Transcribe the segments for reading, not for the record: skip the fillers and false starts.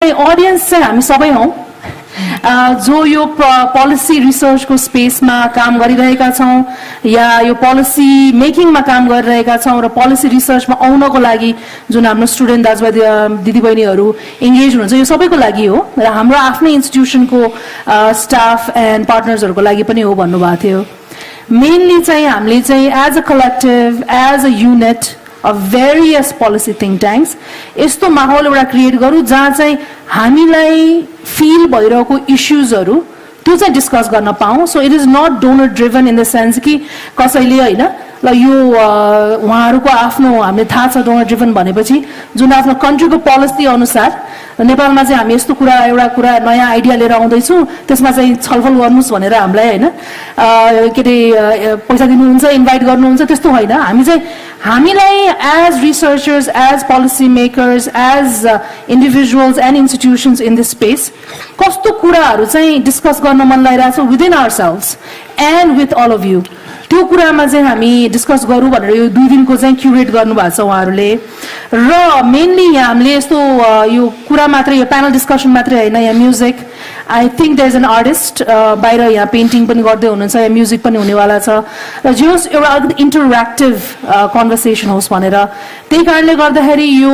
Audience चाहिँ हामी सबै हौं जो यो पोलिसी रिसर्चको स्पेसमा काम गरिरहेका छौं या यो पोलिसी मेकिङमा काम गरिरहेका छौं र पोलिसी रिसर्चमा आउनको लागि जुन हाम्रो स्टुडेन्ट दाजुभाइ दिदीबहिनीहरू एंगेज हुनुहुन्छ यो सबैको लागि हो र हाम्रो आफ्नै इन्स्टिट्युसनको स्टाफ एन्ड पार्टनर्सहरूको लागि पनि हो भन्नुभएको थियो। मेनली चाहिँ हामीले चाहिँ as a collective as a unit of various policy think tanks यस्तो माहौल एउटा क्रिएट गरौँ जहाँ चाहिँ हामीलाई फिल भइरहेको इश्यूजहरू त्यो चाहिँ डिस्कस गर्न पाऊँ। So it is not donor driven in the sense कि कसैले हैन ल यो उहाँहरूको आफ्नो हामीले थाहा छ डोनर ड्रिभन भनेपछि जुन आफ्नो कन्ट्रीको पोलिसी अनुसार नेपालमा चाहिँ हामी यस्तो कुरा एउटा कुरा नयाँ आइडिया लिएर आउँदैछौँ त्यसमा चाहिँ छलफल गर्नुस् भनेर हामीलाई हैन के अरे पैसा दिनुहुन्छ इन्भाइट गर्नुहुन्छ त्यस्तो होइन। हामी चाहिँ हामीलाई as researchers as policy makers as individuals and institutions in this space कस्तो कुराहरू चाहिँ डिस्कस गर्न मन लागिरहेको छ within ourselves and with all of you त्यो कुरामा चाहिँ हामी डिस्कस गरौँ भनेर यो 2 दिनको चाहिँ क्युरेट गर्नुभएको छ उहाँहरूले। र मेनली यहाँ हामीले यस्तो यो कुरा मात्रै यो प्यानल डिस्कसन मात्रै होइन यहाँ music I think there is an artist बाहिर यहाँ पेन्टिङ पनि गर्दै हुनुहुन्छ यहाँ म्युजिक पनि हुनेवाला छ र जे होस् एउटा अलिकति इन्टरेक्टिभ कन्भर्सेसन होस् भनेर त्यही कारणले गर्दाखेरि यो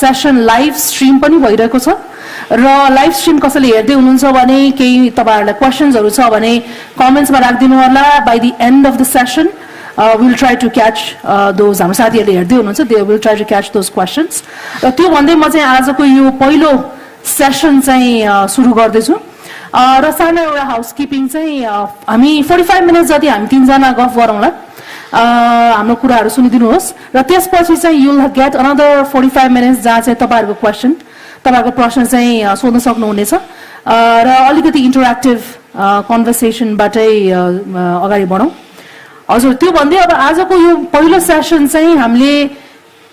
सेसन लाइभ स्ट्रिम पनि भइरहेको छ र लाइभ स्ट्रिम कसैले हेर्दै हुनुहुन्छ भने केही तपाईहरुलाई क्वेशन्सहरु छ भने कमेन्ट्समा राख्दिनु होला। By the end of the session will try to catch those हाम्रो साथीहरुले हेर्दै हुनुहुन्छ they will try to catch those questions. र त्यो भन्दै म चाहिँ आजको यो पहिलो सेसन चाहिँ सुरु गर्दैछु र सानो एउटा हाउसकिपिङ चाहिँ हामी 45 मिनेट जति हामी 3 जना गफ गरौँला हाम्रो कुराहरु सुनिदिनुहोस् र त्यसपछि चाहिँ you will get another 45 minutes जहाँ चाहिँ तपाईहरुको क्वेशन तपाईहरुको प्रश्न चाहिँ सोध्न सक्नुहुनेछ र अलिकति इन्टरेक्टिभ कन्भर्सेसनबाटै अगाडि बढौं। हजुर त्यो भन्दै अब आजको यो पहिलो सेसन चाहिँ हामीले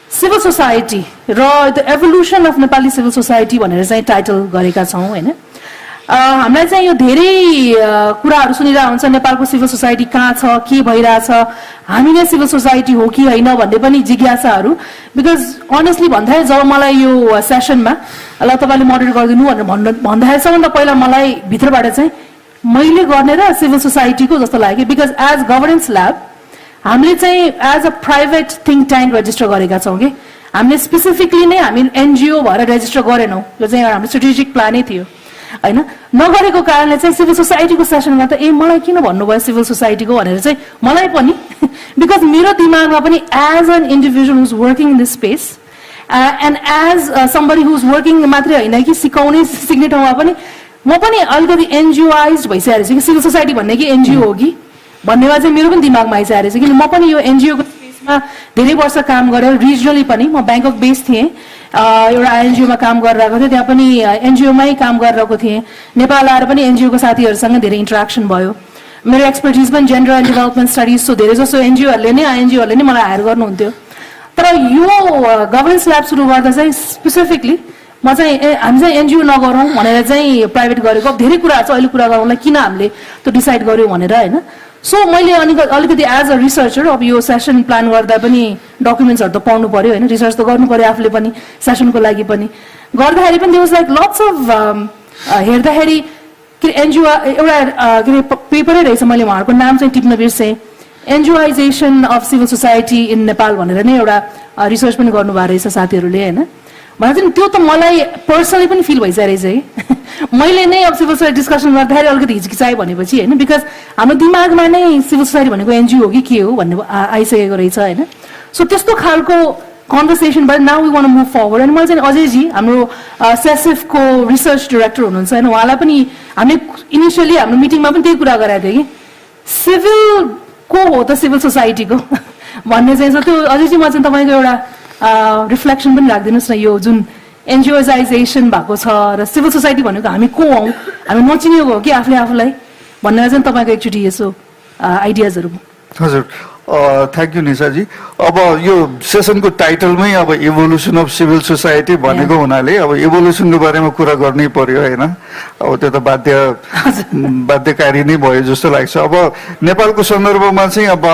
सिभिल सोसाइटी र the evolution of Nepali civil society भनेर चाहिँ टाइटल गरेका छौं हैन। हामीलाई चाहिँ यो धेरै कुराहरु सुनिरहेको हुन्छ नेपालको सिभिल सोसाइटी कहाँ छ के भइरहेछ हामी नै सिभिल सोसाइटी हो कि हैन भन्ने पनि जिज्ञासाहरु बिकज अनेस्टली भन्दाखेरि जब मलाई यो सेसनमा ल तपाईले मोडरेट गरिदिनु भनेर भन्दाखेरि सबभन्दा पहिला मलाई भित्रबाट चाहिँ मैले गर्ने र सिभिल सोसाइटीको जस्तो लाग्यो बिकज एज गभर्नेन्स ल्याब हामीले चाहिँ as a private think tank register गरेका छौं कि हामीले स्पेसिफिकली नै हामी एनजीओ भएर रेजिस्टर गरेनौं यो चाहिँ हाम्रो स्ट्रेटेजिक प्लानै थियो हैन नगरेको कारणले चाहिँ सिभिल सोसाइटीको सेसनमा त मलाई किन भन्नुभयो सिभिल सोसाइटीको भनेर चाहिँ मलाई पनि बिकज मेरो दिमागमा पनि as an individual who's working in this space and as somebody who's working मात्रै होइन कि सिकाउने सिक्ने ठाउँमा पनि म पनि अलिकति एनजिओआइज भइसकेको छु कि सिभिल सोसाइटी भन्ने कि एनजिओ हो कि भन्नेमा चाहिँ मेरो पनि दिमागमा आइसकेको छ किन म पनि यो एनजिओको स्पेसमा धेरै वर्ष काम गरेर रिजनली पनि म बैंकक बेस थिएँ एउटा एनजिओमा काम गरिरहेको थिएँ त्यहाँ पनि एनजिओमै काम गरिरहेको थिएँ नेपाल आएर पनि एनजिओको साथीहरूसँग धेरै इन्टरेक्सन भयो मेरो एक्सपर्टिज पनि gender and development studies so धेरै जसो एनजिओहरूले नै मलाई हायर गर्नुहुन्थ्यो। तर यो गभर्नेन्स ल्याब सुरु गर्दा चाहिँ स्पेसिफिकली म चाहिँ हामी चाहिँ एनजिओ नगरौँ भनेर चाहिँ प्राइभेट गरेको धेरै कुराहरू छ अहिले कुरा गरौँला किन हामीले त्यो डिसाइड गर्यौँ भनेर हैन। सो मैले अलिकति एज अ रिसर्चर अब यो सेसन प्लान गर्दा पनि डकुमेन्ट्सहरु त पाउनु पर्यो हैन रिसर्च त गर्नु पर्यो आफूले पनि सेसनको लागि पनि गर्दाखेरि पनि there was like lots of हेर्दाखेरि के एनजिओ एउटा के पेपरै रहेछ मैले उहाँहरूको नाम चाहिँ टिप्न बिर्सेँ NGOization of civil society in Nepal भनेर नै एउटा रिसर्च पनि गर्नुभएको रहेछ साथीहरूले हैन भने चाहिँ त्यो त मलाई पर्सनली पनि फिल भइसकेको रहेछ है मैले नै अब सिभिल सोसाइटी डिस्कसन गर्दाखेरि अलिकति हिचकिचाएँ भनेपछि हैन बिकज हाम्रो दिमागमा नै सिभिल सोसाइटी भनेको एनजिओ हो कि के हो भन्ने आइसकेको रहेछ हैन। सो त्यस्तो खालको कन्भर्सेसन बाट now we want to move forward अनि मैले चाहिँ अजयजी हाम्रो सेसिफको रिसर्च डाइरेक्टर हुनुहुन्छ हैन उहाँलाई पनि हामीले इनिशियली हाम्रो मिटिङमा पनि त्यही कुरा गराएको थियो कि सिभिल को हो त सिभिल सोसाइटीको भन्ने चाहिँ त्यो अजयजी म चाहिँ तपाईँको एउटा रिफ्लेक्सन पनि राखिदिनुहोस् न यो जुन एनजिओजाइजेसन भएको छ र सिभिल सोसाइटी भनेको हामी को हौं हामी नचिनेको हो कि आफूले आफूलाई भन्ने चाहिँ तपाईँको एकचोटि यसो आइडियाजहरू। हजुर थ्याङ्क यू निशाजी। अब यो सेसनको टाइटलमै अब इभोल्युसन अफ सिभिल सोसाइटी भनेको हुनाले अब इभोल्युसनको बारेमा कुरा गर्नै पर्यो हैन अब त्यो त बाध्यकारी नै भयो जस्तो लाग्छ। अब नेपालको सन्दर्भमा चाहिँ अब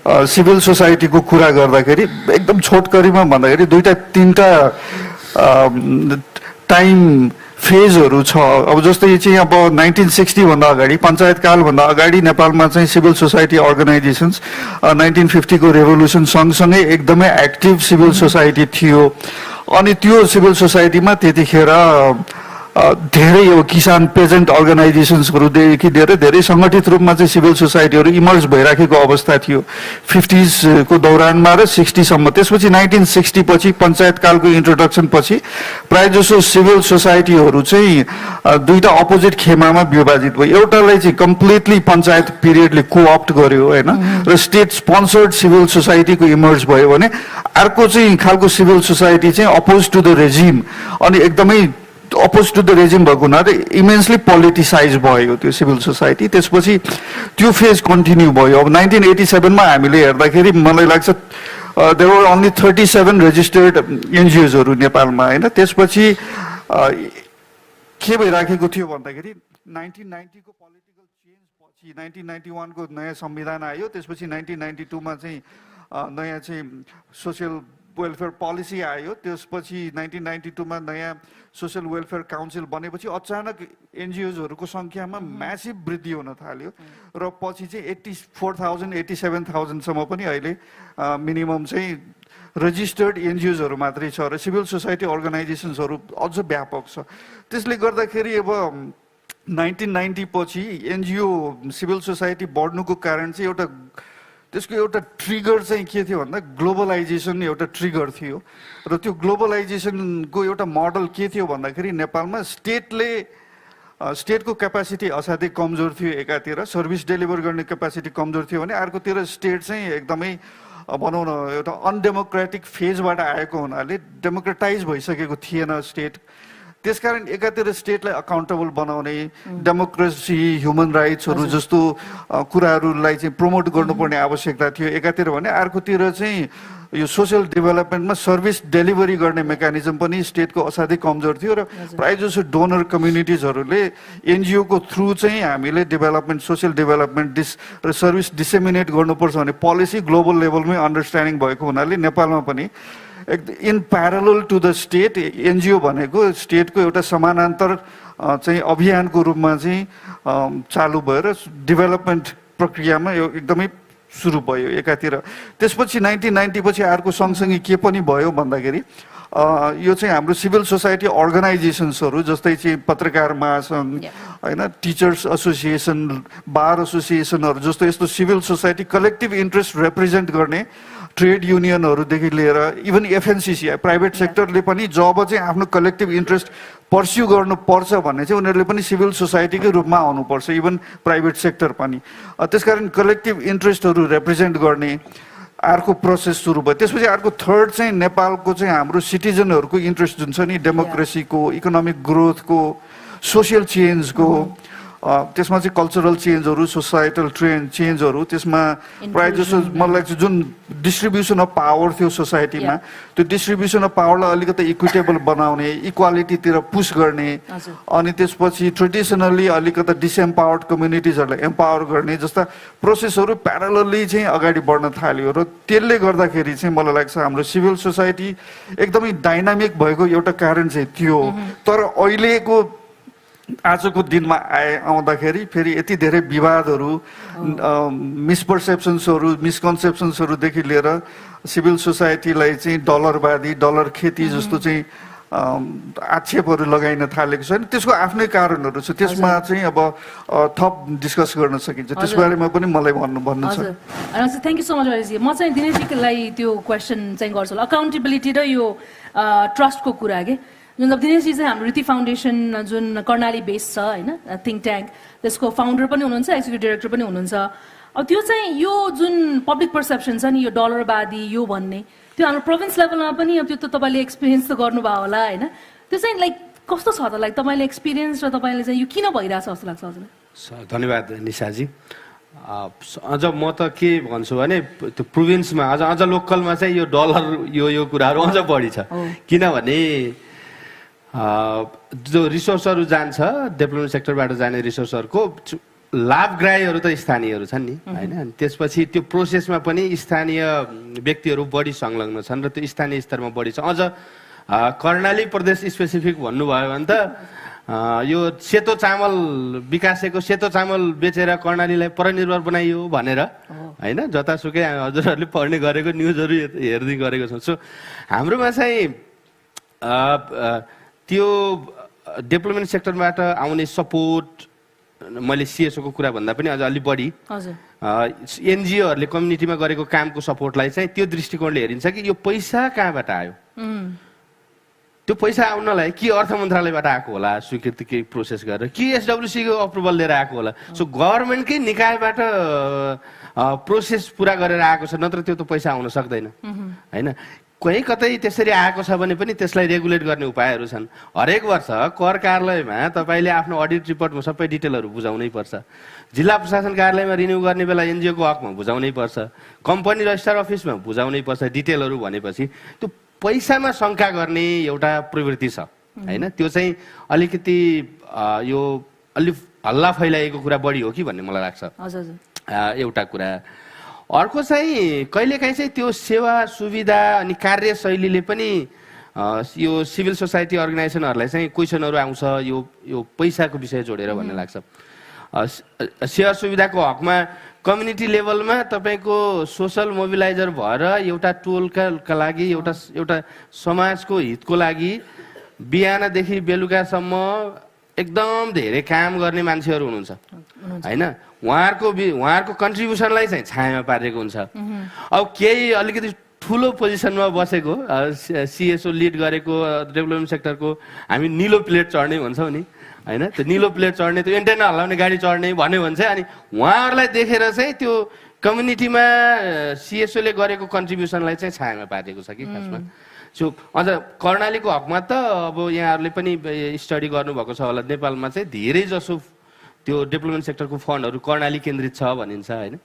सिभिल सोसाइटीको कुरा गर्दाखेरि एकदम छोटकरीमा भन्दाखेरि दुईटा तीनटा टाइम फेजहरू छ। अब जस्तै चाहिँ अब 1960 भन्दा अगाडि पञ्चायत कालभन्दा अगाडि नेपालमा चाहिँ सिभिल सोसाइटी अर्गनाइजेसन्स 1950 को रेभोल्युसन सँगसँगै एकदमै एक्टिभ सिभिल सोसाइटी थियो। अनि त्यो सिभिल सोसाइटीमा त्यतिखेर धेरै यो किसान पेजेन्ट अर्गनाइजेसन्सहरूदेखि लिएर धेरै सङ्गठित रूपमा चाहिँ सिभिल सोसाइटीहरू इमर्ज भइराखेको अवस्था थियो 50s को दौरानमा र 60 सम्म। त्यसपछि 1960 पछि पञ्चायत कालको इन्ट्रोडक्सन पछि प्रायः जसो सिभिल सोसाइटीहरू चाहिँ दुईटा अपोजिट खेमामा विभाजित भयो। एउटालाई चाहिँ कम्प्लिटली पञ्चायत पिरियडले कोअप्ट गर्यो हैन र स्टेट स्पोन्सर्ड सिभिल सोसाइटीको इमर्ज भयो भने अर्को चाहिँ खालको सिभिल सोसाइटी चाहिँ अपोज टु द रेजिम अनि एकदमै अपोज टु द रेजिम भएको हुनाले इमेन्सली पोलिटिसाइज भयो त्यो सिभिल सोसाइटी। त्यसपछि त्यो फेज कन्टिन्यू भयो। अब 1987 मा हामीले हेर्दाखेरि मलाई लाग्छ देयर वर ओन्ली 37 रेजिस्टर्ड एनजिओजहरू नेपालमा हैन। त्यसपछि के भइराखेको थियो भन्दाखेरि 1990 को पोलिटिकल चेन्ज पछि 1991 को नयाँ संविधान आयो। त्यसपछि 1992 मा चाहिँ नयाँ चाहिँ सोशल वेलफेयर पोलिसी आयो। त्यसपछि 1992 मा नयाँ सोशल वेलफेयर काउन्सिल बनेपछि अचानक एनजिओजहरूको सङ्ख्यामा म्यासिभ वृद्धि हुन थाल्यो र पछि चाहिँ 84,000 87,000 सम्म पनि अहिले मिनिमम चाहिँ रजिस्टर्ड एनजिओजहरू मात्रै छ र सिभिल सोसाइटी अर्गनाइजेसन्सहरू अझ व्यापक छ। त्यसले गर्दाखेरि अब 1990 पछि एनजिओ सिभिल सोसाइटी बढ्नुको कारण चाहिँ त्यसको एउटा ट्रिगर चाहिँ के थियो भन्दा ग्लोबलाइजेसन एउटा ट्रिगर थियो र त्यो ग्लोबलाइजेसनको एउटा मोडल के थियो भन्दाखेरि नेपालमा स्टेटको क्यापासिटी असाध्यै कमजोर थियो। एकातिर सर्भिस डेलिभर गर्ने क्यापासिटी कमजोर थियो भने अर्कोतिर स्टेट चाहिँ एकदमै भनौँ न एउटा अनडेमोक्रेटिक फेजबाट आएको हुनाले डेमोक्रेटाइज भइसकेको थिएन स्टेट। त्यसकारण एकातिर स्टेटलाई अकाउन्टेबल बनाउने डेमोक्रेसी ह्युमन राइट्सहरू जस्तो कुराहरूलाई चाहिँ प्रमोट गर्नुपर्ने आवश्यकता थियो एकातिर भने अर्कोतिर चाहिँ यो सोशल डेभलपमेन्टमा सर्भिस डेलिभरी गर्ने मेकानिजम पनि स्टेटको असाध्यै कमजोर थियो र प्रायः जसो डोनर कम्युनिटिजहरूले एनजिओको थ्रु चाहिँ हामीले डेभलपमेन्ट सोशल डेभलपमेन्ट र सर्भिस डिसेमिनेट गर्नुपर्छ भन्ने पोलिसी ग्लोबल लेभलमै अन्डरस्ट्यान्डिङ भएको हुनाले नेपालमा पनि in parallel to the state NGO भनेको स्टेटको एउटा समानान्तर चाहिँ अभियानको रूपमा चाहिँ चालु भएर डेभलपमेन्ट प्रक्रियामा यो एकदमै सुरु भयो एकातिर। त्यसपछि 1990 पछि अर्को सँगसँगै के पनि भयो भन्दाखेरि यो चाहिँ हाम्रो सिभिल सोसाइटी अर्गनाइजेसन्सहरू जस्तै चाहिँ पत्रकार महासङ्घ हैन टिचर्स एसोसिएसन बार एसोसिएसनहरू जस्तो यस्तो civil society collective interest represent गर्ने ट्रेड युनियनहरूदेखि लिएर इभन एफएनसिसी प्राइभेट सेक्टरले पनि जब चाहिँ आफ्नो कलेक्टिभ इन्ट्रेस्ट पर्स्यु गर्नुपर्छ भन्ने चाहिँ उनीहरूले पनि सिभिल सोसाइटीकै रूपमा आउनुपर्छ इभन प्राइभेट सेक्टर पनि। त्यसकारण कलेक्टिभ इन्ट्रेस्टहरू रिप्रेजेन्ट गर्ने अर्को प्रोसेस सुरु भयो। त्यसपछि अर्को थर्ड चाहिँ नेपालको चाहिँ हाम्रो सिटिजनहरूको इन्ट्रेस्ट जुन छ नि डेमोक्रेसीको इकोनोमिक ग्रोथको सोसियल चेन्जको त्यसमा चाहिँ कल्चरल चेन्जहरू सोसाइटल चेन्जहरू त्यसमा प्रायः जसो मलाई लाग्छ जुन डिस्ट्रिब्युसन अफ पावर थियो सोसाइटीमा त्यो डिस्ट्रिब्युसन अफ पावरलाई अलिकति इक्विटेबल बनाउने इक्वालिटीतिर पुस गर्ने अनि त्यसपछि ट्रेडिसनल्ली अलिकति डिसएम्पावर्ड कम्युनिटिजहरूलाई एम्पावर गर्ने जस्ता प्रोसेसहरू प्यारलली चाहिँ अगाडि बढ्न थाल्यो र त्यसले गर्दाखेरि चाहिँ मलाई लाग्छ हाम्रो सिभिल सोसाइटी एकदमै डाइनामिक भएको एउटा कारण चाहिँ त्यो। तर अहिलेको आजको दिनमा आउँदाखेरि फेरि यति धेरै विवादहरू मिसपर्सेप्सन्सहरू मिसकन्सेप्सन्सहरूदेखि लिएर सिभिल सोसाइटीलाई चाहिँ डलरवादी डलर खेती जस्तो चाहिँ आक्षेपहरू लगाइन थालेको छ। त्यसको आफ्नै कारणहरू छ त्यसमा चाहिँ अब थप डिस्कस गर्न सकिन्छ त्यसबारेमा पनि मलाई भन्नु छ। थ्याङ्क यू सो मच अरिजी। म चाहिँ दिनेशजीलाई त्यो क्वेसन चाहिँ गर्छु अकाउन्टेबिलिटी र यो ट्रस्टको कुरा के जुन दिनेशजी चाहिँ हाम्रो रीति फाउन्डेसन जुन कर्णाली बेस छ होइन थिङ्क ट्याङ्क त्यसको फाउन्डर पनि हुनुहुन्छ एक्जिक्युटिभ डाइरेक्टर पनि हुनुहुन्छ। अब त्यो चाहिँ यो जुन पब्लिक पर्सेप्सन छ नि यो डलरवादी यो भन्ने त्यो हाम्रो प्रोभिन्स लेभलमा पनि अब त्यो त तपाईँले एक्सपिरियन्स त गर्नुभयो होला होइन त्यो चाहिँ लाइक कस्तो छ त लाइक तपाईँले एक्सपिरियन्स र तपाईँले चाहिँ यो किन भइरहेछ जस्तो लाग्छ हजुरलाई? धन्यवाद निशाजी। अझ म त के भन्छु भने त्यो प्रोभिन्समा अझ लोकलमा चाहिँ यो डलर यो कुराहरू अझ बढी छ किनभने जो रिसोर्सहरू जान्छ डेभलपमेन्ट सेक्टरबाट जाने रिसोर्सहरूको लाभग्राहीहरू त स्थानीयहरू छन् नि होइन। त्यसपछि त्यो प्रोसेसमा पनि स्थानीय व्यक्तिहरू बढी संलग्न छन् र त्यो स्थानीय स्तरमा बढी छ। अझ कर्णाली प्रदेश स्पेसिफिक भन्नुभयो भने त यो सेतो चामल विकासेको सेतो चामल बेचेर कर्णालीलाई परनिर्भर बनाइयो भनेर होइन जतासुकै हजुरहरूले पढ्ने गरेको न्युजहरू हेर्दै गरेको छौँ। सो हाम्रोमा चाहिँ त्यो डेभलपमेन्ट सेक्टरबाट आउने सपोर्ट मैले सिएसओ को कुरा भन्दा पनि अझ अलि बढी एनजिओहरूले कम्युनिटीमा गरेको कामको सपोर्टलाई चाहिँ त्यो दृष्टिकोणले हेरिन्छ कि यो पैसा कहाँबाट आयो, त्यो पैसा आउनलाई कि अर्थ मन्त्रालयबाट आएको होला स्वीकृति केही प्रोसेस गरेर कि एसडब्ल्युसी को अप्रुभल लिएर आएको होला। सो गभर्मेन्टकै निकायबाट प्रोसेस पुरा गरेर आएको छ, नत्र त्यो त पैसा आउन सक्दैन होइन। कहीँ कतै त्यसरी आएको छ भने पनि त्यसलाई रेगुलेट गर्ने उपायहरू छन्। हरेक वर्ष कर कार्यालयमा तपाईँले आफ्नो अडिट रिपोर्टमा सबै डिटेलहरू बुझाउनै पर्छ। जिल्ला प्रशासन कार्यालयमा रिन्यू गर्ने बेला एनजिओको हकमा बुझाउनै पर्छ, कम्पनी रजिस्ट्रार अफिसमा बुझाउनै पर्छ डिटेलहरू भनेपछि त्यो पैसामा शङ्का गर्ने एउटा प्रवृत्ति छ होइन। त्यो चाहिँ अलिकति यो अलि हल्ला फैलाएको कुरा बढी हो कि भन्ने मलाई लाग्छ एउटा कुरा। अर्को चाहिँ कहिलेकाहीँ चाहिँ त्यो सेवा सुविधा अनि कार्यशैलीले पनि यो सिभिल सोसाइटी अर्गनाइजेसनहरूलाई चाहिँ क्वेसनहरू आउँछ यो पैसाको विषय जोडेर भन्ने लाग्छ। सेवा सुविधाको हकमा कम्युनिटी लेभलमा तपाईँको सोसल मोबिलाइजर भएर एउटा टोलका लागि एउटा समाजको हितको लागि बिहानदेखि बेलुकासम्म एकदम धेरै काम गर्ने मान्छेहरू हुनुहुन्छ होइन। उहाँहरूको कन्ट्रिब्युसनलाई चाहिँ छायामा पारेको हुन्छ। अब केही अलिकति ठुलो पोजिसनमा बसेको सिएसओ लिड गरेको डेभलपमेन्ट सेक्टरको हामी निलो प्लेट चढ्ने भन्छौँ नि होइन, त्यो निलो प्लेट चढ्ने त्यो एन्टेना हल्लाउने गाडी चढ्ने भन्यो भने चाहिँ अनि उहाँहरूलाई देखेर चाहिँ त्यो कम्युनिटीमा सिएसओले गरेको कन्ट्रिब्युसनलाई चाहिँ छायामा पारेको छ कि खासमा। सो अझ कर्णालीको हकमा त अब यहाँहरूले पनि स्टडी गर्नुभएको छ होला, नेपालमा चाहिँ धेरै जसो त्यो डेभलपमेन्ट सेक्टरको फन्डहरू कर्णाली केन्द्रित छ भनिन्छ होइन।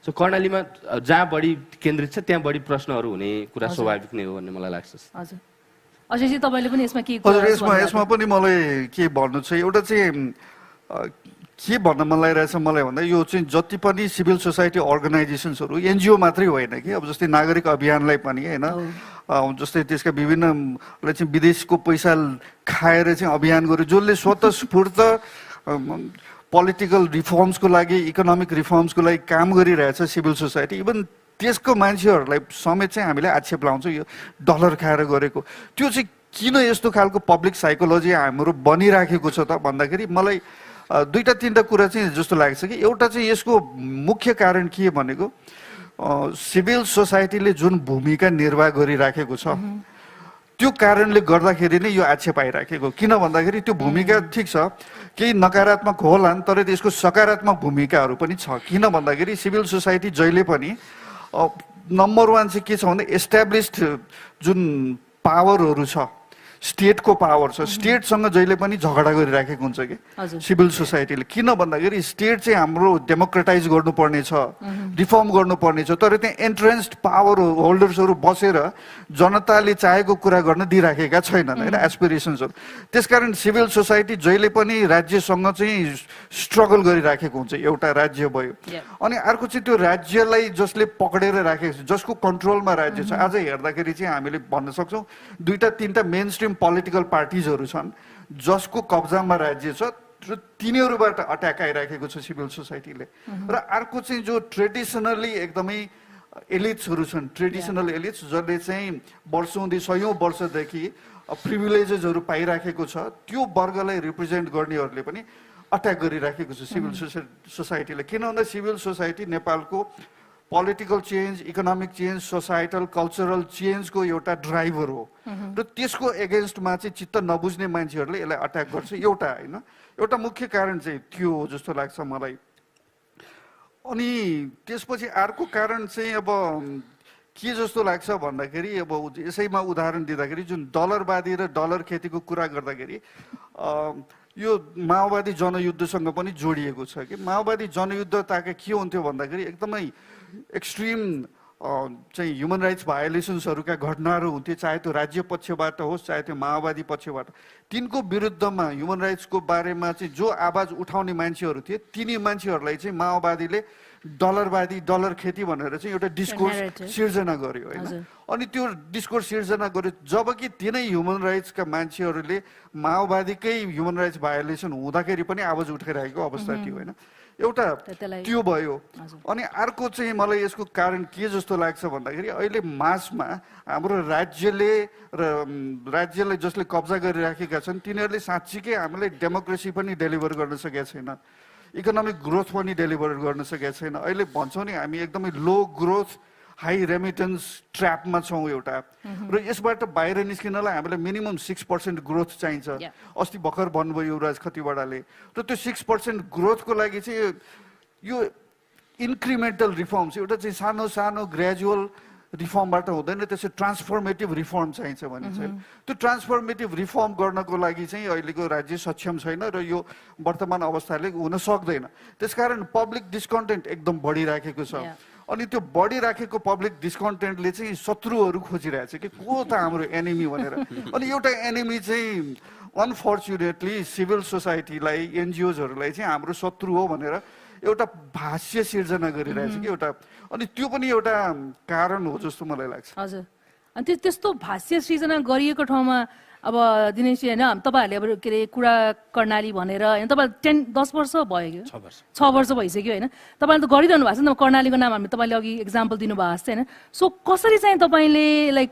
सो कर्णालीमा जहाँ बढी केन्द्रित छ त्यहाँ बढी प्रश्नहरू हुने कुरा स्वाभाविक नै हो भन्ने मलाई लाग्छ। हजुर अजयजी तपाईँले पनि यसमा के यसमा पनि मलाई के भन्नु छ, एउटा चाहिँ के भन्न मन लागिरहेछ मलाई भन्दा यो चाहिँ जति पनि सिभिल सोसाइटी अर्गनाइजेसन्सहरू एनजिओ मात्रै होइन कि अब जस्तै नागरिक अभियानलाई पनि होइन जस्तै त्यसका विभिन्नलाई चाहिँ विदेशको पैसा खाएर चाहिँ अभियान गर्यो जसले स्वतस्फूर्त पोलिटिकल रिफर्म्सको लागि इकोनोमिक रिफर्म्सको लागि काम गरिरहेछ सिभिल सोसाइटी। इभन त्यसको मान्छेहरूलाई समेत चाहिँ हामीले आक्षेप लाउँछौँ यो डलर खाएर गरेको। त्यो चाहिँ किन यस्तो खालको पब्लिक साइकोलोजी हाम्रो बनिराखेको छ त भन्दाखेरि मलाई दुईटा तिनवटा कुरा चाहिँ जस्तो लाग्छ कि एउटा चाहिँ यसको मुख्य कारण के भनेको सिभिल सोसाइटीले जुन भूमिका निर्वाह गरिराखेको छ त्यो कारणले गर्दाखेरि नै यो आक्षेप आइराखेको। किन भन्दाखेरि त्यो भूमिका ठिक छ केही नकारात्मक होलान् तर त्यसको सकारात्मक भूमिकाहरू पनि छ। किन भन्दाखेरि सिभिल सोसाइटी जहिले पनि नम्बर वान चाहिँ के छ भने एस्टाब्लिस्ड जुन पावरहरू छ स्टेटको पावर छ, स्टेटसँग जहिले पनि झगडा गरिराखेको हुन्छ कि सिभिल सोसाइटीले। किन भन्दाखेरि स्टेट चाहिँ हाम्रो डेमोक्रेटाइज गर्नुपर्ने छ, रिफर्म गर्नुपर्ने छ, तर त्यहाँ एन्ट्रेन्स्ड पावर होल्डर्सहरू बसेर जनताले चाहेको कुरा गर्न दिइराखेका छैनन् होइन एस्पिरेसन्सहरू। त्यसकारण सिभिल सोसाइटी जहिले पनि राज्यसँग चाहिँ स्ट्रगल गरिराखेको हुन्छ। एउटा राज्य भयो अनि अर्को चाहिँ त्यो राज्यलाई जसले पक्रेर राखेको छ, जसको कन्ट्रोलमा राज्य छ। आज हेर्दाखेरि चाहिँ हामीले भन्न सक्छौँ दुईटा तिनवटा मेन स्ट्रिम पोलिटिकल पार्टिजहरू छन् जसको कब्जामा राज्य छ र तिनीहरूबाट अट्याक आइराखेको छ सिभिल सोसाइटीले। र अर्को चाहिँ जो ट्रेडिसनली एकदमै एलिट्सहरू छन्, ट्रेडिसनल एलिट्स जसले चाहिँ वर्षौँदेखि सयौँ वर्षदेखि प्रिभिलेजेसहरू पाइराखेको छ त्यो वर्गलाई रिप्रेजेन्ट गर्नेहरूले पनि अट्याक गरिराखेको छ सिभिल सोसाइटीले। किन भन्दा सिभिल सोसाइटी नेपालको political change, economic change, societal cultural चेन्जको एउटा ड्राइभर हो र त्यसको एगेन्स्टमा चाहिँ चित्त नबुझ्ने मान्छेहरूले यसलाई अट्याक गर्छ। एउटा होइन एउटा मुख्य कारण चाहिँ त्यो हो जस्तो लाग्छ मलाई। अनि त्यसपछि अर्को कारण चाहिँ अब के जस्तो लाग्छ भन्दाखेरि अब यसैमा उदाहरण दिँदाखेरि जुन डलरवादी र डलर खेतीको कुरा गर्दाखेरि यो माओवादी जनयुद्धसँग पनि जोडिएको छ कि माओवादी जनयुद्ध ताकि के हुन्थ्यो भन्दाखेरि एकदमै एक्सट्रिम चाहिँ ह्युमन राइट्स भायोलेसन्सहरूका घटनाहरू हुन्थे, चाहे त्यो राज्य पक्षबाट होस् चाहे त्यो माओवादी पक्षबाट। तिनको विरुद्धमा ह्युमन राइट्सको बारेमा चाहिँ जो आवाज उठाउने मान्छेहरू थिए तिनी मान्छेहरूलाई चाहिँ माओवादीले डलरवादी डलर खेती भनेर चाहिँ एउटा डिस्कोर्स narrative. सिर्जना गर्यो होइन हजुर। अनि त्यो डिस्कोर्स सिर्जना गर्यो जबकि तिनै ह्युमन राइट्सका मान्छेहरूले माओवादीकै ह्युमन राइट्स भायोलेसन हुँदाखेरि पनि आवाज उठाइरहेको अवस्था थियो होइन एउटा त्यसलाई- त्यो भयो हजुर। अनि अर्को चाहिँ मलाई यसको कारण के जस्तो लाग्छ भन्दाखेरि अहिले मासमा हाम्रो राज्यले जसले कब्जा गरिराखेका छन् तिनीहरूले साँच्चीकै हामीलाई डेमोक्रेसी पनि डेलिभर गर्न सकेका छैन इकोनोमिक ग्रोथ पनि डेलिभर गर्न सकेका छैन अहिले भन्छौँ नि हामी एकदमै लो ग्रोथ हाई रेमिटेन्स ट्र्यापमा छौँ एउटा र यसबाट बाहिर निस्किनलाई हामीलाई मिनिमम 6% ग्रोथ चाहिन्छ Yeah. अस्ति भर्खर भन्नुभयो युवराज खतिवडाले र त्यो 6% ग्रोथको लागि चाहिँ यो इन्क्रिमेन्टल रिफर्म्स एउटा चाहिँ सानो सानो ग्रेजुअल रिफर्मबाट हुँदैन त्यसै ट्रान्सफर्मेटिभ रिफर्म चाहिन्छ भने चाहिँ त्यो ट्रान्सफर्मेटिभ रिफर्म गर्नको लागि चाहिँ अहिलेको राज्य सक्षम छैन र यो वर्तमान अवस्थाले हुन सक्दैन त्यसकारण पब्लिक डिस्कन्टेन्ट एकदम बढिराखेको छ Yeah. अनि त्यो बढिराखेको पब्लिक डिस्कन्टेन्टले चाहिँ शत्रुहरू खोजिरहेछ कि को त हाम्रो एनिमी भनेर अनि एउटा एनिमी चाहिँ अनफर्चुनेटली सिभिल सोसाइटीलाई एनजिओजहरूलाई चाहिँ हाम्रो शत्रु हो भनेर एउटा भाष्य सिर्जना गरिरहेछ कि एउटा अनि त्यो पनि एउटा कारण हो जस्तो मलाई लाग्छ हजुर अनि त्यस्तो भाष्य सृजना गरिएको ठाउँमा अब दिनेशजी होइन तपाईँहरूले अब के अरे कुरा कर्णाली भनेर होइन तपाईँ 10 वर्ष भयो कि 6 वर्ष भइसक्यो होइन तपाईँले त गरिरहनु भएको छ नि त कर्णालीको नाम हामी तपाईँले अघि एक्जाम्पल दिनुभएको छ होइन सो कसरी चाहिँ तपाईँले लाइक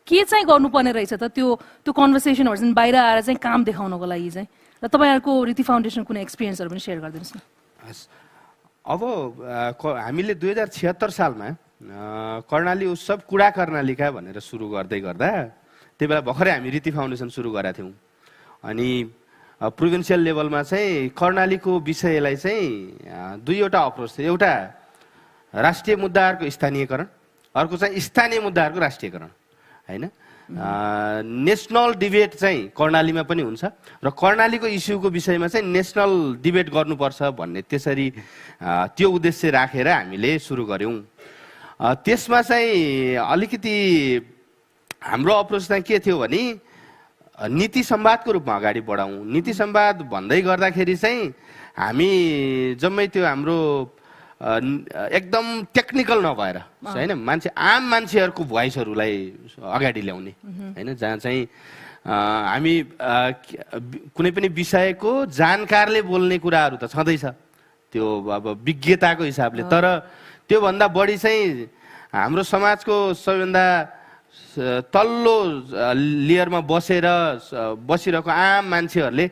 के चाहिँ गर्नुपर्ने रहेछ त त्यो कन्भर्सेसनहरू चाहिँ बाहिर आएर चाहिँ काम देखाउनको लागि चाहिँ र तपाईँहरूको रीति फाउन्डेसन कुनै एक्सपिरियन्सहरू पनि सेयर गरिदिनुहोस् न हस्। अब हामीले 2076 सालमा कर्णाली उत्सव कुडा कर्णालीका भनेर सुरु गर्दै गर्दा त्यही बेला भर्खरै हामी रीति फाउन्डेसन सुरु गरेका थियौँ अनि प्रोभिन्सियल लेभलमा चाहिँ कर्णालीको विषयलाई चाहिँ दुईवटा अप्रोच थियो एउटा राष्ट्रिय मुद्दाहरूको स्थानीयकरण अर्को चाहिँ स्थानीय मुद्दाहरूको राष्ट्रियकरण होइन नेसनल डिबेट चाहिँ कर्णालीमा पनि हुन्छ र कर्णालीको इस्युको विषयमा चाहिँ नेसनल डिबेट गर्नुपर्छ भन्ने त्यसरी त्यो उद्देश्य राखेर हामीले सुरु गऱ्यौँ त्यसमा चाहिँ अलिकति हाम्रो अप्रोच चाहिँ के थियो भने नीति संवादको रूपमा अगाडि बढाउँ नीति संवाद भन्दै गर्दाखेरि चाहिँ हामी जम्मै त्यो हाम्रो एकदम टेक्निकल नभएर होइन मान्छे आम मान्छेहरूको भोइसहरूलाई अगाडि ल्याउने होइन जहाँ चाहिँ हामी कुनै पनि विषयको जानकारले बोल्ने कुराहरू त छँदैछ त्यो अब विज्ञताको हिसाबले तर त्योभन्दा बढी चाहिँ हाम्रो समाजको सबैभन्दा तल्लो लेयरमा बसिरहेको आम मान्छेहरूले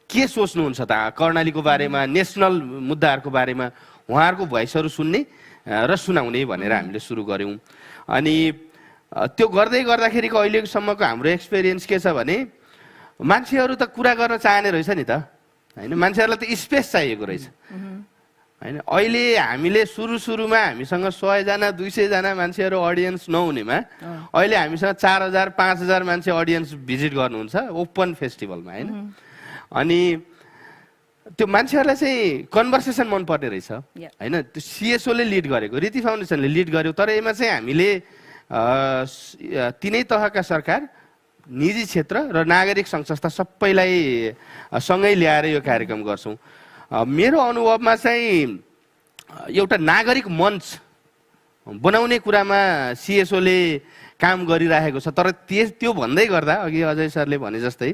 के सोच्नुहुन्छ त कर्णालीको बारेमा नेसनल मुद्दाहरूको बारेमा उहाँहरूको भोइसहरू सुन्ने र सुनाउने भनेर हामीले सुरु गऱ्यौँ अनि त्यो गर्दै गर्दाखेरिको अहिलेसम्मको हाम्रो एक्सपिरियन्स के छ भने मान्छेहरू त कुरा गर्न चाहने रहेछ नि त होइन मान्छेहरूलाई त स्पेस चाहिएको रहेछ होइन अहिले हामीले सुरुमा हामीसँग 100जना 200जना मान्छेहरू अडियन्स नहुनेमा अहिले हामीसँग 4000 5000 मान्छे अडियन्स भिजिट गर्नुहुन्छ ओपन फेस्टिभलमा होइन अनि त्यो मान्छेहरूलाई चाहिँ कन्भर्सेसन मनपर्ने रहेछ होइन त्यो सिएसओले लिड गरेको रीति फाउन्डेसनले लिड गर्यो तर यसमा चाहिँ हामीले तिनै तहका सरकार निजी क्षेत्र र नागरिक सङ्घ संस्था सबैलाई सँगै ल्याएर यो कार्यक्रम गर्छौँ मेरो अनुभवमा चाहिँ एउटा नागरिक मञ्च बनाउने कुरामा सिएसओले काम गरिरहेको छ तर त्यो भन्दै गर्दा अघि अजय सरले भने जस्तै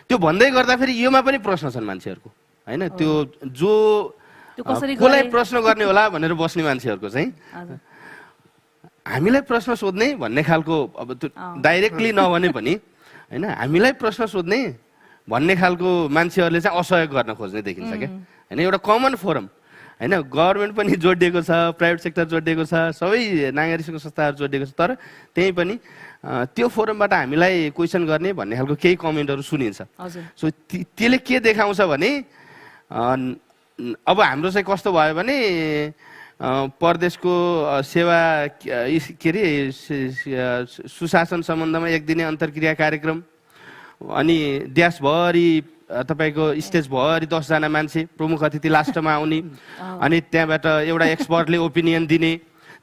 त्यो भन्दै गर्दा फेरि योमा पनि प्रश्न छन् मान्छेहरूको होइन त्यो जो कसलाई प्रश्न गर्ने होला भनेर बस्ने मान्छेहरूको चाहिँ हामीलाई प्रश्न सोध्ने भन्ने खालको अब त्यो डाइरेक्टली नभने पनि होइन हामीलाई प्रश्न सोध्ने भन्ने खालको मान्छेहरूले चाहिँ असहयोग गर्न खोज्ने देखिन्छ क्या होइन एउटा कमन फोरम होइन गभर्मेन्ट पनि जोडिएको छ प्राइभेट सेक्टर जोडिएको छ सबै नागरिक संस्थाहरू जोडिएको छ तर त्यही पनि त्यो फोरमबाट हामीलाई क्वेसन गर्ने भन्ने खालको केही कमेन्टहरू सुनिन्छ सो त्यसले के देखाउँछ भने अब हाम्रो चाहिँ कस्तो भयो भने परदेशको सेवा के अरे सुशासन सम्बन्धमा एक दिने अन्तर्क्रिया कार्यक्रम अनि देशभरि तपाईँको स्टेजभरि 10जना मान्छे प्रमुख अतिथि लास्टमा आउने अनि त्यहाँबाट एउटा एक्सपर्टले ओपिनियन दिने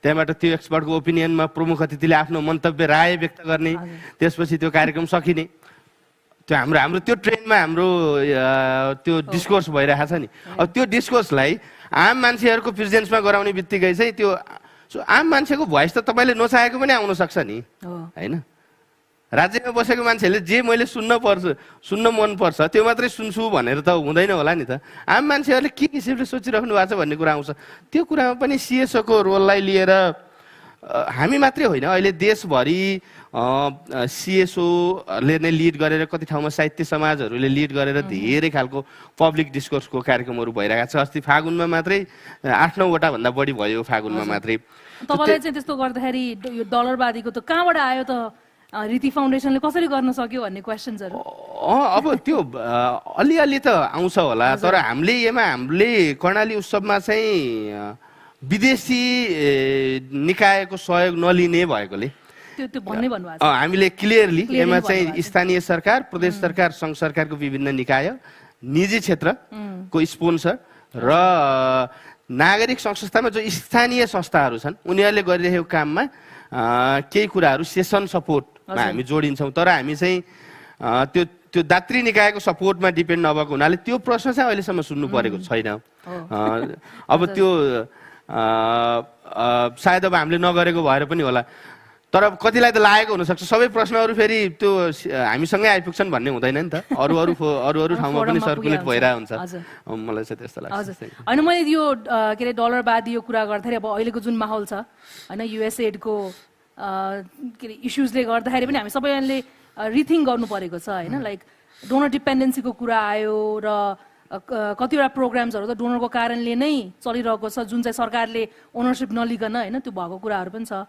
त्यहाँबाट त्यो एक्सपर्टको ओपिनियनमा प्रमुख अतिथिले आफ्नो मन्तव्य राय व्यक्त गर्ने त्यसपछि त्यो कार्यक्रम सकिने त्यो हाम्रो त्यो ट्रेनमा हाम्रो त्यो डिस्कोर्स भइरहेको छ नि। अब त्यो डिस्कोर्सलाई आम मान्छेहरूको प्रेजेन्समा गराउने बित्तिकै चाहिँ त्यो आम मान्छेको भोइस त तपाईँले नचाहेको पनि आउन सक्छ नि होइन। राज्यमा बसेको मान्छेले जे मैले सुन्न मन पर्छ त्यो मात्रै सुन्छु भनेर त हुँदैन होला नि त। आम मान्छेहरूले के किसिमले सोचिराख्नु भएको छ भन्ने कुरा आउँछ। त्यो कुरामा पनि सिएसओको रोललाई लिएर हामी मात्रै होइन, अहिले देशभरि सिएसओले नै लिड गरेर कति ठाउँमा साहित्य समाजहरूले लिड गरेर धेरै खालको पब्लिक डिस्कोर्सको कार्यक्रमहरू भइरहेको छ। अस्ति फागुनमा मात्रै 8-9 वटा भन्दा बढी भयो फागुनमा मात्रै। तपाईँलाई चाहिँ त्यस्तो गर्दाखेरि यो डलरवादीको त कहाँबाट आयो त, रीति फाउन्डेसनले कसरी गर्न सक्यो भन्ने क्वेसन्सहरू? अब त्यो अलिअलि त आउँछ होला, तर हामीले कर्णाली उत्सवमा चाहिँ विदेशी निकायको सहयोग नलिने भएकोले हामीले क्लियरली यसमा चाहिँ स्थानीय सरकार, प्रदेश सरकार, सङ्घ सरकारको विभिन्न निकाय, निजी क्षेत्रको स्पोन्सर र नागरिक संस्थामा जो स्थानीय संस्थाहरू छन् उनीहरूले गरिरहेको काममा केही कुराहरू सेसन सपोर्टमा हामी जोडिन्छौँ। तर हामी चाहिँ त्यो दात्री निकायको सपोर्टमा डिपेन्ड नभएको हुनाले त्यो प्रश्न चाहिँ अहिलेसम्म सुन्नु परेको छैन। अब त्यो सायद अब हामीले नगरेको भएर पनि होला, तर कतिलाई त लागेको हुनसक्छ सबै प्रश्नहरू फेरि त्यो हामीसँगै आइपुग्छन् भन्ने हुँदैन नि त। अरू ठाउँमा पनि सर्कुलेट भइरहेको हुन्छ। मलाई चाहिँ त्यस्तो लाग्छ। होइन, मैले यो के अरे डलरवादी यो कुरा गर्दाखेरि अब अहिलेको जुन माहौल छ होइन, युएसएडको के अरे इस्युजले गर्दाखेरि पनि हामी सबैले रिथिङ गर्नु परेको छ होइन। लाइक डोनर डिपेन्डेन्सीको कुरा आयो र कतिवटा प्रोग्राम्सहरू त डोनरको कारणले नै चलिरहेको छ, जुन चाहिँ सरकारले ओनरसिप नलिकन होइन, त्यो भएको कुराहरू पनि छ।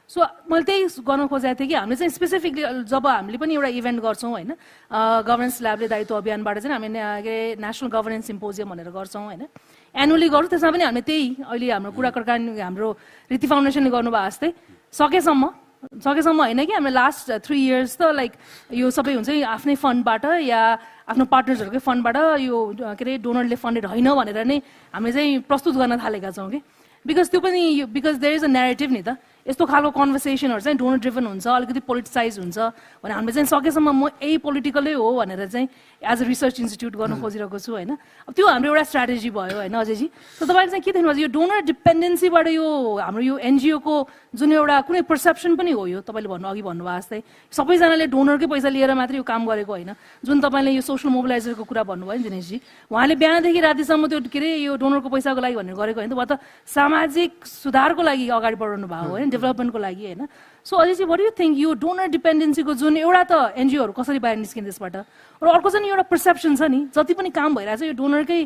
सो मैले त्यही गर्न खोजेको थिएँ कि हामीले चाहिँ स्पेसिफिकली जब हामीले पनि एउटा इभेन्ट गर्छौँ होइन, गभर्नेन्स ल्याबले दायित्व अभियानबाट चाहिँ हामी के अरे नेसनल गभर्नेन्स सिम्पोजियम भनेर गर्छौँ होइन, एनुअली गर्छौँ। त्यसमा पनि हामीले त्यही अहिले हाम्रो कुराकानी हाम्रो रीति फाउन्डेसनले गर्नुभएको जस्तै सकेसम्म होइन कि हामीले लास्ट 3 years त लाइक यो सबै हुन्छ आफ्नै फन्डबाट या आफ्नो पार्टनर्सहरूकै फन्डबाट यो के अरे डोनरले फन्डेड होइन भनेर नै हामीले चाहिँ प्रस्तुत गर्न थालेका छौँ कि। बिकज त्यो पनि because there is a narrative नि त, यस्तो खालको कन्भर्सेसनहरू चाहिँ डोनर ड्रिभन हुन्छ, अलिकति पोलिटिसाइज हुन्छ भने हामीले चाहिँ सकेसम्म म यही पोलिटिकलै हो भनेर चाहिँ एज अ रिसर्च इन्स्टिट्युट गर्न खोजिरहेको छु होइन। अब त्यो हाम्रो एउटा स्ट्राटेजी भयो होइन अजयजी। त तपाईँले चाहिँ के देख्नुभएको छ यो डोनर डिपेन्डेन्सीबाट यो हाम्रो यो एनजिओको जुन एउटा कुनै पर्सेप्सन पनि हो, यो तपाईँले अघि भन्नुभएको जस्तै सबैजनाले डोनरकै पैसा लिएर मात्रै यो काम गरेको होइन। जुन तपाईँले यो सोसल मोबिलाइजरको कुरा भन्नुभयो नि दिनेशजी, उहाँले बिहानदेखि रातिसम्म त्यो के अरे यो डोनरको पैसाको लागि भनेर गरेको होइन, उहाँ त सामाजिक सुधारको लागि अगाडि बढाउनु भएको होइन, डेभलपमेन्टको लागि होइन। सो अझै व्हाट डु यु थिङ्क यो डोनर डिपेन्डेन्सीको जुन एउटा त एनजिओहरू कसरी बाहिर निस्किने त्यसबाट, र अर्को चाहिँ एउटा पर्सेप्सन छ नि जति पनि काम भइरहेको छ यो डोनरकै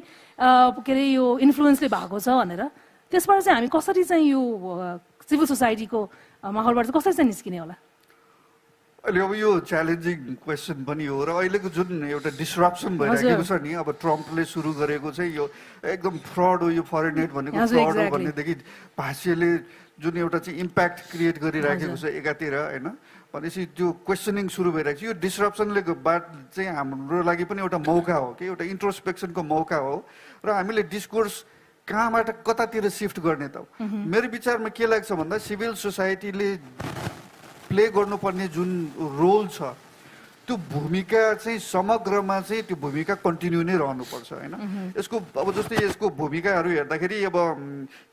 के अरे यो इन्फ्लुएन्सले भएको छ भनेर, त्यसबाट चाहिँ हामी कसरी चाहिँ यो सिभिल सोसाइटीको माहौलबाट चाहिँ कसरी चाहिँ निस्किने होला? अहिले अब यो च्यालेन्जिङ क्वेसन पनि हो र अहिलेको जुन एउटा डिस्ट्रप्सन भइरहेको छ नि, अब ट्रम्पले सुरु गरेको चाहिँ यो एकदम फ्रड हो, यो फरेन एड भनेको फ्रड हो भन्नेदेखि भाष्यले जुन एउटा चाहिँ इम्प्याक्ट क्रिएट गरिराखेको छ एकातिर होइन, भनेपछि त्यो क्वेसनिङ सुरु भइरहेको छ। यो डिस्ट्रप्सनले बाद चाहिँ हाम्रो लागि पनि एउटा मौका हो कि एउटा इन्ट्रोस्पेक्सनको मौका हो र हामीले डिस्कोर्स कहाँबाट कतातिर सिफ्ट गर्ने त। मेरो विचारमा के लाग्छ भन्दा सिभिल सोसाइटीले प्ले गर्नुपर्ने जुन रोल छ त्यो भूमिका चाहिँ समग्रमा चाहिँ त्यो भूमिका कन्टिन्यू नै रहनुपर्छ होइन। यसको अब जस्तै यसको भूमिकाहरू हेर्दाखेरि अब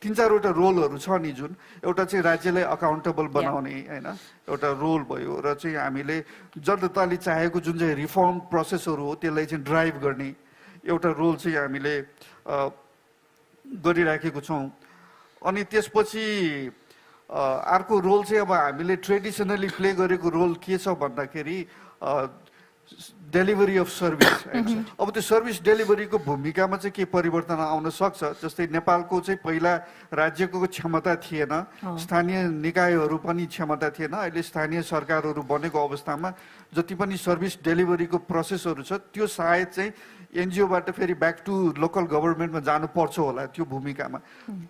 3-4 वटा रोलहरू छ नि, जुन एउटा चाहिँ राज्यलाई अकाउन्टेबल बनाउने होइन एउटा रोल भयो, र चाहिँ हामीले जनताले चाहेको जुन चाहिँ रिफर्म प्रोसेसहरू हो त्यसलाई चाहिँ ड्राइभ गर्ने एउटा रोल चाहिँ हामीले गरिराखेको छौँ। अनि त्यसपछि अर्को रोल चाहिँ अब हामीले ट्रेडिसनली प्ले गरेको रोल के छ भन्दाखेरि डेलिभरी अफ सर्भिस। अब त्यो सर्भिस डेलिभरीको भूमिकामा चाहिँ के परिवर्तन आउन सक्छ, जस्तै नेपालको चाहिँ पहिला राज्यको क्षमता थिएन, स्थानीय निकायहरू पनि क्षमता थिएन, अहिले स्थानीय सरकारहरू बनेको अवस्थामा जति पनि सर्भिस डेलिभरीको प्रोसेसहरू छ त्यो सायद चाहिँ एनजिओबाट फेरि ब्याक टु लोकल गभर्मेन्टमा जानुपर्छ होला त्यो भूमिकामा।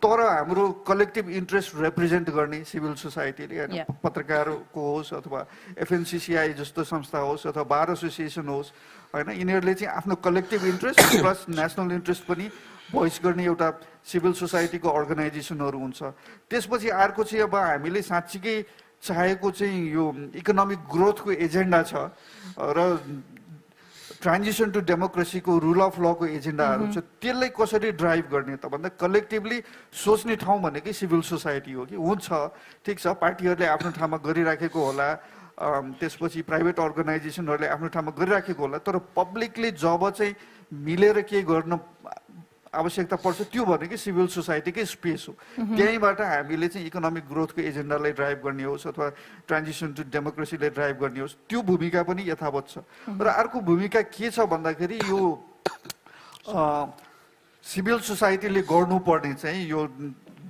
तर हाम्रो कलेक्टिभ इन्ट्रेस्ट रिप्रेजेन्ट गर्ने सिभिल सोसाइटीले होइन, पत्रकारको होस् अथवा एफएनसिसिआई जस्तो संस्था होस् अथवा बार एसोसिएसन होस् होइन, यिनीहरूले चाहिँ आफ्नो collective interest plus national interest पनि भोइस गर्ने एउटा सिभिल सोसाइटीको अर्गनाइजेसनहरू हुन्छ। त्यसपछि अर्को चाहिँ अब हामीले साँच्चीकै चाहेको चाहिँ यो इकोनोमिक ग्रोथको एजेन्डा छ र ट्रान्जिसन टु डेमोक्रेसीको रुल अफ लको एजेन्डाहरू छ त्यसलाई कसरी ड्राइभ गर्ने त भन्दा कलेक्टिभली सोच्ने ठाउँ भनेकै सिभिल सोसाइटी हो कि हुन्छ ठिक छ पार्टीहरूले आफ्नो ठाउँमा गरिराखेको होला त्यसपछि प्राइभेट अर्गनाइजेसनहरूले आफ्नो ठाउँमा गरिराखेको होला तर पब्लिकले जब चाहिँ मिलेर के गर्न आवश्यकता पर्छ त्यो भनेकै सिभिल सोसाइटीकै स्पेस हो त्यहीँबाट हामीले चाहिँ इकोनोमिक ग्रोथको एजेन्डालाई ड्राइभ गर्ने होस् अथवा ट्रान्जिसन टु डेमोक्रेसीलाई ड्राइभ गर्ने होस् त्यो भूमिका पनि यथावत छ र अर्को भूमिका के छ भन्दाखेरि यो सिभिल सोसाइटीले गर्नुपर्ने चाहिँ यो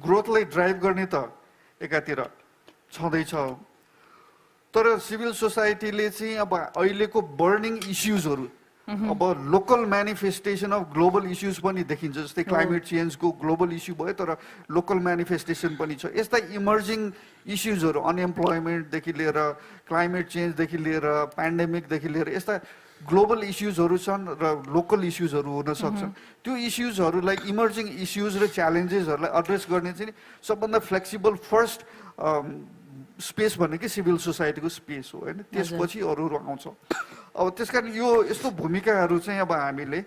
ग्रोथलाई ड्राइभ गर्ने त एकातिर छँदैछ तर सिभिल सोसाइटीले चाहिँ अब अहिलेको बर्निङ इस्युजहरू अब local manifestation of global issues पनि देखिन्छ जस्तै क्लाइमेट चेन्जको ग्लोबल इस्यु भयो तर लोकल म्यानिफेस्टेसन पनि छ यस्ता इमर्जिङ इस्युजहरू अनएम्प्लोइमेन्टदेखि लिएर क्लाइमेट चेन्जदेखि लिएर पेन्डेमिकदेखि लिएर यस्ता ग्लोबल इस्युजहरू छन् र लोकल इस्युजहरू हुन सक्छन् त्यो इस्युजहरूलाई इमर्जिङ इस्युज र च्यालेन्जेसहरूलाई एड्रेस गर्ने चाहिँ सबभन्दा फ्लेक्सिबल फर्स्ट स्पेस भनेकै सिभिल सोसाइटीको स्पेस हो होइन त्यसपछि अरू आउँछ अब त्यसकारण यो यस्तो भूमिकाहरू चाहिँ अब हामीले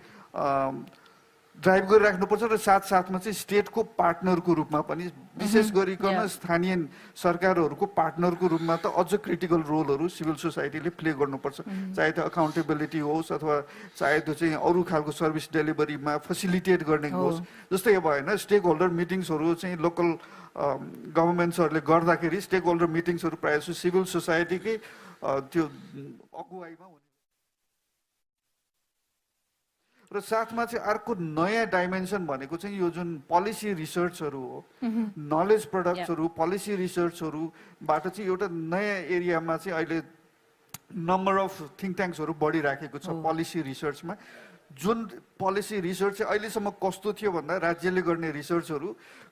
ड्राइभ गरिराख्नुपर्छ र साथसाथमा चाहिँ स्टेटको पार्टनरको रूपमा पनि विशेष गरिकन स्थानीय सरकारहरूको पार्टनरको रूपमा त अझ क्रिटिकल रोलहरू सिभिल सोसाइटीले प्ले गर्नुपर्छ चाहे त्यो अकाउन्टेबिलिटी होस् अथवा चाहे त्यो चाहिँ अरू खालको सर्भिस डेलिभरीमा फेसिलिटेट गर्ने होस् जस्तै अब होइन स्टेक होल्डर मिटिङ्सहरू चाहिँ लोकल गभर्मेन्ट्सहरूले गर्दाखेरि स्टेक होल्डर मिटिङ्सहरू प्रायः जस्तो सिभिल सोसाइटीकै त्यो अगुवाईमा हुने र साथमा चाहिँ अर्को नयाँ डाइमेन्सन भनेको चाहिँ यो जुन पोलिसी रिसर्चहरू हो नलेज प्रडक्ट्सहरू पोलिसी रिसर्चहरूबाट चाहिँ एउटा नयाँ एरियामा चाहिँ अहिले नम्बर अफ थिङ्क ट्याङ्क्सहरू बढिराखेको छ पोलिसी रिसर्चमा जुन पोलिसी रिसर्च चाहिँ अहिलेसम्म कस्तो थियो भन्दा राज्यले गर्ने रिसर्चहरू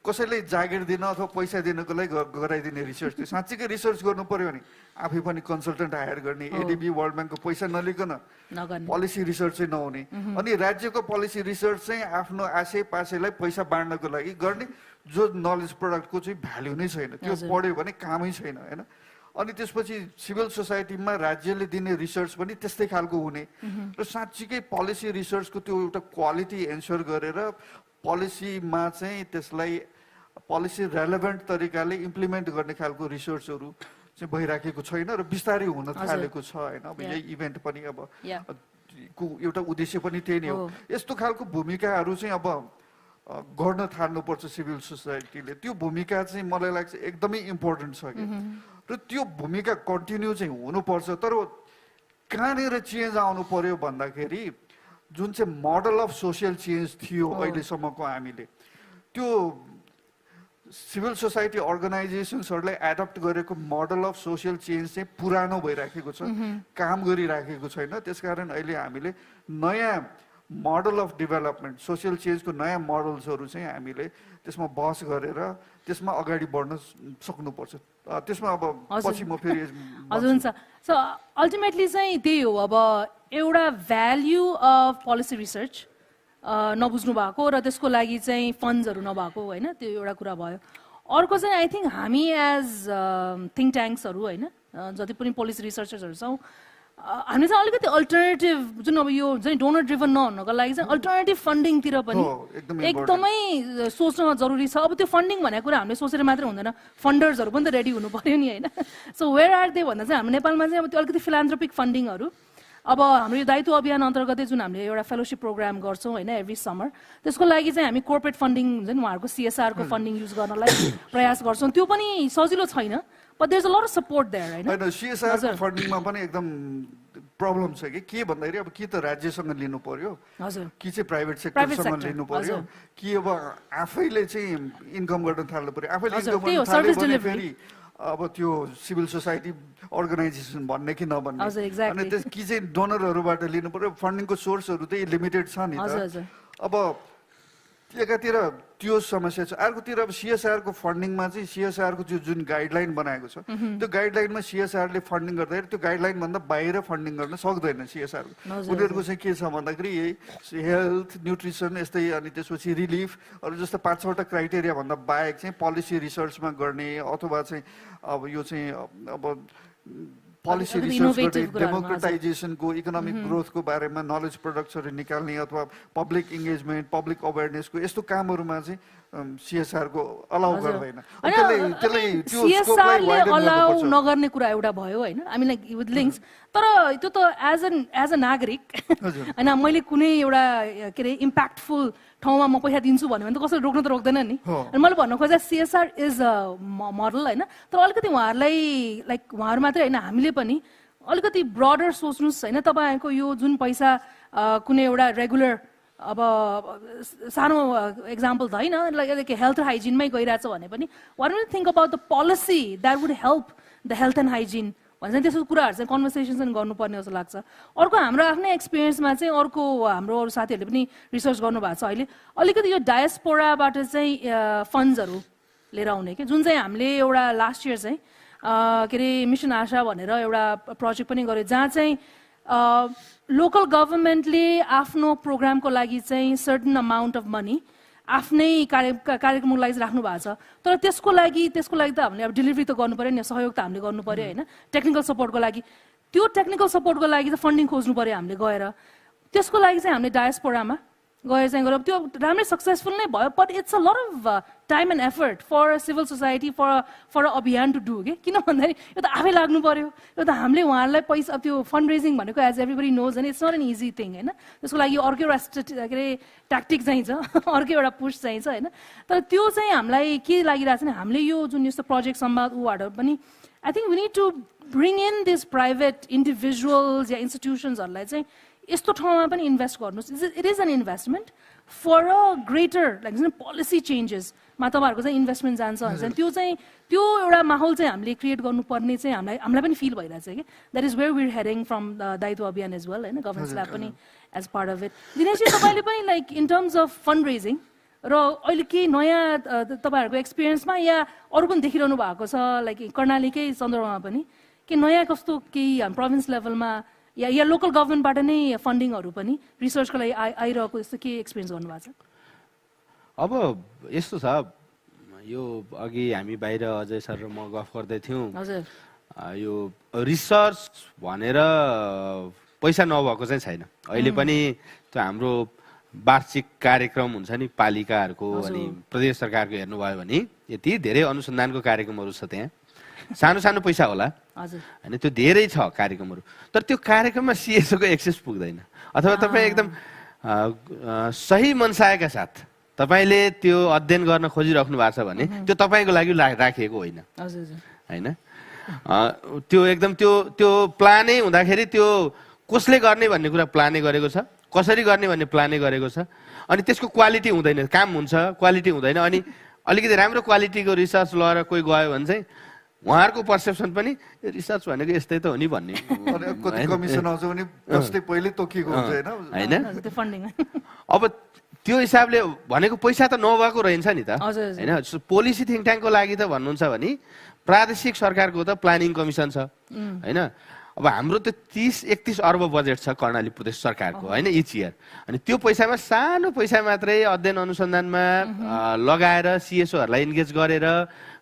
कसैलाई जागिर दिन अथवा पैसा दिनको लागि गराइदिने रिसर्च थियो साँच्चीकै रिसर्च गर्नु पर्यो भने आफै पनि कन्सल्टेन्ट हायर गर्ने एडिबी वर्ल्ड ब्याङ्कको पैसा नलिकन पोलिसी रिसर्च चाहिँ नहुने अनि राज्यको पोलिसी रिसर्च चाहिँ आफ्नो आशय पासेलाई पैसा बाँड्नको लागि गर्ने जो नलेज प्रडक्टको चाहिँ भ्याल्यु नै छैन त्यो पढ्यो भने कामै छैन होइन अनि त्यसपछि सिभिल सोसाइटीमा राज्यले दिने रिसर्च पनि त्यस्तै खालको हुने र साँच्चीकै पोलिसी रिसर्चको त्यो एउटा क्वालिटी एन्स्योर गरेर पोलिसीमा चाहिँ त्यसलाई पोलिसी रेलेभेन्ट तरिकाले इम्प्लिमेन्ट गर्ने खालको रिसर्चहरू चाहिँ भइराखेको छैन र बिस्तारै हुन थालेको छ होइन अब यही इभेन्ट पनि अब एउटा उद्देश्य पनि त्यही नै हो यस्तो खालको भूमिकाहरू चाहिँ अब गर्न थाल्नुपर्छ सिभिल सोसाइटीले त्यो भूमिका चाहिँ मलाई लाग्छ एकदमै इम्पोर्टेन्ट छ कि र त्यो भूमिका कन्टिन्यू चाहिँ हुनुपर्छ तर कहाँनिर चेन्ज आउनु पर्यो भन्दाखेरि जुन चाहिँ मोडल अफ सोसियल चेन्ज थियो अहिलेसम्मको हामीले त्यो सिभिल सोसाइटी अर्गनाइजेसन्सहरूलाई एडप्ट गरेको मोडल अफ सोसियल चेन्ज चाहिँ पुरानो भइराखेको छ काम गरिराखेको छैन त्यसकारण अहिले हामीले नयाँ मोडल अफ डेभलपमेन्ट सोसियल चेन्जको नयाँ मोडल्सहरू चाहिँ हामीले त्यसमा बहस गरेर त्यसमा अगाडि बढ्न सक्नुपर्छ त्यसमा अब पछि म फेरि हजुर हुन्छ सो अल्टिमेटली चाहिँ त्यही हो अब एउटा भ्याल्यु अफ पोलिसी रिसर्च नबुझ्नु भएको र त्यसको लागि चाहिँ फन्ड्सहरू नभएको होइन त्यो एउटा कुरा भयो अर्को चाहिँ आई थिङ्क हामी एज थिङ्क ट्याङ्क्सहरू होइन जति पनि पोलिसी रिसर्चर्सहरू छौँ हामी चाहिँ अलिकति अल्टरनेटिभ जुन अब यो चाहिँ डोनर ड्रिभन नहुनको लागि चाहिँ अल्टरनेटिभ फन्डिङतिर पनि एकदमै सोच्न जरुरी छ अब त्यो फन्डिङ भनेको कुरा हामीले सोचेर मात्रै हुँदैन फन्डर्सहरू पनि त रेडी हुनु पर्यो नि होइन सो वेयर आर दे भन्दा चाहिँ हाम्रो नेपालमा चाहिँ अब त्यो अलिकति फिलान्थ्रोपिक फन्डिङहरू अब हाम्रो यो दायित्व अभियान अन्तर्गतै जुन हामीले एउटा फेलोसिप प्रोग्राम गर्छौँ होइन एभ्री समर त्यसको लागि चाहिँ हामी कोर्पोरेट फन्डिङ हुन्छ नि उहाँहरूको सिएसआरको फन्डिङ युज गर्नलाई प्रयास गर्छौँ त्यो पनि सजिलो छैन but there's a lot of support there right हैन सीएसआर फन्डिङमा पनि एकदम प्रब्लम छ के भन्दाखेरि अब कि त राज्यसँग लिनु पर्यो हजुर कि चाहिँ प्राइभेट सेक्टरसँग लिनु पर्यो कि अब आफैले चाहिँ इन्कम गर्न थाल्नु पर्यो आफैले इन्कम गर्न थाल्यो भने फेरि अब त्यो सिभिल सोसाइटी अर्गनाइजेसन भन्ने कि नभन्ने अनि त्यस कि चाहिँ डोनरहरूबाट लिनु पर्यो फन्डिङको सोर्सहरू चाहिँ लिमिटेड छ नि त अब एकातिर त्यो समस्या छ अर्कोतिर अब सीएसआर को फन्डिङमा चाहिँ सीएसआर को जुन गाइडलाइन बनाएको छ त्यो गाइडलाइनमा सीएसआर ले फन्डिङ गर्दाखेरि त्यो गाइडलाइन भन्दा बाहिर फन्डिङ गर्न सक्दैन सीएसआर उनीहरूको चाहिँ के छ भन्दाखेरि यही हेल्थ न्युट्रिसन यस्तै अनि त्यसपछि रिलिफ अरु जस्तो 5-6वटा क्राइटेरिया भन्दा बाहेक चाहिँ पोलिसी रिसर्चमा गर्ने अथवा चाहिँ अब यो चाहिँ अब पोलिसी अलिकति रिसर्च innovative गर्ने कुराहरूमा, डेमोक्रेटाइजेसनको इकोनोमिक ग्रोथको बारेमा नलेज प्रडक्ट्सहरू निकाल्ने अथवा पब्लिक इङ्गेजमेन्ट पब्लिक अवेरनेसको यस्तो कामहरूमा चाहिँ सिएसआरको अलाउ गर्दैन त्यसले त्यो स्कोपलाई CSR-ले वाइडन अलाउ गर्नुपर्छ नगर्ने कुरा एउटा भयो होइन हामी लाइक विथ लिङ्क्स तर त्यो त एज अ नागरिक होइन मैले कुनै एउटा के अरे इम्प्याक्टफुल ठाउँमा म पैसा दिन्छु भन्यो भने त कसैले रोक्न त रोक्दैन नि अनि मैले भन्न खोजेँ CSR इज अ मोडल होइन तर अलिकति उहाँहरूलाई लाइक उहाँहरू मात्रै होइन हामीले पनि अलिकति ब्रडर सोच्नुहोस् होइन तपाईँको यो जुन पैसा कुनै एउटा रेगुलर अब सानो एक्जाम्पल त होइन लाइक हेल्थ र हाइजिनमै गइरहेछ भने पनि what do think about the policy that would help the health and hygiene भने चाहिँ त्यस्तो कुराहरू चाहिँ कन्भर्सेसन चाहिँ गर्नुपर्ने जस्तो लाग्छ अर्को हाम्रो आफ्नै एक्सपिरियन्समा चाहिँ अर्को हाम्रो अरू साथीहरूले पनि रिसर्च गर्नुभएको छ अहिले अलिकति यो डायस्पोराबाट चाहिँ फन्ड्सहरू लिएर आउने कि जुन चाहिँ हामीले एउटा लास्ट इयर चाहिँ के अरे मिसन आशा भनेर एउटा प्रोजेक्ट पनि गर्यो जहाँ चाहिँ लोकल गभर्मेन्टले आफ्नो प्रोग्रामको लागि चाहिँ सर्टन अमाउन्ट अफ मनी आफ्नै कार्यक्रमको लागि राख्नु भएको छ तर त्यसको लागि त हामीले अब डेलिभरी त गर्नु पर्यो नि सहयोग त हामीले गर्नु पर्यो होइन टेक्निकल सपोर्टको लागि त्यो टेक्निकल सपोर्टको लागि त फन्डिङ खोज्नु पर्यो हामीले गएर त्यसको लागि चाहिँ हामीले डायस्पोरामा गएर चाहिँ गएर त्यो राम्रै सक्सेसफुल नै भयो but it's a lot of time and effort for civil society for अभियान टु डु के किन भन्दाखेरि यो त आफै लाग्नु पर्यो यो त हामीले उहाँहरूलाई पैसा त्यो फन्ड रेजिङ भनेको एज एभ्रीबडी नोज होइन it's not an easy thing होइन त्यसको लागि अर्को एउटा के अरे ट्याक्टिक चाहिन्छ अर्को एउटा पुस चाहिन्छ होइन तर त्यो चाहिँ हामीलाई के लागिरहेको छ भने हामीले यो जुन यस्तो प्रोजेक्ट सम्वाद उबाट पनि I think we need to bring in this private individuals या इन्स्टिट्युसन्सहरूलाई चाहिँ यस्तो ठाउँमा पनि इन्भेस्ट गर्नुहोस् it is an investment for a greater like policy चेन्जेसमा तपाईँहरूको चाहिँ इन्भेस्टमेन्ट जान्छ भन्छ त्यो चाहिँ त्यो एउटा माहौल चाहिँ हामीले क्रिएट गर्नुपर्ने चाहिँ हामीलाई पनि फिल भइरहेछ कि that is where we're hearing from Dayitwa Abhiyan as well होइन गभर्नेन्स ल्याब पनि एज पार्ट अफ इट दिनेशजी तपाईँले पनि like in terms of fund raising र अहिले केही नयाँ तपाईँहरूको एक्सपिरियन्समा या अरू पनि देखिरहनु भएको छ लाइक कर्णालीकै सन्दर्भमा पनि कि नयाँ कस्तो केही प्रोभिन्स लेभलमा या लोकल गभर्मेन्टबाट नै फन्डिङहरू पनि रिसर्चको लागि आइरहेको यस्तो के एक्सपिरियन्स गर्नुभएको छ अब यस्तो छ यो अघि हामी बाहिर अजय सर र म गफ गर्दै थियौँ हजुर यो रिसर्च भनेर पैसा नभएको चाहिँ छैन अहिले पनि त्यो हाम्रो वार्षिक कार्यक्रम हुन्छ नि पालिकाहरूको अनि प्रदेश सरकारको हेर्नुभयो भने यति धेरै अनुसन्धानको कार्यक्रमहरू छ त्यहाँ सानो सानो पैसा होला होइन त्यो धेरै छ कार्यक्रमहरू तर त्यो कार्यक्रममा सिएसओको एक्सेस पुग्दैन अथवा तपाईँ एकदम सही मनसायका साथ तपाईँले त्यो अध्ययन गर्न खोजिराख्नु भएको छ भने त्यो तपाईँको लागि राखिएको होइन होइन त्यो एकदम त्यो प्लानै हुँदाखेरि त्यो कसले गर्ने भन्ने कुरा प्लानै गरेको छ कसरी गर्ने भन्ने प्लानै गरेको छ अनि त्यसको क्वालिटी हुँदैन काम हुन्छ क्वालिटी हुँदैन अनि अलिकति राम्रो क्वालिटीको रिसर्च लगाएर कोही गयो भने चाहिँ उहाँहरूको पर्सेप्सन पनि रिसर्च भनेको यस्तै त हो नि भन्ने कमिसन आउँछ भने जस्तै पहिले तोकिएको हुन्छ होइन अब त्यो हिसाबले भनेको पैसा त नभएको रहेछ नि त होइन पोलिसी थिङ्क ट्याङ्कको लागि त भन्नुहुन्छ भने प्रादेशिक सरकारको त प्लानिङ कमिसन छ होइन अब हाम्रो त 30-31 अर्ब बजेट छ कर्णाली प्रदेश सरकारको होइन इच इयर अनि त्यो पैसामा सानो पैसा मात्रै अध्ययन अनुसन्धानमा लगाएर सिएसओहरूलाई इन्गेज गरेर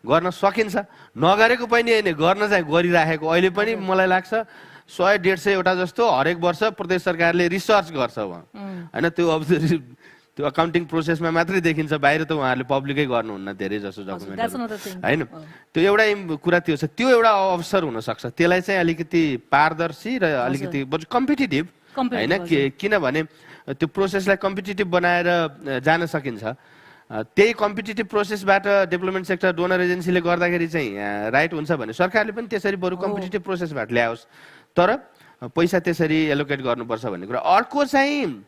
गर्न सकिन्छ नगरेको पनि होइन गर्न चाहिँ गरिराखेको अहिले पनि मलाई लाग्छ 100-150 वटा जस्तो हरेक वर्ष प्रदेश सरकारले रिसर्च गर्छ उहाँ होइन त्यो अब त्यो अकाउन्टिङ प्रोसेसमा मात्रै देखिन्छ बाहिर त उहाँहरूले पब्लिकै गर्नुहुन्न धेरै जसो डकुमेन्ट होइन त्यो एउटा कुरा त्यो छ त्यो एउटा अवसर हुनसक्छ त्यसलाई चाहिँ अलिकति पारदर्शी र अलिकति कम्पिटिटिभ होइन किनभने त्यो प्रोसेसलाई कम्पिटिटिभ बनाएर जान सकिन्छ त्यही कम्पिटिटिभ प्रोसेसबाट डेभलपमेन्ट सेक्टर डोनर एजेन्सीले गर्दाखेरि चाहिँ राइट हुन्छ भने सरकारले पनि त्यसरी बरु कम्पिटिटिभ प्रोसेसबाट ल्याओस् तर पैसा त्यसरी एलोकेट गर्नुपर्छ भन्ने कुरा अर्को चाहिँ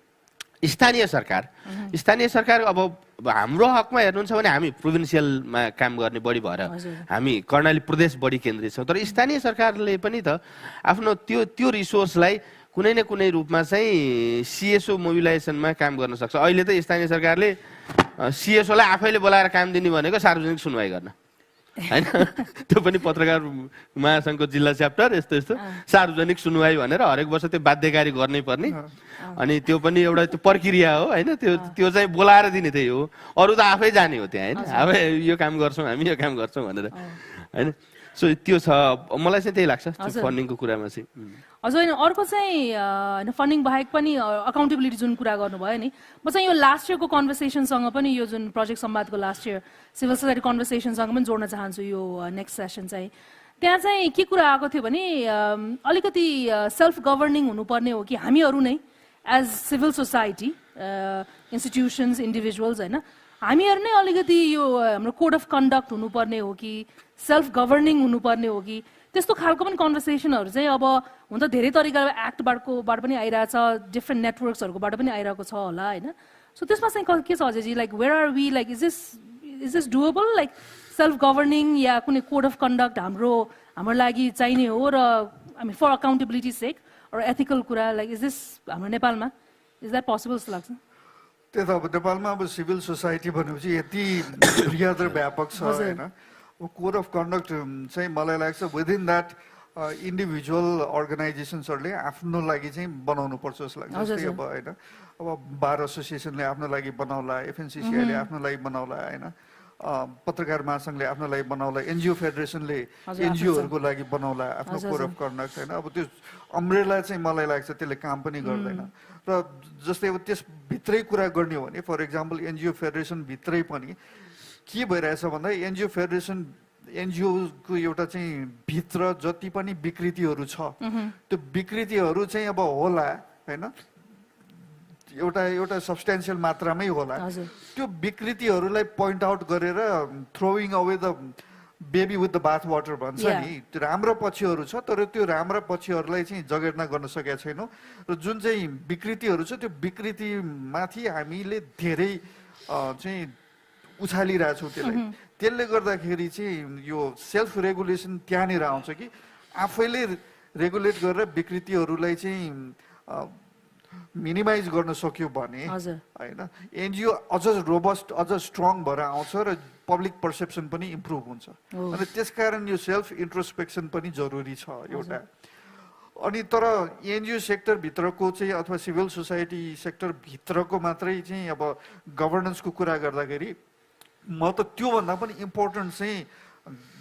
स्थानीय सरकार अब हाम्रो हकमा हेर्नुहुन्छ भने हामी प्रोभिन्सियलमा काम गर्ने बढी भएर हामी कर्णाली प्रदेश बढी केन्द्रित छौँ तर स्थानीय सरकारले पनि त आफ्नो त्यो रिसोर्सलाई कुनै न कुनै रूपमा चाहिँ सिएसओ मोबिलाइजेसनमा काम गर्न सक्छ अहिले त स्थानीय सरकारले सिएसओलाई आफैले बोलाएर काम दिने भनेको सार्वजनिक सुनवाई गर्न होइन त्यो पनि पत्रकार महासङ्घको जिल्ला च्याप्टर यस्तो यस्तो सार्वजनिक सुनवाई भनेर हरेक वर्ष त्यो बाध्यकारी गर्नै पर्ने अनि त्यो पनि एउटा त्यो प्रक्रिया हो होइन त्यो चाहिँ बोलाएर दिने त्यही हो अरू त आफै जाने हो त्यहाँ होइन आफै यो काम गर्छौँ हामी यो काम गर्छौँ भनेर होइन सो त्यो छ मलाई चाहिँ त्यही लाग्छ फन्डिङको कुरामा चाहिँ हजुर होइन अर्को चाहिँ होइन फन्डिङ बाहेक पनि अकाउन्टेबिलिटी जुन कुरा गर्नुभयो नि म चाहिँ यो लास्ट इयरको कन्भर्सेसनसँग पनि यो जुन प्रोजेक्ट संवादको लास्ट इयर सिभिल सोसाइटी कन्भर्सेसनसँग पनि जोड्न चाहन्छु यो नेक्स्ट सेसन चाहिँ त्यहाँ चाहिँ के कुरा आएको थियो भने अलिकति सेल्फ गभर्निङ हुनुपर्ने हो कि हामीहरू नै as civil society institutions individuals होइन हामीहरू नै अलिकति यो हाम्रो कोड अफ कन्डक्ट हुनुपर्ने हो कि सेल्फ गभर्निङ हुनुपर्ने हो कि त्यस्तो खालको पनि कन्भर्सेसनहरू चाहिँ अब हुन त धेरै तरिका एक्टबाट पनि आइरहेछ डिफ्रेन्ट नेटवर्क्सहरूकोबाट पनि आइरहेको छ होला होइन सो त्यसमा चाहिँ के छ अझै like where are we like is this doable like self governing या कुनै कोड अफ कन्डक्ट हाम्रो लागि चाहिने हो र I mean for accountability sake र एथिकल कुरा लाइक इज दिस हाम्रो नेपालमा इज द्याट पोसिबल जस्तो लाग्छ त्यही त अब नेपालमा अब सिभिल सोसाइटी भनेपछि यति बृहत र व्यापक छ होइन कोड अफ कन्डक्ट चाहिँ मलाई लाग्छ विदिन द्याट इन्डिभिजुअल अर्गनाइजेसन्सहरूले आफ्नो लागि चाहिँ बनाउनु पर्छ जस्तो लाग्छ जस्तै अब होइन अब बार एसोसिएसनले आफ्नो लागि बनाउला एफएनसिसिआईले आफ्नो लागि बनाउला होइन पत्रकार महासङ्घले आफ्नो लागि बनाउला एनजिओ फेडरेसनले एनजिओहरूको लागि बनाउला आफ्नो कोड अफ कन्डक्ट होइन अब त्यो अम्ब्रेला चाहिँ मलाई लाग्छ त्यसले काम पनि गर्दैन र जस्तै अब त्यसभित्रै कुरा गर्ने हो भने फर इक्जाम्पल एनजिओ फेडरेसन भित्रै पनि के भइरहेछ भन्दा एनजिओ फेडरेसन एनजिओको एउटा चाहिँ भित्र जति पनि विकृतिहरू छ त्यो विकृतिहरू चाहिँ अब होला होइन एउटा सब्सटेन्सियल मात्रामै होला त्यो विकृतिहरूलाई पोइन्ट आउट गरेर throwing away the baby with the bath water भन्छ नि त्यो राम्रो पक्षहरू छ तर त्यो राम्रा पक्षहरूलाई चाहिँ जगेर्ना गर्न सकेका छैनौँ र जुन चाहिँ विकृतिहरू छ त्यो विकृतिमाथि हामीले धेरै चाहिँ उछालिरहेछौँ त्यसले गर्दाखेरि चाहिँ यो सेल्फ रेगुलेसन त्यहाँनिर आउँछ कि आफैले रेगुलेट गरेर विकृतिहरूलाई चाहिँ मिनिमाइज गर्न सक्यो भने होइन एनजिओ अझ रोबस्ट अझ स्ट्रङ भएर आउँछ र पब्लिक पर्सेप्सन पनि इम्प्रुभ हुन्छ अनि त्यसकारण यो सेल्फ इन्ट्रोस्पेक्सन पनि जरुरी छ एउटा अनि तर एनजिओ सेक्टरभित्रको चाहिँ अथवा सिभिल सोसाइटी सेक्टरभित्रको मात्रै चाहिँ अब गभर्नेन्सको कुरा गर्दाखेरि म त त्योभन्दा पनि इम्पोर्टेन्ट चाहिँ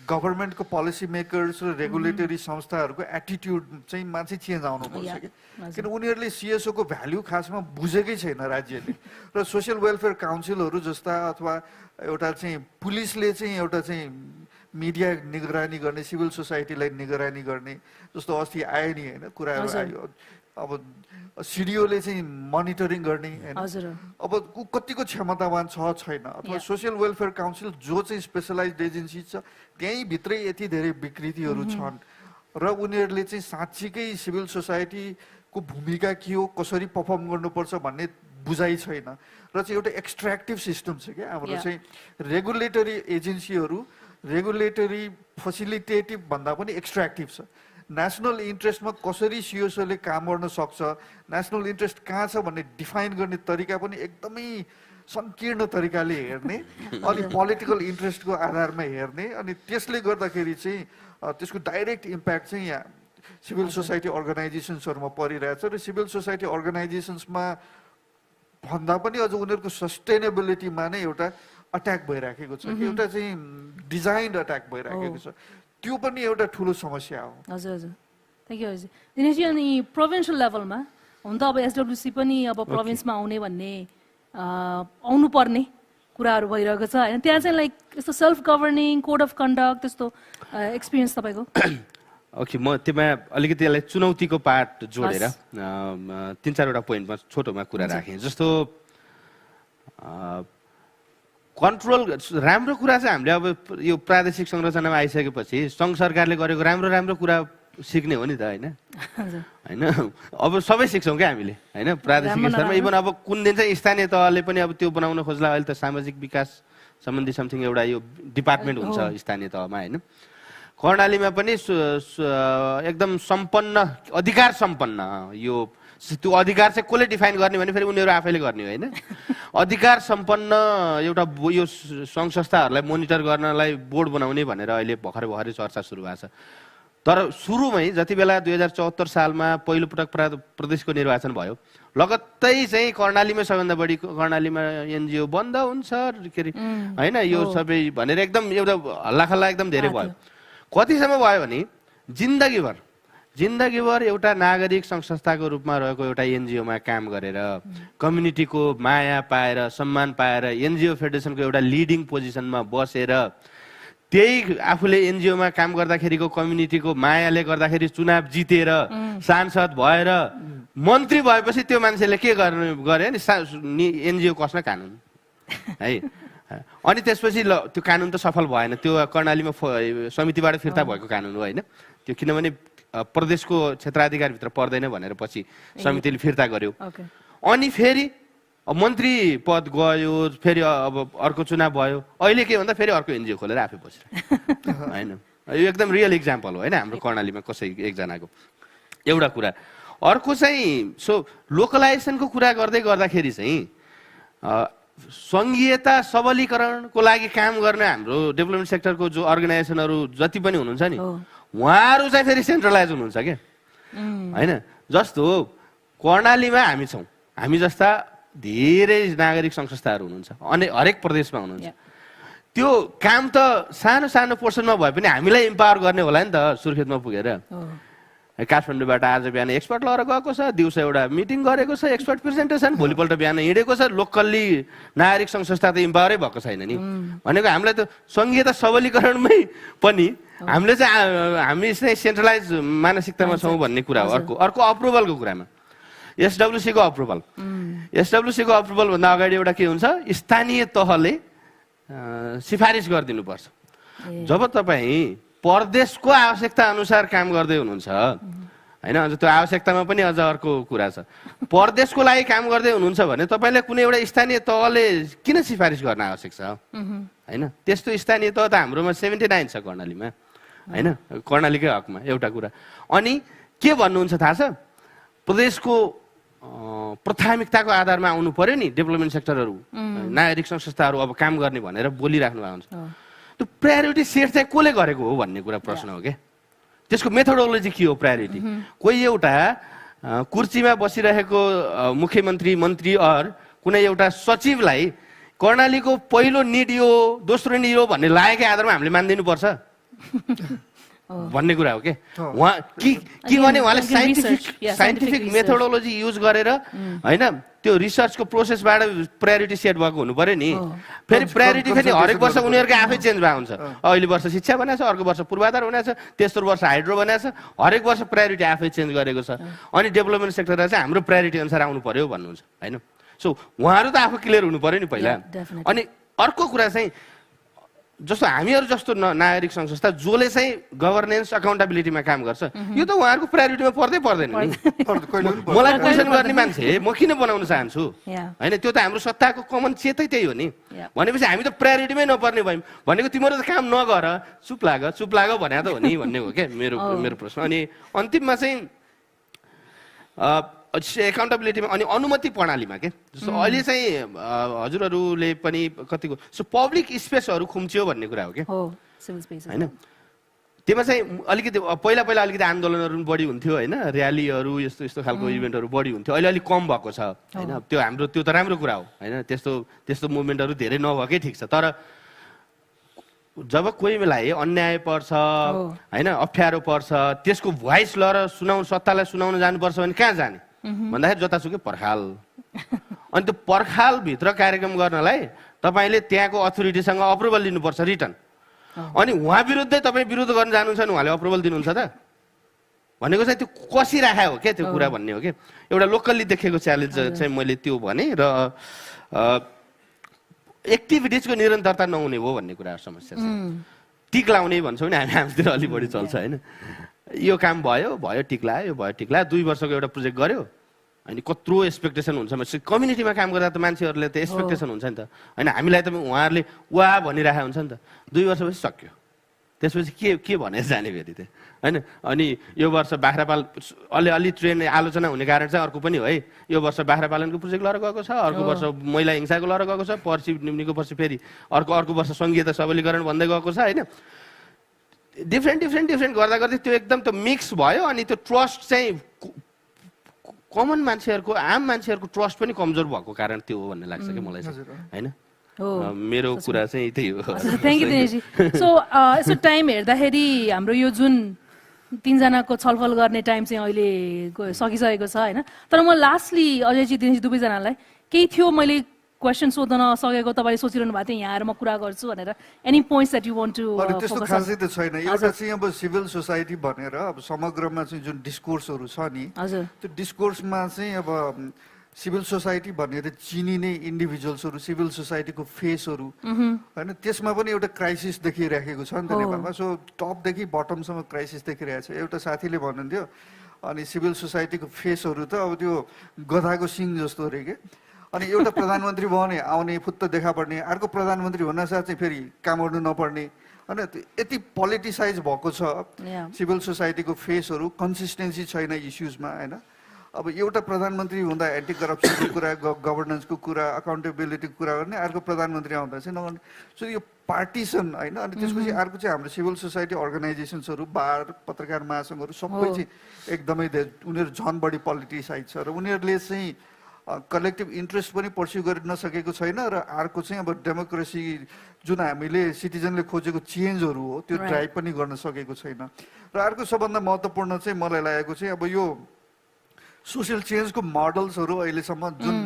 गभर्मेन्टको पोलिसी मेकर्स र रेगुलेटरी संस्थाहरूको एटिट्युड चाहिँ मान्छे चेन्ज आउनुपर्छ कि किन उनीहरूले सिएसओको भ्याल्यु खासमा बुझेकै छैन राज्यले र सोसियल वेलफेयर काउन्सिलहरू जस्ता अथवा एउटा चाहिँ पुलिसले चाहिँ एउटा चाहिँ मिडिया निगरानी गर्ने सिभिल सोसाइटीलाई निगरानी गर्ने जस्तो अस्ति आयो नि होइन कुराहरू आयो अब सिडिओले चाहिँ मोनिटरिङ गर्ने होइन अब ऊ कतिको क्षमतावान छ छैन अथवा सोसियल वेलफेयर काउन्सिल जो चाहिँ स्पेसलाइज्ड एजेन्सी छ त्यहीँ भित्रै यति धेरै विकृतिहरू छन् र उनीहरूले चाहिँ साँच्चीकै सिभिल सोसाइटीको भूमिका के हो कसरी पर्फर्म गर्नुपर्छ भन्ने बुझाइ छैन र चाहिँ एउटा एक्सट्र्याक्टिभ सिस्टम छ क्या हाम्रो चाहिँ रेगुलेटरी एजेन्सीहरू रेगुलेटरी फेसिलिटेटिभ भन्दा पनि एक्सट्र्याक्टिभ छ नेसनल इन्ट्रेस्टमा कसरी सिएसओले काम गर्न सक्छ नेसनल इन्ट्रेस्ट कहाँ छ भन्ने डिफाइन गर्ने तरिका पनि एकदमै सङ्कीर्ण तरिकाले हेर्ने अनि पोलिटिकल इन्ट्रेस्टको आधारमा हेर्ने अनि त्यसले गर्दाखेरि चाहिँ त्यसको डाइरेक्ट इम्प्याक्ट चाहिँ यहाँ सिभिल सोसाइटी अर्गनाइजेसन्सहरूमा परिरहेछ र सिभिल सोसाइटी अर्गनाइजेसन्समा भन्दा पनि अझ उनीहरूको सस्टेनेबिलिटीमा नै एउटा अट्याक भइराखेको छ कि एउटा चाहिँ डिजाइन्ड अट्याक भइराखेको छ त्यो पनि एउटा ठुलो समस्या हो हजुर हजुर थ्याङ्क यू हजुर दिनेशजी अनि प्रोभिन्सियल लेभलमा हुन त अब एसडब्ल्युसी पनि अब प्रोभिन्समा आउने भन्ने आउनु पर्ने कुराहरू भइरहेको छ होइन त्यहाँ चाहिँ लाइक यस्तो self governing code of conduct त्यस्तो एक्सपिरियन्स तपाईँको ओके म त्यसमा अलिकति यसलाई चुनौतीको पार्ट जोडेर 3-4वटा पोइन्टमा छोटोमा कुरा राखेँ जस्तो कन्ट्रोल राम्रो कुरा चाहिँ हामीले अब यो प्रादेशिक संरचनामा आइसकेपछि सङ्घ सरकारले गरेको राम्रो राम्रो कुरा सिक्ने हो नि त होइन होइन अब सबै सिक्छौँ क्या हामीले होइन प्रादेशिक स्तरमा इभन अब कुन दिन चाहिँ स्थानीय तहले पनि अब त्यो बनाउन खोज्ला अहिले त सामाजिक विकास सम्बन्धी समथिङ एउटा यो डिपार्टमेन्ट हुन्छ स्थानीय तहमा होइन कर्णालीमा पनि एकदम सम्पन्न अधिकार सम्पन्न यो त्यो अधिकार चाहिँ कसले डिफाइन गर्ने भने फेरि उनीहरू आफैले गर्ने होइन अधिकार सम्पन्न एउटा यो सङ्घ संस्थाहरूलाई मोनिटर गर्नलाई बोर्ड बनाउने भनेर अहिले भर्खरै चर्चा सुरु भएको छ तर सुरुमै जति बेला 2074 सालमा पहिलोपटक प्रदेशको निर्वाचन भयो लगत्तै चाहिँ कर्णालीमै सबैभन्दा बढी कर्णालीमा एनजिओ बन्द हुन्छ के अरे होइन यो सबै भनेर एकदम एउटा हल्लाखल्ला एकदम धेरै भयो कतिसम्म भयो भने जिन्दगीभर एउटा नागरिक सङ्घ संस्थाको रूपमा रहेको एउटा एनजिओमा काम गरेर कम्युनिटीको माया पाएर सम्मान पाएर एनजिओ फेडरेसनको एउटा लिडिङ पोजिसनमा बसेर त्यही आफूले एनजिओमा काम गर्दाखेरिको कम्युनिटीको मायाले गर्दाखेरि चुनाव जितेर सांसद भएर मन्त्री भएपछि त्यो मान्छेले के गरे नि एनजिओ कस्न कानुन है। अनि त्यसपछि ल त्यो कानुन त सफल भएन, त्यो कर्णालीमा समितिबाट फिर्ता भएको कानुन हो होइन त्यो, किनभने प्रदेशको क्षेत्राधिकारभित्र पर्दैन भनेर पछि समितिले फिर्ता गर्यो। अनि फेरि मन्त्री पद गयो, फेरि अब अर्को चुनाव भयो, अहिले के भन्दा फेरि अर्को एनजिओ खोलेर आफै बसेर होइन। यो एकदम रियल इक्जाम्पल हो होइन हाम्रो कर्णालीमा कसै एकजनाको। एउटा कुरा अर्को चाहिँ सो लोकलाइजेसनको कुरा गर्दाखेरि चाहिँ सङ्घीयता सबलीकरणको लागि काम गर्ने हाम्रो डेभलपमेन्ट सेक्टरको जो अर्गनाइजेसनहरू जति पनि हुनुहुन्छ नि उहाँहरू चाहिँ फेरि सेन्ट्रलाइज हुनुहुन्छ क्या होइन। जस्तो कर्णालीमा हामी छौँ, हामी जस्ता धेरै नागरिक सङ्घ संस्थाहरू हुनुहुन्छ अनि हरेक प्रदेशमा हुनुहुन्छ। त्यो काम त सानो सानो पोर्सनमा भए पनि हामीलाई इम्पावर गर्ने होला नि त। सुर्खेतमा पुगेर काठमाडौँबाट आज बिहान एक्सपर्ट लिएर गएको छ, दिउँसो एउटा मिटिङ गरेको छ एक्सपर्ट प्रेजेन्टेसन, भोलिपल्ट बिहान हिँडेको छ। लोकल्ली नागरिक सङ्घ संस्था त इम्पावरै भएको छैन नि। भनेको हामीलाई त सङ्घीयता सबलीकरणमै पनि हामीले चाहिँ हामी चाहिँ सेन्ट्रलाइज मानसिकतामा छौँ भन्ने कुरा हो। अर्को अप्रुभलको कुरामा एसडब्ल्युसीको अप्रुभल भन्दा अगाडि एउटा के हुन्छ, स्थानीय तहले सिफारिस गरिदिनुपर्छ। जब तपाईँ प्रदेशको आवश्यकता अनुसार काम गर्दै हुनुहुन्छ होइन, अझ त्यो आवश्यकतामा पनि अझ अर्को कुरा छ, प्रदेशको लागि काम गर्दै हुनुहुन्छ भने तपाईँलाई कुनै एउटा स्थानीय तहले किन सिफारिस गर्न आवश्यक छ होइन। त्यस्तो स्थानीय तह त हाम्रोमा 79 छ कर्णालीमा होइन, कर्णालीकै हकमा एउटा कुरा। अनि के भन्नुहुन्छ थाहा छ, प्रदेशको प्राथमिकताको आधारमा आउनु पर्यो नि डेभलपमेन्ट सेक्टरहरू, नागरिक सङ्घ संस्थाहरू अब काम गर्ने भनेर बोलिराख्नु भएको हुन्छ। त्यो प्रायोरिटी सेट चाहिँ कसले गरेको हो भन्ने कुरा प्रश्न हो क्या। त्यसको मेथोडोलोजी के हो प्रायोरिटी? कोही एउटा कुर्सीमा बसिरहेको मुख्यमन्त्री मन्त्री कुनै एउटा सचिवलाई कर्णालीको पहिलो निड यो दोस्रो निड हो भन्ने लागेकै आधारमा हामीले मानिदिनुपर्छ भन्ने कुरा हो के। उहाँ के भने उहाँले साइन्टिफिक मेथोडोलोजी युज गरेर होइन त्यो रिसर्चको प्रोसेसबाट प्रायोरिटी सेट भएको हुनु पर्यो नि। फेरि प्रायोरिटी फेरि हरेक वर्ष उनीहरूको आफै चेन्ज भएको हुन्छ। अहिले वर्ष शिक्षा बनाएको छ, अर्को वर्ष पूर्वाधार बनाएको छ, तेस्रो वर्ष हाइड्रो बनाएको छ, हरेक वर्ष प्रायोरिटी आफै चेन्ज गरेको छ। अनि डेभलपमेन्ट सेक्टरमा चाहिँ हाम्रो प्रायोरिटी अनुसार आउनु पर्यो भन्नुहुन्छ होइन। सो उहाँहरू त आफू क्लियर हुनु पर्यो नि पहिला। अनि अर्को कुरा चाहिँ जस्तो हामीहरू जस्तो नागरिक सङ्घ संस्था जसले चाहिँ गभर्नेन्स अकाउन्टेबिलिटीमा काम गर्छ, यो त उहाँहरूको प्रायोरिटीमा पर्दैन नि। मलाई क्वेसन गर्ने मान्छे म किन बनाउन चाहन्छु होइन, त्यो त हाम्रो सत्ताको कमन चेतै त्यही हो नि। भनेपछि हामी त प्रायोरिटीमै नपर्ने भयौँ। भनेको तिमीहरू त काम नगर, चुप लाग भने त हो नि भन्ने हो क्या मेरो प्रश्न। अनि अन्तिममा चाहिँ एकाउन्टेबिलिटीमा अनि अनुमति प्रणालीमा के जस्तो अहिले चाहिँ हजुरहरूले पनि कतिको पब्लिक स्पेसहरू खुम्चियो भन्ने कुरा हो क्या होइन। त्यसमा चाहिँ अलिकति पहिला अलिकति आन्दोलनहरू बढी हुन्थ्यो होइन, र्यालीहरू यस्तो खालको इभेन्टहरू बढी हुन्थ्यो। अहिले अलिक कम भएको छ होइन। त्यो त राम्रो कुरा हो होइन, त्यस्तो मुभमेन्टहरू धेरै नभएकै ठिक छ। तर जब कोही बेला अन्याय पर्छ होइन, अप्ठ्यारो पर्छ, त्यसको भोइस लिएर सत्तालाई सुनाउन जानुपर्छ भने कहाँ जाने भन्दाखेरि जतासुकै पर्खाल। अनि त्यो पर्खालभित्र कार्यक्रम गर्नलाई तपाईँले त्यहाँको अथोरिटीसँग अप्रुभल लिनुपर्छ रिटर्न। अनि उहाँ विरुद्धै तपाईँ विरोध गर्न जानुहुन्छ भने उहाँले अप्रुभल दिनुहुन्छ त भनेको चाहिँ त्यो कसिराखा हो क्या त्यो कुरा भन्ने हो क्या। एउटा लोकल्ली देखेको च्यालेन्ज चाहिँ मैले त्यो भने र एक्टिभिटिजको निरन्तरता नहुने हो भन्ने कुरा समस्या छ। टिक लाउने भन्छौँ नि हामीतिर अलि बढी चल्छ होइन। यो काम भयो टिक लायो 2 वर्षको एउटा प्रोजेक्ट गर्यो अनि कत्रो एक्सपेक्टेसन हुन्छ। कम्युनिटीमा काम गर्दा त मान्छेहरूले त एक्सपेक्टेसन हुन्छ नि त होइन। हामीलाई त उहाँहरूले वाह भनिरहेको हुन्छ नि त। 2 वर्षपछि सक्यो, त्यसपछि के भनेर जाने फेरि त होइन। अनि यो वर्ष बाख्रापाल अलि ट्रेन आलोचना हुने कारण चाहिँ अर्को पनि हो है। यो वर्ष बाख्रापालनको प्रोजेक्ट लिएर गएको छ, अर्को वर्ष महिला हिंसाको लिएर गएको छ, निम्नीको पछि फेरि अर्को वर्ष सङ्घीयता सबलीकरण भन्दै गएको छ होइन। डिफ्रेन्ट गर्दै त्यो एकदम त मिक्स भयो। अनि त्यो ट्रस्ट चाहिँ कमन मान्छेहरूको आम मान्छेहरूको ट्रस्ट पनि कमजोर भएको कारण त्यो हो भन्ने लाग्छ कि मलाई होइन। हो। मेरो कुरा चाहिँ त्यही हो। Thank you Dineshji. सो यसो टाइम हेर्दाखेरि हाम्रो यो जुन तीनजनाको छलफल गर्ने टाइम चाहिँ अहिले सकिसकेको छ होइन। तर म लास्टली अजयजी दिनेशजी दुवैजनालाई केही थियो मैले क्वेसन सोध्न सकेको तपाईँले सोचिरहनु भएको थियो यहाँ आएर म कुरा गर्छु भनेर, any points that you want to त्यस्तो खासै त छैन। एउटा चाहिँ अब सिभिल सोसाइटी भनेर अब समग्रमा चाहिँ जुन डिस्कोर्सहरू छ नि, त्यो डिस्कोर्समा चाहिँ अब सिभिल सोसाइटी भनेर चिनिने इन्डिभिजुअल्सहरू, सिभिल सोसाइटीको फेसहरू होइन, त्यसमा पनि एउटा क्राइसिस देखिराखेको छ नि त नेपालमा। सो टपदेखि बटमसम्म क्राइसिस देखिरहेको छ। एउटा साथीले भन्नुहुन्थ्यो अनि सिभिल सोसाइटीको फेसहरू त अब त्यो गधाको सिङ जस्तो अरे के। अनि एउटा प्रधानमन्त्री भयो भने आउने फुत्त देखा पर्ने, अर्को प्रधानमन्त्री हुनसाथ चाहिँ फेरि काम गर्नु नपर्ने होइन। यति पोलिटिसाइज भएको छ सिभिल सोसाइटीको फेसहरू, कन्सिस्टेन्सी छैन इस्युजमा होइन। अब एउटा प्रधानमन्त्री हुँदा एन्टी करप्सनको कुरा, गभर्नेन्सको कुरा, अकाउन्टेबिलिटीको कुरा गर्ने, अर्को प्रधानमन्त्री आउँदा चाहिँ नगर्ने। सो यो पार्टिसन होइन। अनि त्यसपछि अर्को चाहिँ हाम्रो सिभिल सोसाइटी अर्गनाइजेसन्सहरू, बार, पत्रकार महासङ्घहरू सबै चाहिँ एकदमै उनीहरू झन् बढी पोलिटिसाइज छ र उनीहरूले चाहिँ कलेक्टिभ इन्ट्रेस्ट पनि पर्स्यु गर्न सकेको छैन। र अर्को चाहिँ अब डेमोक्रेसी जुन हामीले सिटिजनले खोजेको चेन्जहरू हो त्यो ड्राइभ पनि गर्न सकेको छैन। र अर्को सबभन्दा महत्त्वपूर्ण चाहिँ मलाई लागेको चाहिँ अब यो सोसियल चेन्जको मोडल्सहरू अहिलेसम्म जुन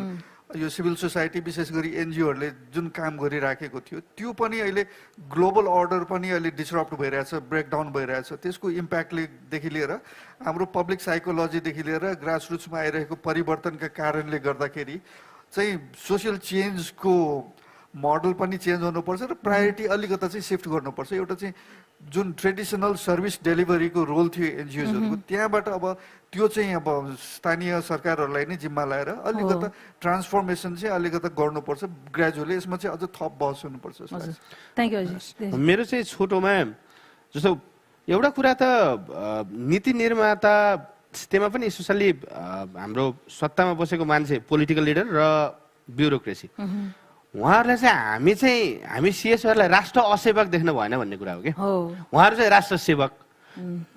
यो सिभिल सोसाइटी विशेष गरी एनजिओहरूले जुन काम गरिराखेको थियो त्यो पनि अहिले ग्लोबल अर्डर पनि अहिले डिस्रप्ट भइरहेछ, ब्रेकडाउन भइरहेछ। त्यसको इम्प्याक्टलेदेखि लिएर हाम्रो पब्लिक साइकोलोजीदेखि लिएर ग्रासरुट्समा आइरहेको परिवर्तनका कारणले गर्दाखेरि चाहिँ सोसियल चेन्जको मोडल पनि चेन्ज हुनुपर्छ र प्रायोरिटी अलिकता चाहिँ सिफ्ट गर्नुपर्छ। एउटा चाहिँ जुन ट्रेडिसनल सर्भिस डेलिभरीको रोल थियो एनजिओजहरूको, त्यहाँबाट अब त्यो चाहिँ अब स्थानीय सरकारहरूलाई नै जिम्मा लगाएर अलिकता ट्रान्सफर्मेसन चाहिँ अलिकता गर्नुपर्छ ग्रेजुअली। यसमा चाहिँ अझ थप बहस हुनुपर्छ। Thank you. मेरो चाहिँ छोटोमा जस्तो एउटा कुरा त नीति निर्माता त्यहाँ पनि स्पेसल्ली हाम्रो सत्तामा बसेको मान्छे, पोलिटिकल लिडर र ब्युरोक्रेसी, उहाँहरूलाई चाहिँ हामी सिएसओहरूलाई राष्ट्र असेवक देख्न भएन भन्ने कुरा हो कि। उहाँहरू चाहिँ राष्ट्र सेवक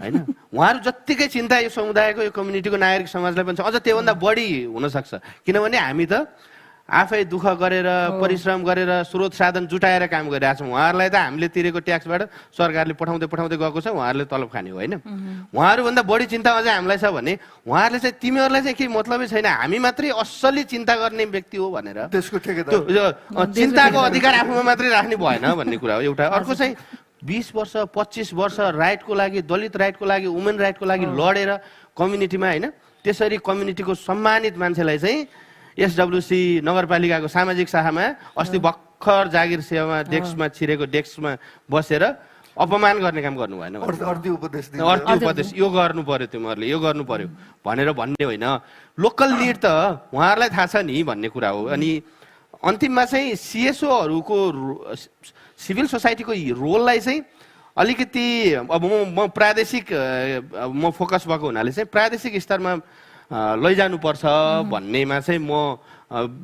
होइन। उहाँहरू जत्तिकै चिन्ता यो समुदायको, यो कम्युनिटीको, नागरिक समाजलाई पनि छ, अझ त्योभन्दा बढी हुनसक्छ। किनभने हामी त आफै दुःख गरेर, परिश्रम गरेर, स्रोत साधन जुटाएर काम गरिरहेको छौँ। उहाँहरूलाई त हामीले तिरेको ट्याक्सबाट सरकारले पठाउँदै गएको छ, उहाँहरूले तलब खाने हो होइन। उहाँहरूभन्दा बढी चिन्ता अझै हामीलाई छ भने उहाँहरूले चाहिँ तिमीहरूलाई चाहिँ केही मतलबै छैन, हामी मात्रै असली चिन्ता गर्ने व्यक्ति हो भनेर त्यसको चिन्ताको अधिकार आफूमा मात्रै राख्ने भएन भन्ने कुरा हो एउटा। अर्को चाहिँ 20 वर्ष 25 वर्ष राइटको लागि, दलित राइटको लागि, वुमेन राइटको लागि लडेर कम्युनिटीमा होइन, त्यसरी कम्युनिटीको सम्मानित मान्छेलाई चाहिँ एसडब्ल्युसी नगरपालिकाको सामाजिक शाखामा अस्ति भर्खर जागिर सेवामा डेस्कमा छिरेको डेस्कमा बसेर अपमान गर्ने काम गर्नु भएन। अर्ती उपदेश यो गर्नु पर्यो, तिमीहरूले यो गर्नु पर्यो भनेर भन्ने होइन। लोकल निड त उहाँहरूलाई थाहा छ नि भन्ने कुरा हो। अनि अन्तिममा चाहिँ सिएसओहरूको, सिभिल सोसाइटीको रोललाई चाहिँ अलिकति अब म प्रादेशिक म फोकस भएको हुनाले चाहिँ प्रादेशिक स्तरमा लैजानुपर्छ भन्नेमा चाहिँ म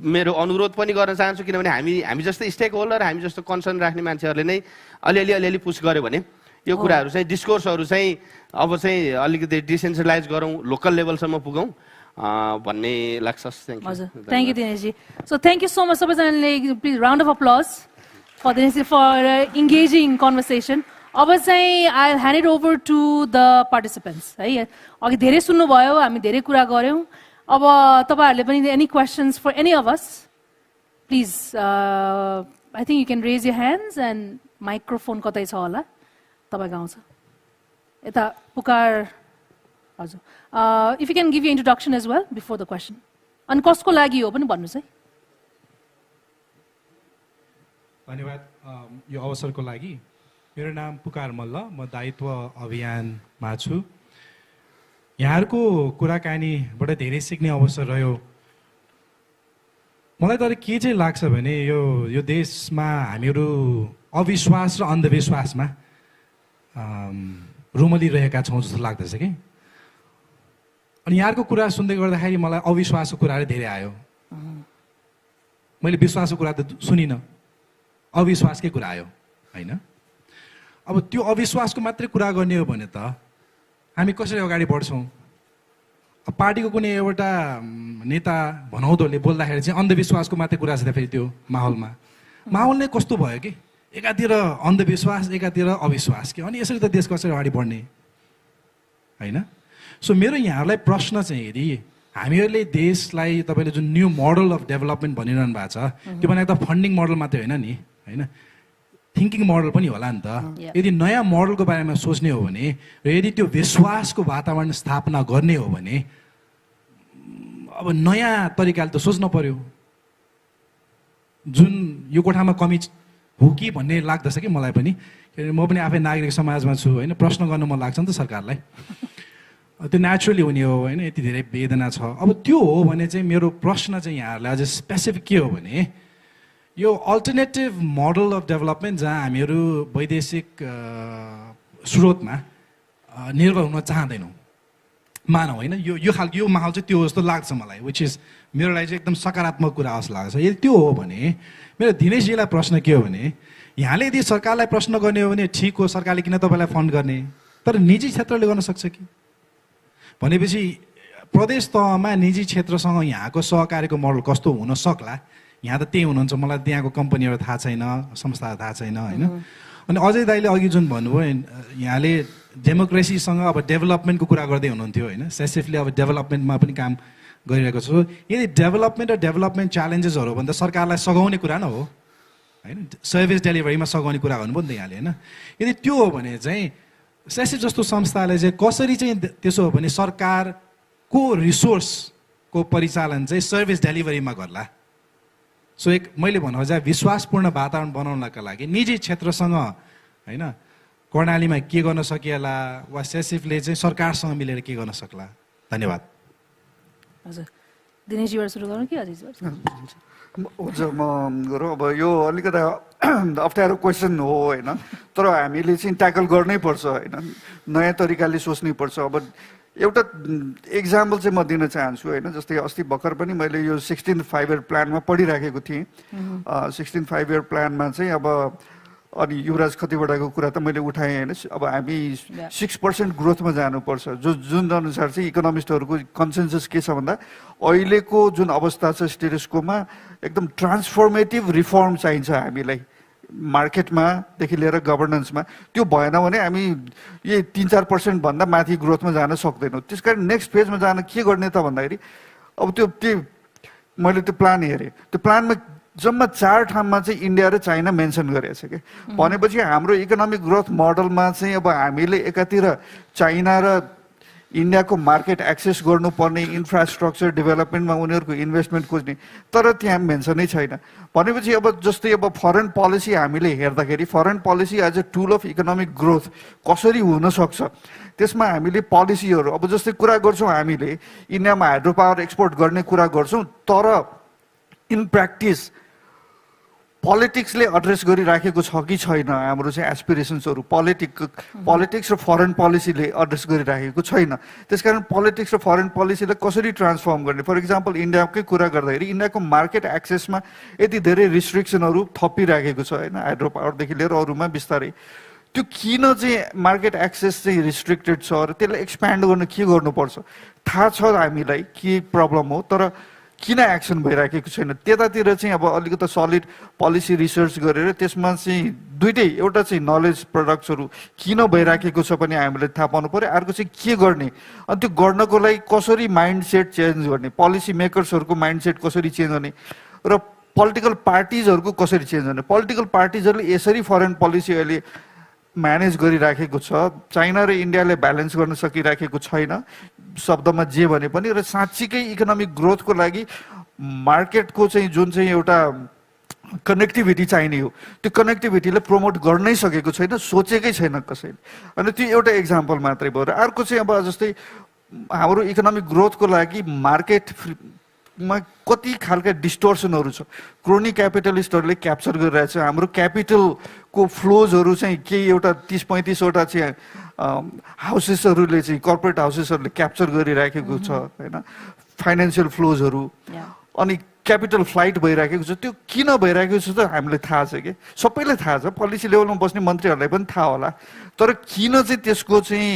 मेरो अनुरोध पनि गर्न चाहन्छु। किनभने हामी जस्तै स्टेक होल्डर, हामी जस्तो कन्सर्न राख्ने मान्छेहरूले नै अलिअलि पुस गर्यो भने यो कुराहरू चाहिँ डिस्कोर्सहरू चाहिँ अब चाहिँ अलिकति डिसेन्ट्रलाइज गरौँ, लोकल लेभलसम्म पुगौँ भन्ने लाग्छ। हजुर, thank you Dineshji. So thank you so much सबैजनाले। Please round of applause for Dineshji for engaging conversation. अब चाहिँ I hand it over to the participants है। अघि धेरै सुन्नुभयो, हामी धेरै कुरा गऱ्यौँ। अब तपाईँहरूले पनि any questions for any of us please I think you can raise your hands and microphone कतै छ होला तपाईँको आउँछ यता पुकार। हजुर, if you can give you introduction as well before the question, अनि कसको लागि हो पनि भन्नुहोस् है। धन्यवाद यो अवसरको लागि। मेरो नाम पुकार मल्ल, म दायित्व अभियानमा छु। यहाँहरूको कुराकानीबाट धेरै सिक्ने अवसर रह्यो। मलाई तर के चाहिँ लाग्छ भने यो देशमा हामीहरू अविश्वास र अन्धविश्वासमा रुमलिरहेका छौँ जस्तो लाग्दछ कि। अनि यहाँहरूको कुरा सुन्दै गर्दाखेरि मलाई अविश्वासको कुराहरू धेरै आयो। मैले विश्वासको कुरा त सुनिनँ, अविश्वासकै कुरा आयो होइन। अब त्यो अविश्वासको मात्रै कुरा गर्ने हो भने त हामी कसरी अगाडि बढ्छौँ? पार्टीको कुनै एउटा नेता भनौँदोले बोल्दाखेरि चाहिँ अन्धविश्वासको मात्रै कुरा छ त फेरि त्यो माहौलमा। माहौल नै कस्तो भयो कि एकातिर अन्धविश्वास एकातिर अविश्वास कि अनि यसरी त देश कसरी अगाडि बढ्ने होइन सो मेरो यहाँहरूलाई प्रश्न चाहिँ यदि हामीहरूले देशलाई तपाईँले जुन न्यू मोडल अफ डेभलपमेन्ट भनिरहनु भएको छ त्यो भनेको त फन्डिङ मोडल मात्रै होइन नि होइन थिङ्किङ मोडल पनि होला नि त यदि नयाँ मोडलको बारेमा सोच्ने हो भने र यदि त्यो विश्वासको वातावरण स्थापना गर्ने हो भने अब नयाँ तरिकाले त सोच्न पर्यो जुन यो कोठामा कमी हो कि भन्ने लाग्दछ कि मलाई पनि किनभने म पनि आफै नागरिक समाजमा छु होइन प्रश्न गर्नु मन लाग्छ नि त सरकारलाई त्यो नेचुरली हुने हो होइन यति धेरै वेदना छ अब त्यो हो भने चाहिँ मेरो प्रश्न चाहिँ यहाँहरूलाई अझै स्पेसिफिक के हो भने यो अल्टरनेटिभ मोडल अफ डेभलपमेन्ट जहाँ हामीहरू वैदेशिक स्रोतमा निर्भर हुन चाहँदैनौँ मानौँ होइन यो माहौल चाहिँ त्यो जस्तो लाग्छ मलाई विच इज मेरो लागि चाहिँ एकदम सकारात्मक कुरा जस्तो लाग्छ यदि त्यो हो भने मेरो दिनेशजीलाई प्रश्न के हो भने यहाँले यदि सरकारलाई प्रश्न गर्ने हो भने ठिक हो सरकारले किन तपाईँलाई फन्ड गर्ने तर निजी क्षेत्रले गर्न सक्छ कि भनेपछि प्रदेश तहमा निजी क्षेत्रसँग यहाँको सहकारीको मोडल कस्तो हुन सक्ला यहाँ त त्यही हुनुहुन्छ मलाई त्यहाँको कम्पनीहरू थाहा छैन संस्थाहरू थाहा छैन होइन अनि अजय दाइले अघि जुन भन्नुभयो यहाँले डेमोक्रेसीसँग अब डेभलपमेन्टको कुरा गर्दै हुनुहुन्थ्यो होइन सेसिफले अब डेभलपमेन्टमा पनि काम गरिरहेको छु यदि डेभलपमेन्ट र डेभलपमेन्ट च्यालेन्जेसहरू हो भने त सरकारलाई सघाउने कुरा न हो होइन सर्भिस डेलिभरीमा सघाउने कुरा गर्नुभयो नि त यहाँले होइन यदि त्यो हो भने चाहिँ सेसिफ जस्तो संस्थाले चाहिँ कसरी चाहिँ त्यसो हो भने सरकारको रिसोर्सको परिचालन चाहिँ सर्भिस डेलिभरीमा गर्ला सो एक मैले भन्नु चाहिँ विश्वासपूर्ण वातावरण बनाउनका लागि निजी क्षेत्रसँग होइन कर्णालीमा के गर्न सकिएला वा सेसिफले चाहिँ सरकारसँग मिलेर के गर्न सक्ला धन्यवाद हजुर दिनेशजीबाट सुरु गरौँ कि अजितबाट हुन्छ म गरौँ अब यो अलिकति अप्ठ्यारो क्वेसन हो होइन तर हामीले चाहिँ ट्याकल गर्नै पर्छ होइन नयाँ तरिकाले सोच्नै पर्छ अब एउटा इक्जाम्पल चाहिँ म दिन चाहन्छु होइन जस्तै अस्ति भर्खर पनि मैले यो 16 5 इयर प्लानमा पढिराखेको थिएँ 16 5 इयर प्लानमा चाहिँ अब अनि युवराज खतिवडाको कुरा त मैले उठाएँ होइन अब हामी 6% ग्रोथमा जानुपर्छ जुन अनुसार चाहिँ इकोनोमिस्टहरूको कन्सेन्सस के छ भन्दा अहिलेको जुन अवस्था छ स्टेटसकोमा एकदम ट्रान्सफर्मेटिभ रिफर्म चाहिन्छ हामीलाई मार्केटमादेखि लिएर गभर्नेन्समा त्यो भएन भने हामी यही 3-4% भन्दा माथि ग्रोथमा जान सक्दैनौँ त्यस कारण नेक्स्ट फेजमा जान के गर्ने त भन्दाखेरि अब त्यो मैले त्यो प्लान हेरेँ त्यो प्लानमा जम्मा 4 ठाउँमा चाहिँ इन्डिया र चाइना मेन्सन गरेको छ क्या भनेपछि हाम्रो इकोनोमिक ग्रोथ मोडलमा चाहिँ अब हामीले एकातिर चाइना र इन्डियाको मार्केट एक्सेस गर्नुपर्ने इन्फ्रास्ट्रक्चर डेभलपमेन्टमा उनीहरूको इन्भेस्टमेन्ट खोज्ने तर त्यहाँ मेन्सनै छैन भनेपछि अब जस्तै अब फरेन पोलिसी हामीले हेर्दाखेरि foreign policy as a tool of economic growth कसरी हुनसक्छ त्यसमा हामीले पोलिसीहरू अब जस्तै कुरा गर्छौँ हामीले इन्डियामा हाइड्रो पावर एक्सपोर्ट गर्ने कुरा गर्छौँ तर इन प्र्याक्टिस पोलिटिक्सले एड्रेस गरिराखेको छ कि छैन हाम्रो चाहिँ एस्पिरेसन्सहरू पोलिटिक्स र फरेन पोलिसीले एड्रेस गरिराखेको छैन त्यसकारण पोलिटिक्स र फरेन पोलिसीलाई कसरी ट्रान्सफर्म गर्ने फर इक्जाम्पल इन्डियाकै कुरा गर्दाखेरि इन्डियाको मार्केट एक्सेसमा यति धेरै रिस्ट्रिक्सनहरू थपिराखेको छ होइन हाइड्रो पावरदेखि लिएर अरूमा बिस्तारै त्यो किन चाहिँ मार्केट एक्सेस चाहिँ रिस्ट्रिक्टेड छ र त्यसलाई एक्सप्यान्ड गर्न के गर्नुपर्छ थाहा छ हामीलाई के प्रब्लम हो तर किन एक्सन भइराखेको छैन त्यतातिर चाहिँ अब अलिकति सलिड पोलिसी रिसर्च गरेर त्यसमा चाहिँ दुइटै एउटा चाहिँ नलेज प्रडक्ट्सहरू किन भइराखेको छ पनि हामीले थाहा पाउनु पर्यो अर्को चाहिँ के गर्ने अनि त्यो गर्नको लागि कसरी माइन्डसेट चेन्ज गर्ने पोलिसी मेकर्सहरूको माइन्डसेट कसरी चेन्ज गर्ने र पोलिटिकल पार्टिजहरूको कसरी चेन्ज गर्ने पोलिटिकल पार्टिजहरूले यसरी फरेन पोलिसी अहिले म्यानेज गरिराखेको छ चाइना र इन्डियाले ब्यालेन्स गर्न सकिराखेको छैन शब्दमा जे भने पनि र साँच्चीकै इकोनोमिक ग्रोथको लागि मार्केटको चाहिँ जुन चाहिँ एउटा कनेक्टिभिटी चाहिने हो त्यो कनेक्टिभिटीलाई प्रमोट गर्नै सकेको छैन सोचेकै छैन कसैले अनि त्यो एउटा इक्जाम्पल मात्रै भयो र अर्को चाहिँ अब जस्तै हाम्रो इकोनोमिक ग्रोथको लागि मार्केटमा कति खालका डिस्टोर्सनहरू छ क्रोनी क्यापिटलिस्टहरूले क्याप्चर गरिरहेछ हाम्रो क्यापिटलको फ्लोजहरू चाहिँ केही एउटा 30-35 वटा चाहिँ हाउसेसहरूले चाहिँ कर्पोरेट हाउसेसहरूले क्याप्चर गरिराखेको छ होइन फाइनेन्सियल फ्लोजहरू अनि क्यापिटल फ्लाइट भइराखेको छ त्यो किन भइराखेको छ त हामीलाई थाहा छ कि सबैलाई थाहा छ पोलिसी लेभलमा बस्ने मन्त्रीहरूलाई पनि थाहा होला तर किन चाहिँ त्यसको चाहिँ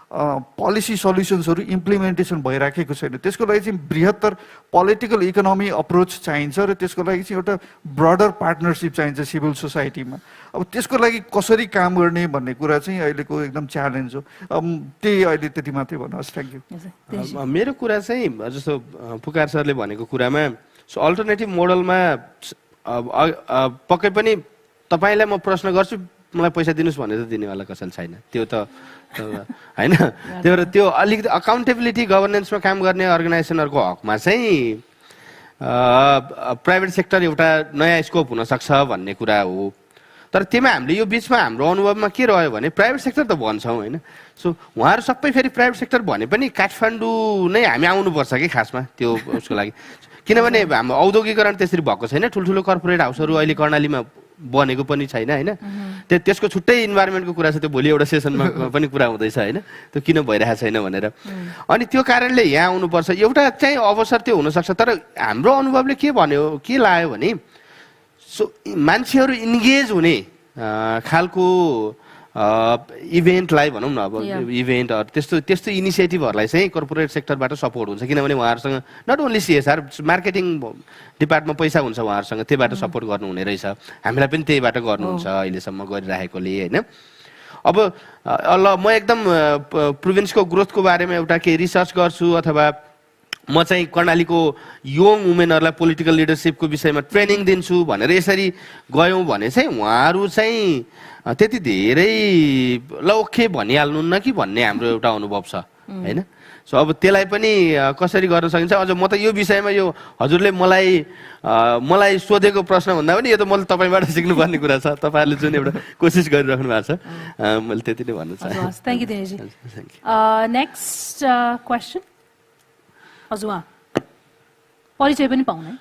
पोलिसी सल्युसन्सहरू इम्प्लिमेन्टेसन भइराखेको छैन। त्यसको लागि चाहिँ बृहत्तर पोलिटिकल इकोनोमी अप्रोच चाहिन्छ र त्यसको लागि चाहिँ एउटा ब्रडर पार्टनरसिप चाहिन्छ सिभिल सोसाइटीमा। अब त्यसको लागि कसरी काम गर्ने भन्ने कुरा चाहिँ अहिलेको एकदम च्यालेन्ज हो। त्यही अहिले त्यति मात्रै भन्नुहोस्। Thank you. मेरो कुरा चाहिँ जस्तो पुकार सरले भनेको कुरामा अल्टरनेटिभ मोडलमा पक्कै पनि तपाईँलाई म प्रश्न गर्छु, मलाई पैसा दिनुहोस् भनेर दिनेवाला कसैले छैन। त्यो त होइन, त्यो अलिकति अकाउन्टेबिलिटी गभर्नेन्समा काम गर्ने अर्गनाइजेसनहरूको हकमा चाहिँ प्राइभेट सेक्टर एउटा नयाँ स्कोप हुनसक्छ भन्ने कुरा हो। तर त्यसमा हामीले यो बिचमा हाम्रो अनुभवमा के रह्यो भने प्राइभेट सेक्टर त भन्छौँ होइन, सो उहाँहरू सबै फेरि प्राइभेट सेक्टर भने पनि काठमाडौँ नै हामी आउनुपर्छ कि खासमा त्यो उसको लागि। किनभने हाम्रो औद्योगिकरण त्यसरी भएको छैन, ठुल्ठुलो कर्पोरेट हाउसहरू अहिले कर्णालीमा बनेको पनि छैन होइन। त्यसको छुट्टै इन्भाइरोमेन्टको कुरा छ, त्यो भोलि एउटा सेसनमा पनि कुरा हुँदैछ होइन, त्यो किन भइरहेको छैन भनेर। अनि त्यो कारणले यहाँ आउनुपर्छ, एउटा चाहिँ अवसर त्यो हुनसक्छ। तर हाम्रो अनुभवले के भन्यो, के लाग्यो भने मान्छेहरू इन्गेज हुने खालको इभेन्टलाई भनौँ न, अब इभेन्टहरू त्यस्तो इनिसिएटिभहरूलाई चाहिँ कर्पोरेट सेक्टरबाट सपोर्ट हुन्छ। किनभने उहाँहरूसँग नट ओन्ली सिएसआर मार्केटिङ डिपार्टमेन्टमा पैसा हुन्छ उहाँहरूसँग, त्यहीबाट सपोर्ट गर्नुहुने रहेछ। हामीलाई पनि त्यहीबाट गर्नुहुन्छ अहिलेसम्म गरिराखेकोले होइन। अब ल म एकदम प्रोभिन्सको ग्रोथको बारेमा एउटा केही रिसर्च गर्छु अथवा म चाहिँ कर्णालीको यङ वुमेनहरूलाई पोलिटिकल लिडरसिपको विषयमा ट्रेनिङ दिन्छु भनेर यसरी गयौँ भने चाहिँ उहाँहरू चाहिँ त्यति धेरै ल ओके भनिहाल्नुहुन्न कि भन्ने हाम्रो एउटा अनुभव छ होइन। सो अब त्यसलाई पनि कसरी गर्न सकिन्छ, अझ म त यो विषयमा यो हजुरले मलाई सोधेको प्रश्न भन्दा पनि यो त मैले तपाईँबाट सिक्नुपर्ने कुरा छ। तपाईँहरूले जुन एउटा कोसिस गरिराख्नु भएको छ, मैले त्यति नै भन्न चाहन्छु। Thank you दिनेशजी। नेक्स्ट क्वेसन हजुर, परिचय पनि पाउनु है।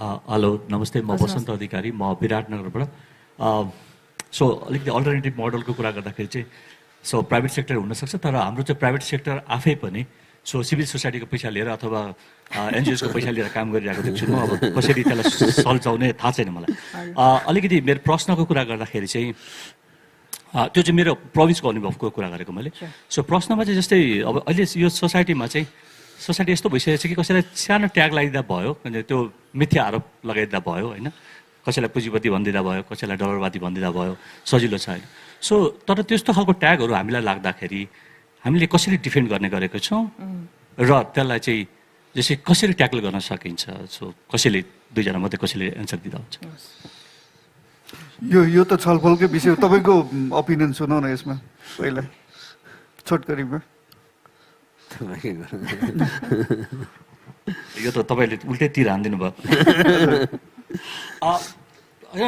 हेलो नमस्ते, म बसन्त अधिकारी, म विराटनगरबाट। सो अलिकति अल्टरनेटिभ मोडलको कुरा गर्दाखेरि चाहिँ सो प्राइभेट सेक्टर हुनसक्छ, तर हाम्रो चाहिँ प्राइभेट सेक्टर आफै पनि सो सिभिल सोसाइटीको पैसा लिएर अथवा एनजिओसको पैसा लिएर काम गरिरहेको देख्छु म। अब कसरी त्यसलाई सल्झाउने थाहा छैन मलाई। अलिकति मेरो प्रश्नको कुरा गर्दाखेरि चाहिँ त्यो चाहिँ मेरो प्रोभिन्सको अनुभवको कुरा गरेको मैले। सो प्रश्नमा चाहिँ जस्तै अब अहिले यो सोसाइटीमा चाहिँ सोसाइटी यस्तो भइसकेको छ कि कसैलाई सानो ट्याग लगाइदिँदा भयो, त्यो मिथ्या आरोप लगाइदिँदा भयो होइन, कसैलाई पुँजीपति भनिदिँदा भयो, कसैलाई डलरवादी भनिदिँदा भयो, सजिलो छ होइन। सो तर त्यस्तो खालको ट्यागहरू हामीलाई लाग्दाखेरि हामीले कसरी डिफेन्ड गर्ने गरेको छौँ र त्यसलाई चाहिँ जस्तै कसरी ट्याकल गर्न सकिन्छ। सो कसैले दुईजना मात्रै कसैले एन्सर दिँदा हुन्छ। यो त छलफलकै विषय, तपाईँको ओपिनियन सुनौ न यसमा पहिला छोटकरीमा। यो त तपाईँले उल्टै तिर हानिदिनु भयो।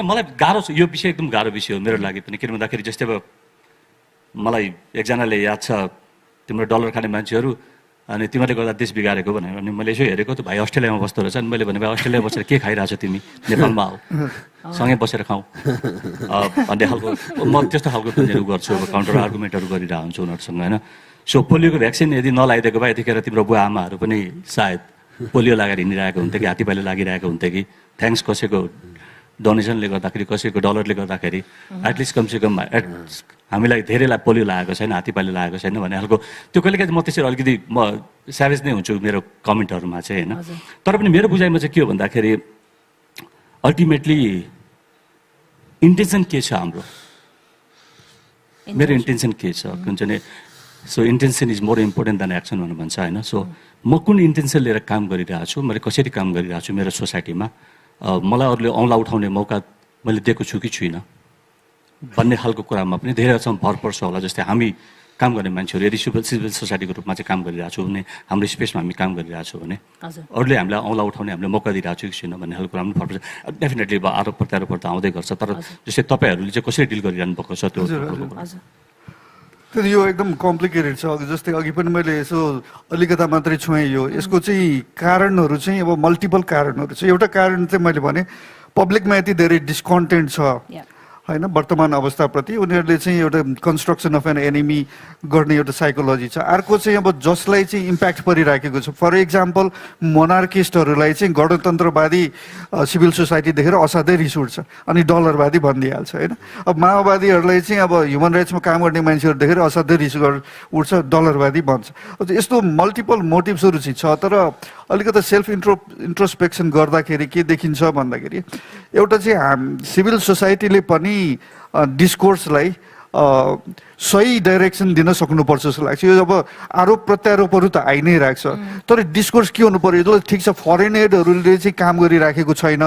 मलाई गाह्रो छ यो विषय, एकदम गाह्रो विषय हो मेरो लागि पनि। किन भन्दाखेरि जस्तै अब मलाई एकजनाले याद छ, तिम्रो डलर खाने मान्छेहरू अनि तिमीले गर्दा देश बिगारेको भनेर। अनि मैले यसो हेरेको त भाइ अस्ट्रेलियामा बस्दो रहेछ। अनि मैले भने भाइ अस्ट्रेलियामा बसेर के खाइरहेको छ तिमी, नेपालमा आऊ सँगै बसेर खाऊ भन्ने खालको म त्यस्तो खालको पनि गर्छु। अब काउन्टर आर्गुमेन्टहरू गरिरहेको हुन्छु उनीहरूसँग होइन। सो पोलियोको भ्याक्सिन यदि नलाइदिएको भए यतिखेर तिम्रो बुवा आमाहरू पनि सायद पोलियो लगाएर हिँडिरहेको हुन्थ्यो कि हात्तीपाइले लागिरहेको हुन्थ्यो कि थ्याङ्क्स कसैको डोनेसनले गर्दाखेरि, कसैको डलरले गर्दाखेरि एटलिस्ट कमसेकम हामीलाई धेरैलाई पोलियो लागेको छैन, हात्तीपाइले लागेको छैन भन्ने खालको त्यो कहिलेकाहीँ म त्यसरी अलिकति म स्याभेज नै हुन्छु मेरो कमेन्टहरूमा चाहिँ होइन। तर पनि मेरो बुझाइमा चाहिँ के हो भन्दाखेरि अल्टिमेटली इन्टेन्सन के छ हाम्रो, मेरो इन्टेन्सन के छ हुन्छ नि। So intention is more important then action भनेर भन्छ होइन। सो म कुन इन्टेन्सन लिएर काम गरिरहेको छु, मैले कसरी काम गरिरहेको छु मेरो सोसाइटीमा, मलाई अरूले औँला उठाउने मौका मैले दिएको छु कि छुइनँ भन्ने खालको कुरामा पनि धेरैसम्म भर पर्छ होला। जस्तै हामी काम गर्ने मान्छेहरू यदि सिभिल सोसाइटीको रूपमा चाहिँ काम गरिरहेको छु भने, हाम्रो स्पेसमा हामी काम गरिरहेको छौँ भने अरूले हामीलाई औँला उठाउने हामीले मौका दिइरहेको छु कि छैन भन्ने खालको कुरामा भर पर्छ। डेफिनेटली अब आरोप प्रत्यारोप त आउँदै गर्छ, तर जस्तै तपाईँहरूले चाहिँ कसरी डिल गरिरहनु भएको छ त्यो। यो एकदम कम्प्लिकेटेड छ। जस्तै अघि पनि मैले यसो अलिकता मात्रै छुएँ। यसको चाहिँ कारणहरू चाहिँ अब मल्टिपल कारणहरू छ। एउटा कारण चाहिँ मैले भने पब्लिकमा यति धेरै डिस्कन्टेन्ट छ होइन वर्तमान अवस्थाप्रति उनीहरूले चाहिँ एउटा कन्स्ट्रक्सन अफ एन एनिमी गर्ने एउटा साइकोलोजी छ। अर्को चाहिँ अब जसलाई चाहिँ इम्प्याक्ट परिराखेको छ, फर इक्जाम्पल मोनार्किस्टहरूलाई चाहिँ गणतन्त्रवादी सिभिल सोसाइटी देखेर असाध्यै रिस उठ्छ अनि डलरवादी भनिदिइहाल्छ होइन। अब माओवादीहरूलाई चाहिँ अब ह्युमन राइट्समा काम गर्ने मान्छेहरू देखेर असाध्यै रिस उठ्छ, डलरवादी भन्छ। यस्तो मल्टिपल मोटिभ्सहरू चाहिँ छ, तर अलिकति सेल्फ इन्ट्रोस्पेक्सन गर्दाखेरि के देखिन्छ भन्दाखेरि एउटा चाहिँ सिभिल सोसाइटीले पनि डिस्कोर्सलाई सही डाइरेक्सन दिन सक्नुपर्छ जस्तो लाग्छ। यो अब आरोप प्रत्यारोपहरू त आइ नै राख्छ, तर डिस्कोर्स के हुनु पर्यो, जसले ठिक छ फरेन एडहरूले चाहिँ काम गरिराखेको छैन,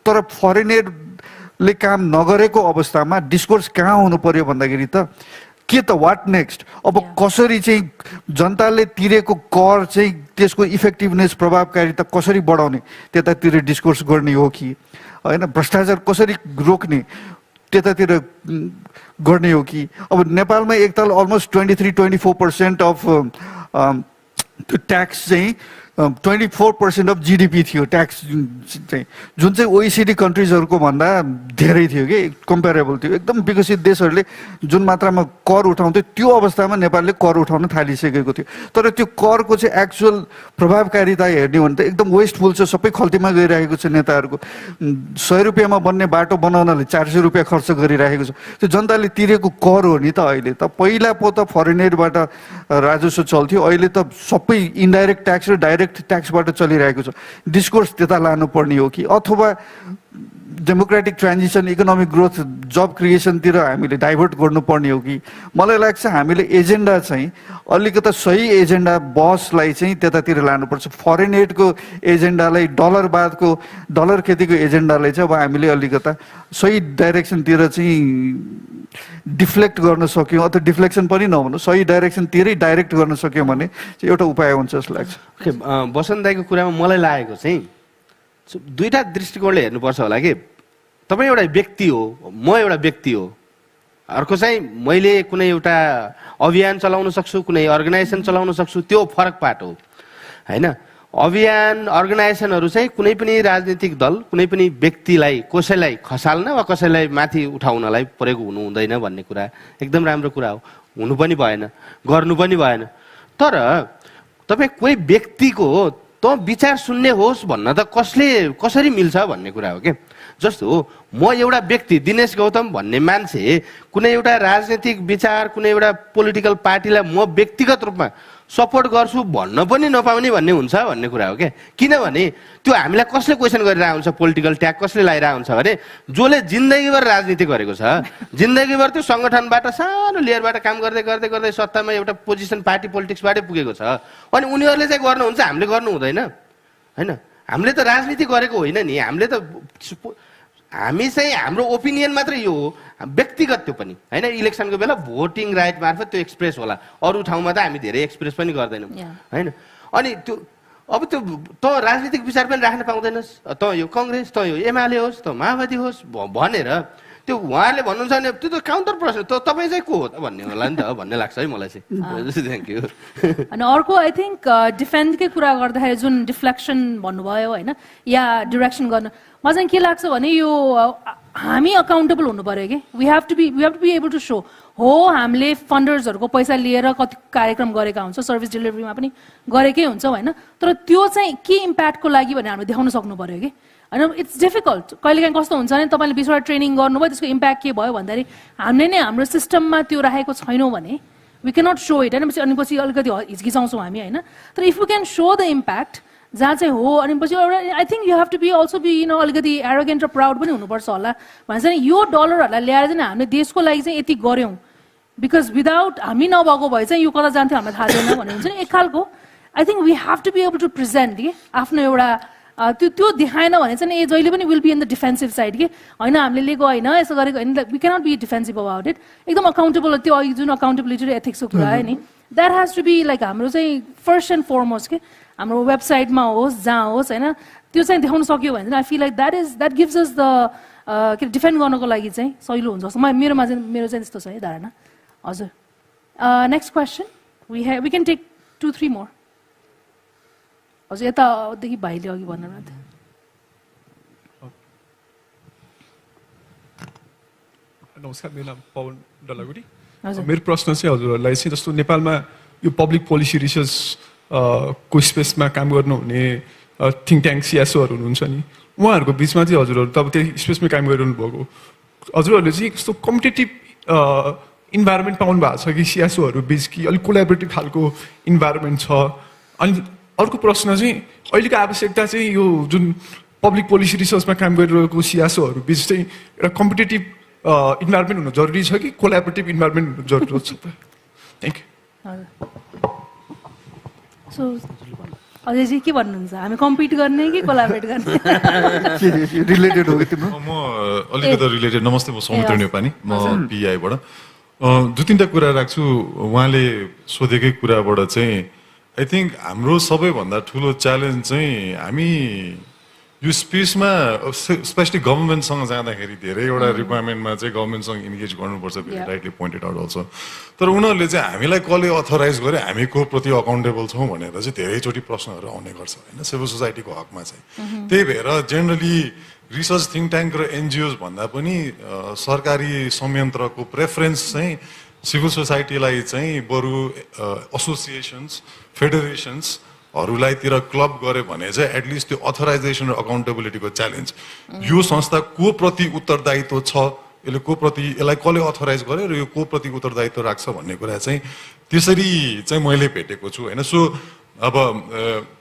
तर फरेन एडले काम नगरेको अवस्थामा डिस्कोर्स कहाँ हुनु पर्यो भन्दाखेरि त के त वाट नेक्स्ट, अब कसरी चाहिँ जनताले तिरेको कर चाहिँ त्यसको इफेक्टिभनेस प्रभावकारिता कसरी बढाउने त्यतातिर डिस्कोर्स गर्ने हो कि होइन, भ्रष्टाचार कसरी रोक्ने त्यतातिर गर्ने हो कि। अब नेपालमा एकताल अलमोस्ट 23-24% अफ त्यो ट्याक्स चाहिँ 24% अफ जिडिपी थियो ट्याक्स चाहिँ, जुन चाहिँ ओइसिडी कन्ट्रिजहरूको भन्दा धेरै थियो कि कम्पेरेबल थियो। एकदम विकसित देशहरूले जुन मात्रामा कर उठाउँथ्यो त्यो अवस्थामा नेपालले कर उठाउन थालिसकेको थियो। तर त्यो करको चाहिँ एक्चुअल प्रभावकारिता हेर्ने भने त एकदम वेस्टफुल छ, सबै खल्तीमा गइरहेको छ। नेताहरूको 100 रुपियाँमा बन्ने बाटो बनाउनले 400 रुपियाँ खर्च गरिरहेको छ। त्यो जनताले तिरेको कर हो नि त। अहिले त पहिला पो त फरेनेडबाट राजस्व चल्थ्यो, अहिले त सबै इन्डाइरेक्ट ट्याक्स र डाइरेक्ट ट्याक्सबाट चलिरहेको छ। डिस्कोर्स त्यता लानुपर्ने हो कि अथवा डेमोक्रेटिक ट्रान्जिसन, इकोनोमिक ग्रोथ, जब क्रिएसनतिर हामीले डाइभर्ट गर्नुपर्ने हो कि। मलाई लाग्छ हामीले एजेन्डा चाहिँ अलिकति सही एजेन्डा बसलाई चाहिँ त्यतातिर लानुपर्छ। फरेन एडको एजेन्डालाई, डलरवादको डलर खेतीको एजेन्डालाई चाहिँ अब हामीले अलिकता सही डाइरेक्सनतिर चाहिँ डिफ्लेक्ट गर्न सक्यौँ, अथवा डिफ्लेक्सन पनि नहुनु, सही डाइरेक्सनतिरै डाइरेक्ट गर्न सक्यौँ भने चाहिँ एउटा उपाय हुन्छ जस्तो लाग्छ। ओके, बसन्त दाइको कुरामा मलाई लागेको चाहिँ दुईटा दृष्टिकोणले हेर्नुपर्छ होला कि तपाईँ एउटा व्यक्ति हो, म एउटा व्यक्ति हो, अर्को चाहिँ मैले कुनै एउटा अभियान चलाउन सक्छु, कुनै अर्गनाइजेसन चलाउन सक्छु, त्यो फरक पार्ट हो होइन। अभियान अर्गनाइजेसनहरू चाहिँ कुनै पनि राजनीतिक दल कुनै पनि व्यक्तिलाई कसैलाई खसाल्न वा कसैलाई माथि उठाउनलाई प्रयोग हुनु हुँदैन भन्ने कुरा एकदम राम्रो कुरा हो, हुनु पनि भएन, गर्नु पनि भएन। तर तपाईँ कोही व्यक्तिको त विचार सुन्ने होस् भन्न त कसरी मिल्छ भन्ने कुरा हो क्या। जस्तो म एउटा व्यक्ति दिनेश गौतम भन्ने मान्छे कुनै एउटा राजनीतिक विचार, कुनै एउटा पोलिटिकल पार्टीलाई म व्यक्तिगत रूपमा सपोर्ट गर्छु भन्न पनि नपाउने भन्ने हुन्छ भन्ने कुरा हो क्या। किनभने त्यो हामीलाई कसले क्वेसन गरिरहेको हुन्छ, पोलिटिकल ट्याग कसले लगाइरहेको हुन्छ भने जसले जिन्दगीभर राजनीति गरेको छ, जिन्दगीभर त्यो सङ्गठनबाट सानो लेयरबाट काम गर्दै गर्दै गर्दै सत्तामा एउटा पोजिसन पार्टी पोलिटिक्सबाटै पुगेको छ। अनि उनीहरूले चाहिँ गर्नुहुन्छ, हामीले गर्नु हुँदैन होइन। हामीले त राजनीति गरेको होइन नि, हामी चाहिँ हाम्रो ओपिनियन मात्रै यो हो, व्यक्तिगत त्यो पनि होइन। इलेक्सनको बेला भोटिङ राइट मार्फत त्यो एक्सप्रेस होला, अरू ठाउँमा त हामी धेरै एक्सप्रेस पनि गर्दैनौँ होइन। अनि त्यो अब त्यो त राजनीतिक विचार पनि राख्न पाउँदैनस्, त यो कङ्ग्रेस, त यो एमाले होस्, त माओवादी होस् भनेर त्यो उहाँहरूले भन्नुहुन्छ भने त्यो त काउन्टर प्रश्न, त तपाईँ चाहिँ को हो त भन्ने होला नि त भन्ने लाग्छ है मलाई चाहिँ। Thank you. अनि अर्को आई थिङ्क डिफेन्डकै कुरा गर्दाखेरि जुन डिफ्लेक्सन भन्नुभयो होइन, या डिरेक्सन गर्न, मलाई चाहिँ के लाग्छ भने यो हामी अकाउन्टेबल हुनु पऱ्यो कि we have to be able to show हो हामीले फन्डर्सहरूको पैसा लिएर कति कार्यक्रम गरेका हुन्छ, सर्भिस डेलिभरीमा पनि गरेकै हुन्छौँ होइन। तर त्यो चाहिँ के इम्प्याक्टको लागि भनेर हामीले देखाउन सक्नु पऱ्यो कि होइन। It's difficult. कहिलेकाहीँ कस्तो हुन्छ भने तपाईँले 20 वटा ट्रेनिङ गर्नुभयो, त्यसको इम्प्याक्ट के भयो भन्दाखेरि हामीले नै हाम्रो सिस्टममा त्यो राखेको छैनौँ भने वी क्यानट सो इट होइन। अनि पछि अलिकति हिचकिचाउँछौँ हामी होइन। तर if you can show the impact जहाँ चाहिँ हो, अनि पछि एउटा I think you have to be also be अलिकति एरोगेन्ट र प्राउड पनि हुनुपर्छ होला। भने चाहिँ यो डलरहरूलाई ल्याएर चाहिँ हामीले देशको लागि चाहिँ यति गऱ्यौँ, बिकज विदाउट हामी नभएको भए चाहिँ यो कता जान्थ्यो हामीलाई थाहा छैन भन्ने हुन्छ नि एक खालको। I think we have to be able to present कि आफ्नो एउटा त्यो देखाएन भने चाहिँ ए जहिले पनि will be in the defensive side कि होइन हामीले लिएको होइन, यसो गरेको होइन, we cannot be defensive about it. एकदम अकाउन्टेबल, त्यो जुन अकाउन्टेबिलिटी र एथिक्सको कुरा है नि, that has to be like हाम्रो चाहिँ फर्स्ट एन्ड फरमोस्ट कि हाम्रो वेबसाइटमा होस् जहाँ होस् होइन, त्यो चाहिँ देखाउन सक्यो भने चाहिँ I feel like that gives us the के डिफेन्ड गर्नको लागि चाहिँ सहिलो हुन्छ जस्तो मेरो चाहिँ त्यस्तो छ है धारणा। हजुर, next question we can take 2-3 more. हजुर, यतादेखि भाइले अघि भन्नु न। नमस्कार, मेरो नाम पवन डल्लागुडी। हजुर। मेरो प्रश्न चाहिँ हजुरहरूलाई चाहिँ जस्तो नेपालमा यो पब्लिक पोलिसी रिसर्च को स्पेसमा काम गर्नुहुने थिङ्क ट्याङ्क सिएसओहरू हुनुहुन्छ नि, उहाँहरूको बिचमा चाहिँ हजुरहरू त अब त्यही स्पेसमै काम गरिरहनु भएको, हजुरहरूले चाहिँ कस्तो कम्पिटेटिभ इन्भाइरोमेन्ट पाउनु भएको छ कि सिएसओहरू बिच, कि अलिक कोलाबोरेटिभ खालको इन्भाइरोमेन्ट छ? अनि अर्को प्रश्न चाहिँ अहिलेको आवश्यकता चाहिँ यो जुन पब्लिक पोलिसी रिसर्चमा काम गरिरहेको सिएसओहरू बिच चाहिँ एउटा कम्पिटेटिभ इन्भाइरोमेन्ट हुनु जरुरी छ कि कोलाबोरेटिभ इन्भाइरोमेन्ट हुनु जरुरी छ त? Thank you. सो अजयजी के भन्नुहुन्छ, हामी कम्पिट गर्ने कि कोलाबोरेट गर्ने? रिलेटेड हो कि तिम्रो? म अलिकति रिलेटेड। नमस्ते, म सौमित्र नेपाली, म पिआईबाट। दुई तिनवटा कुरा राख्छु। उहाँले सोधेकै कुराबाट चाहिँ आई थिङ्क हाम्रो सबैभन्दा ठुलो च्यालेन्ज चाहिँ हामी यो स्पेसमा स्पेसली गभर्मेन्टसँग जाँदाखेरि धेरैवटा रिक्वायरमेन्टमा चाहिँ गभर्मेन्टसँग इन्गेज गर्नुपर्छ, राइटली पोइन्टेड आउट अल्सो। तर उनीहरूले चाहिँ हामीलाई कसले अथोराइज गरे, हामी को प्रति अकाउन्टेबल छौँ भनेर चाहिँ धेरैचोटि प्रश्नहरू आउने गर्छ होइन सिभिल सोसाइटीको हकमा चाहिँ। त्यही भएर जेनरली रिसर्च थिङ्क ट्याङ्क र एनजिओज भन्दा पनि सरकारी संयन्त्रको प्रेफरेन्स चाहिँ सिभिल सोसाइटीलाई चाहिँ बरु एसोसिएसन्स, फेडरेसन्सहरूलाई तिर क्लब गरे भने चाहिँ एटलिस्ट त्यो अथोराइजेसन र अकाउन्टेबिलिटीको च्यालेन्ज, यो संस्था को प्रति उत्तरदायित्व छ, यसले को प्रति, यसलाई कसले अथोराइज गर्यो र यो को प्रति उत्तरदायित्व राख्छ भन्ने कुरा चाहिँ त्यसरी चाहिँ मैले भेटेको छु होइन। सो अब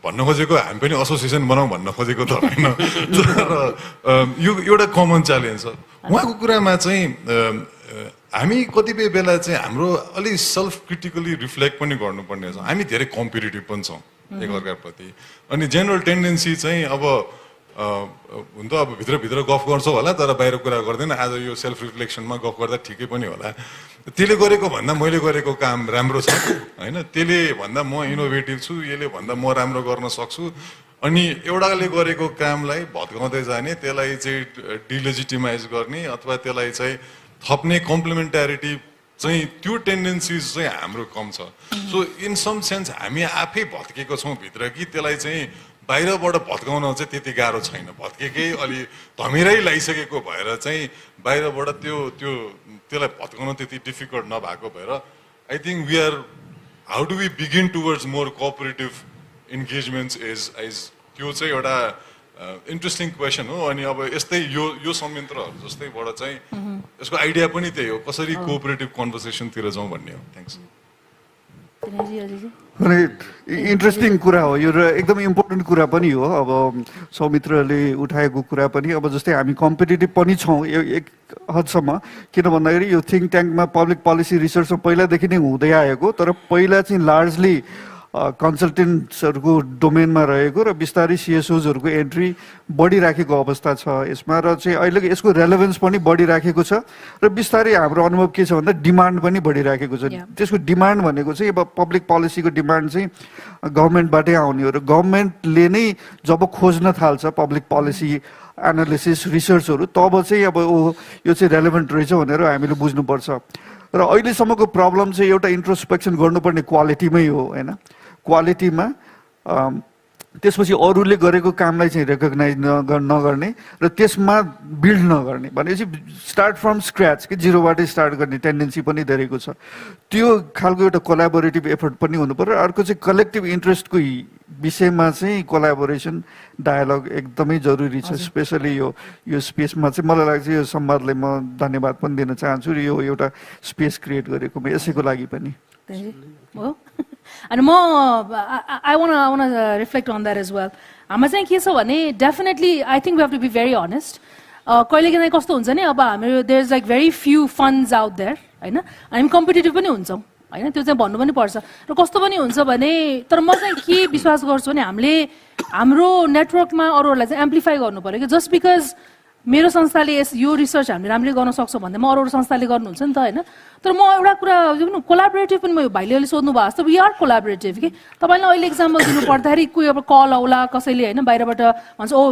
भन्न खोजेको हामी पनि एसोसिएसन बनाऊ भन्न खोजेको त होइन, तर यो एउटा कमन च्यालेन्ज छ। उहाँको कुरामा चाहिँ हामी कतिपय बेला चाहिँ हाम्रो अलिक सेल्फ क्रिटिकली रिफ्लेक्ट पनि गर्नुपर्ने छ। हामी धेरै कम्पिटिटिभ पनि छौँ एकअर्काप्रति, अनि जेनरल टेन्डेन्सी चाहिँ अब हुन त अब भित्रभित्र गफ गर्छौँ होला, तर बाहिर कुरा गर्दैन। आज यो सेल्फ रिफ्लेक्सनमा गफ गर्दा ठिकै पनि होला। त्यसले गरेको भन्दा मैले गरेको काम राम्रो छ होइन, त्यसले भन्दा म इनोभेटिभ छु, यसले भन्दा म राम्रो गर्न सक्छु, अनि एउटाले गरेको कामलाई भत्काउँदै जाने, त्यसलाई चाहिँ डिलेजिटिमाइज गर्ने अथवा त्यसलाई चाहिँ थप्ने कम्प्लिमेन्टारिटी चाहिँ त्यो टेन्डेन्सिज चाहिँ हाम्रो कम छ। सो इन सम सेन्स हामी आफै भत्केको छौँ भित्र कि त्यसलाई चाहिँ बाहिरबाट भत्काउन चाहिँ त्यति गाह्रो छैन, भत्केकै अलि धमिरै लगाइसकेको भएर चाहिँ बाहिरबाट त्यसलाई भत्काउन त्यति डिफिकल्ट नभएको भएर I think we are how do we begin towards more cooperative engagements as त्यो चाहिँ एउटा इन्ट्रेस्टिङ क्वेसन हो। अनि अब यस्तै यो संयन्त्रहरू जस्तैबाट चाहिँ यसको आइडिया पनि त्यही हो, कसरी कोअपरेटिभ कन्भर्सेसनतिर जाउँ भन्ने हो। थ्याङ्क्स। इन्ट्रेस्टिङ कुरा हो यो र एकदम इम्पोर्टेन्ट कुरा पनि हो। अब सौमित्रले उठाएको कुरा पनि अब जस्तै हामी कम्पिटेटिभ पनि छौँ एक हदसम्म, किन भन्दाखेरि यो थिङ्क ट्याङ्कमा पब्लिक पोलिसी रिसर्च पहिलादेखि नै हुँदै आएको, तर पहिला चाहिँ लार्जली कन्सल्टेन्ट्सहरूको डोमेनमा रहेको र बिस्तारै सिएसओजहरूको एन्ट्री बढिराखेको अवस्था छ यसमा, र चाहिँ अहिले यसको रेलेभेन्स पनि बढिराखेको छ र बिस्तारै हाम्रो अनुभव के छ भन्दा डिमान्ड पनि बढिराखेको छ। त्यसको डिमान्ड भनेको चाहिँ अब पब्लिक पोलिसीको डिमान्ड चाहिँ गभर्मेन्टबाटै आउने हो, र गभर्मेन्टले नै जब खोज्न थाल्छ पब्लिक पोलिसी एनालिसिस रिसर्चहरू, तब चाहिँ अब यो चाहिँ रेलेभेन्ट रहेछ भनेर हामीले बुझ्नुपर्छ। र अहिलेसम्मको प्रब्लम चाहिँ एउटा इन्ट्रोस्पेक्सन गर्नुपर्ने क्वालिटीमै हो होइन, क्वालिटीमा त्यसपछि अरूले गरेको कामलाई चाहिँ रेकग्नाइज नगर्ने र त्यसमा बिल्ड नगर्ने भनेपछि स्टार्ट फ्रम स्क्रैच कि जिरोबाटै स्टार्ट गर्ने टेन्डेन्सी पनि धेरैको छ। त्यो खालको एउटा कोलाबोरेटिभ एफर्ट पनि हुनु पर्यो। अर्को चाहिँ कलेक्टिभ इन्ट्रेस्टको विषयमा चाहिँ कोलाबोरेसन डायलग एकदमै जरुरी छ, स्पेसली यो स्पेसमा चाहिँ मलाई लाग्छ यो संवादलाई म धन्यवाद पनि दिन चाहन्छु र यो एउटा स्पेस क्रिएट गरेकोमा यसैको लागि पनि। अनि म I want reflect on that as well. हाम्रो चाहिँ के छ भने definitely I think we have to be very honest. कहिलेकाहीँ कस्तो हुन्छ नि, अब हाम्रो there is like very few funds out there होइन, हामी कम्पिटेटिभ पनि हुन्छौँ होइन, त्यो चाहिँ भन्नु पनि पर्छ। र कस्तो पनि हुन्छ भने, तर म चाहिँ के विश्वास गर्छु भने हामीले हाम्रो नेटवर्कमा अरूहरूलाई चाहिँ एम्प्लिफाई गर्नु पऱ्यो कि जस्ट बिकज मेरो संस्थाले यो रिसर्च हामीले राम्ररी गर्न सक्छौँ भन्दा म अरू संस्थाले गर्नुहुन्छ नि त होइन। तर म एउटा कुरा कोलाबोरेटिभ पनि, म यो भाइले अहिले सोध्नु भएको जस्तो वी आर कोलाबोरेटिभ कि तपाईँलाई अहिले इक्जाम्पल दिनु पर्दाखेरि कोही अब कल आउला कसैले होइन, बाहिरबाट भन्छ ओ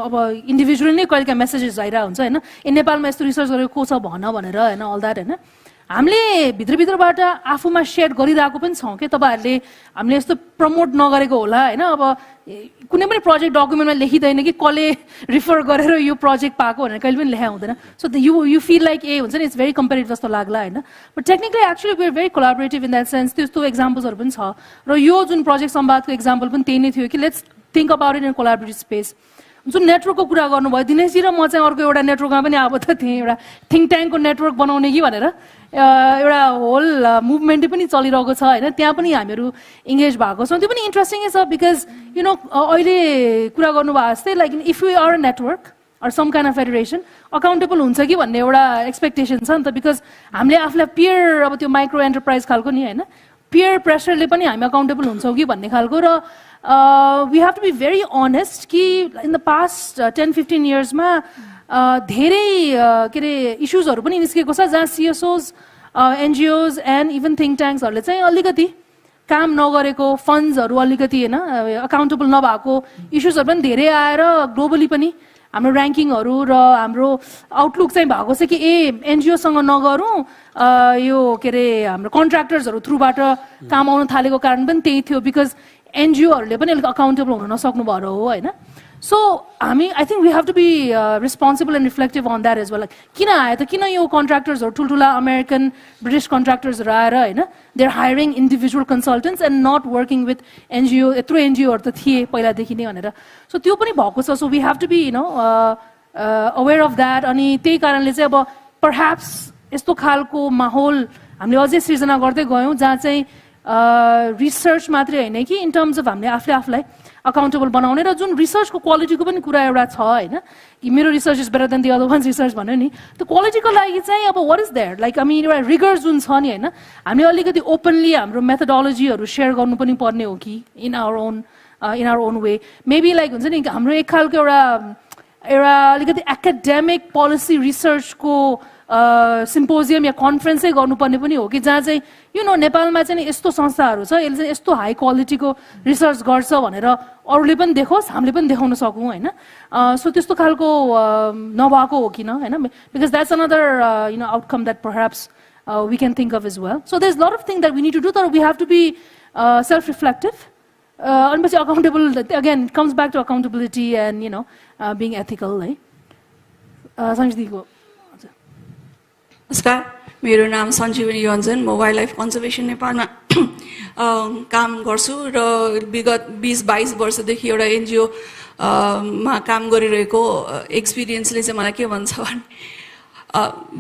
अब इन्डिभिजुअली नै कहिले काहीँ मेसेजेस आइरहेको हुन्छ होइन, नेपालमा यस्तो रिसर्च गरेको को छ भन भनेर होइन, अल द्याट होइन। हामीले भित्रभित्रबाट आफूमा सेयर गरिरहेको पनि छौँ कि तपाईँहरूले हामीले यस्तो प्रमोट नगरेको होला होइन अब कुनै पनि प्रोजेक्ट डकुमेन्टमा लेखिँदैन कि कसले रिफर गरेर यो प्रोजेक्ट पाएको भनेर कहिले पनि लेखा हुँदैन so you feel like a हुन्छ नि इट्स भेरी कम्पेरेटिभ जस्तो लाग्ला होइन but technically actually we are very collaborative in that sense त्यस्तो एक्जाम्पल्सहरू पनि छ र यो जुन प्रोजेक्ट संवादको एक्जाम्पल पनि त्यही नै थियो कि let's think about it in collaborative space जुन नेटवर्कको कुरा गर्नुभयो दिनेशजी र म चाहिँ अर्को एउटा नेटवर्कमा पनि अब त थिएँ एउटा थिङ्क ट्याङ्कको नेटवर्क बनाउने कि भनेर एउटा होल मुभमेन्टै पनि चलिरहेको छ होइन त्यहाँ पनि हामीहरू इङ्गेज भएको छौँ त्यो पनि इन्ट्रेस्टिङै छ बिकज यु नो अहिले कुरा गर्नुभयो जस्तै like if you are a network or some kind of federation accountable हुन्छ कि भन्ने एउटा एक्सपेक्टेसन छ नि त बिकज हामीले आफूलाई पियर अब त्यो माइक्रो एन्टरप्राइज खालको नि होइन पियर प्रेसरले पनि हामी अकाउन्टेबल हुन्छौँ कि भन्ने खालको र we have to be very honest कि इन द पास्ट 10-15 इयर्समा धेरै के अरे इस्युजहरू पनि निस्केको छ जहाँ CSOs NGOs and even think ट्याङ्क्सहरूले चाहिँ अलिकति काम नगरेको फन्ड्सहरू अलिकति होइन अकाउन्टेबल नभएको इस्युजहरू पनि धेरै आएर ग्लोबली पनि हाम्रो ऱ्याङ्किङहरू र हाम्रो आउटलुक चाहिँ भएको छ कि एनजिओसँग नगरौँ यो के अरे हाम्रो कन्ट्र्याक्टर्सहरू थ्रुबाट काम आउन थालेको कारण पनि त्यही थियो बिकज एनजिओहरूले पनि अलिक अकाउन्टेबल हुन नसक्नु भएर हो होइन सो हामी I think we have to be responsible and reflective on that as well किन आयो त किन यो कन्ट्र्याक्टर्सहरू ठुल्ठुला अमेरिकन ब्रिटिस कन्ट्र्याक्टर्सहरू आएर होइन they are hiring individual consultants and not working with NGO यत्रो एनजिओहरू त थिए पहिलादेखि नै भनेर सो त्यो पनि भएको छ so we have to be you know aware of that अनि त्यही कारणले चाहिँ अब पर्ह्याप्स यस्तो खालको माहौल हामीले अझै सिर्जना गर्दै गयौँ जहाँ चाहिँ रिसर्च मात्रै होइन कि इन टर्म्स अफ हामीले आफूलाई अकाउन्टेबल बनाउने र जुन रिसर्चको क्वालिटीको पनि कुरा एउटा छ होइन कि मेरो research is better than the other ones research भन्यो नि त्यो क्वालिटीको लागि चाहिँ अब what is that like I mean एउटा रिगर जुन छ नि होइन हामीले अलिकति ओपनली हाम्रो मेथोडोलोजीहरू सेयर गर्नु पनि पर्ने हो कि in our own way maybe like हुन्छ नि हाम्रो एक खालको एउटा अलिकति एकाडेमिक पोलिसी रिसर्चको सिम्पोजियम या कन्फरेन्सै गर्नुपर्ने पनि हो कि जहाँ चाहिँ यु नो नेपालमा चाहिँ यस्तो संस्थाहरू छ यसले चाहिँ यस्तो हाई क्वालिटीको रिसर्च गर्छ भनेर अरूले पनि देखोस् हामीले पनि देखाउन सकौँ होइन सो त्यस्तो खालको नभएको हो किन होइन because that's another you know outcome that perhaps we can think of as well so there is lot of thing that we need to do तर we have to be self reflective अनि पछि accountable again comes back to accountability and you know being ethical है सञ्जितको नमस्कार मेरो नाम सञ्जीवनी योन्जन म wild life conservation नेपालमा काम गर्छु र विगत 20-22 वर्षदेखि एउटा एनजिओ मा काम गरिरहेको एक्सपिरियन्सले चाहिँ मलाई के भन्छ भने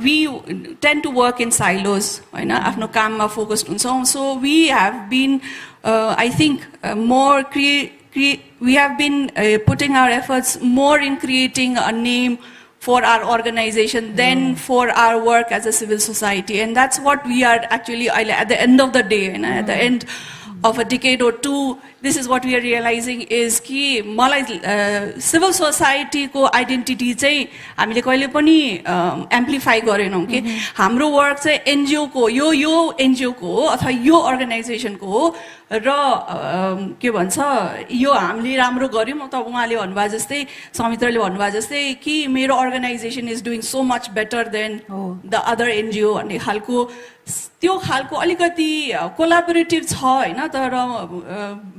we tend to work in silos होइन आफ्नो काममा फोकस्ड हुन्छौँ so we have been I think more we have been putting our efforts more in creating a name for our organization than for our work as a civil society. And that's what we are actually, at the end of the day, and at the end of a decade or two, this is what we are realizing is कि मलाई civil society को identity चाहिँ हामीले कहिले पनि amplify गरेनौँ कि हाम्रो work चाहिँ NGO को यो NGO को अथवा यो organization को र के भन्छ यो हामीले राम्रो गऱ्यौँ त उहाँले भन्नुभयो जस्तै समित्रले भन्नुभयो जस्तै कि मेरो organisation is doing so much better than the other NGO भन्ने खालको त्यो खालको अलिकति कोलाबोरेटिभ छ होइन तर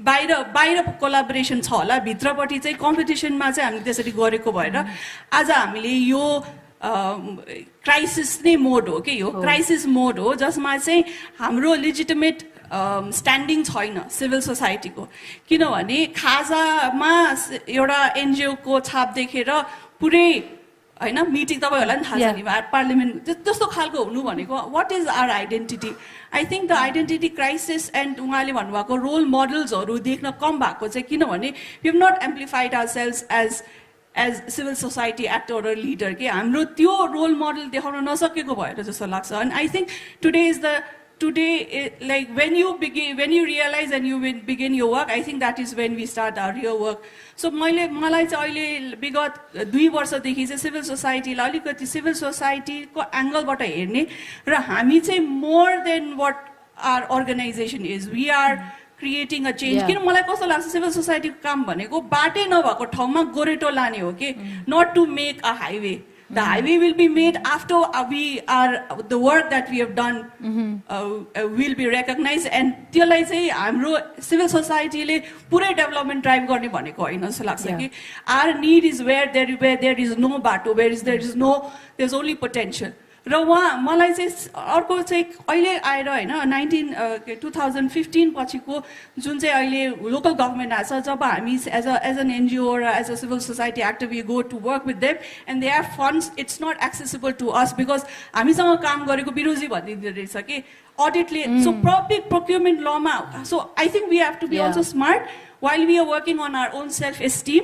बाहिर कोलाबोरेसन छ होला भित्रपट्टि चाहिँ कम्पिटिसनमा चाहिँ हामीले त्यसरी गरेको भएर आज हामीले यो क्राइसिस नै मोड हो कि यो क्राइसिस मोड हो जसमा चाहिँ हाम्रो लेजिटिमेट स्ट्यान्डिङ छैन सिभिल सोसाइटीको किनभने खाजामा एउटा एनजिओको छाप देखेर पुरै होइन मिटिङ तपाईँहरूलाई पनि थाहा छ नि पार्लियामेन्ट त्यस्तो खालको हुनु भनेको what is our identity I think the identity crisis and उहाँले भन्नुभएको रोल मोडल्सहरू देख्न कम भएको चाहिँ किनभने we have not amplified ourselves as civil society actor र लिडर के हाम्रो त्यो रोल मोडल देखाउन नसकेको भएर जस्तो लाग्छ and I think today like when you realize and you begin your work I think that is when we start our real work so मलाई चाहिँ अहिले विगत 2 वर्षदेखि चाहिँ सिभिल सोसाइटीलाई अलिकति सिभिल सोसाइटीको एङ्गलबाट हेर्ने र हामी चाहिँ more than what our organisation is we are creating a change किन मलाई कस्तो लाग्छ सिभिल सोसाइटीको काम भनेको बाटै नभएको ठाउँमा गोरेटो लाने हो कि not to make a highway The highway will be made after the work that we have done will be recognized, and त्यसलाई चाहिँ हाम्रो civil society ले पुरै development drive गर्ने भनेको होइन जस्तो लाग्छ कि our need is where there is no बाटो, there's only potential. र मलाई चाहिँ अर्को चाहिँ अहिले आएर होइन 2015 पछिको जुन चाहिँ अहिले लोकल गभर्मेन्ट आएको छ, जब हामी एज एन एनजिओ र as a civil society active we go to work with them and they have funds, it's not accessible to us because हामीसँग काम गरेको विरोधी भनिदिँदो रहेछ कि अडिटले. सो पब्लिक प्रोक्युरमेन्ट लमा, so I think we have to be also smart while we are working on our own self esteem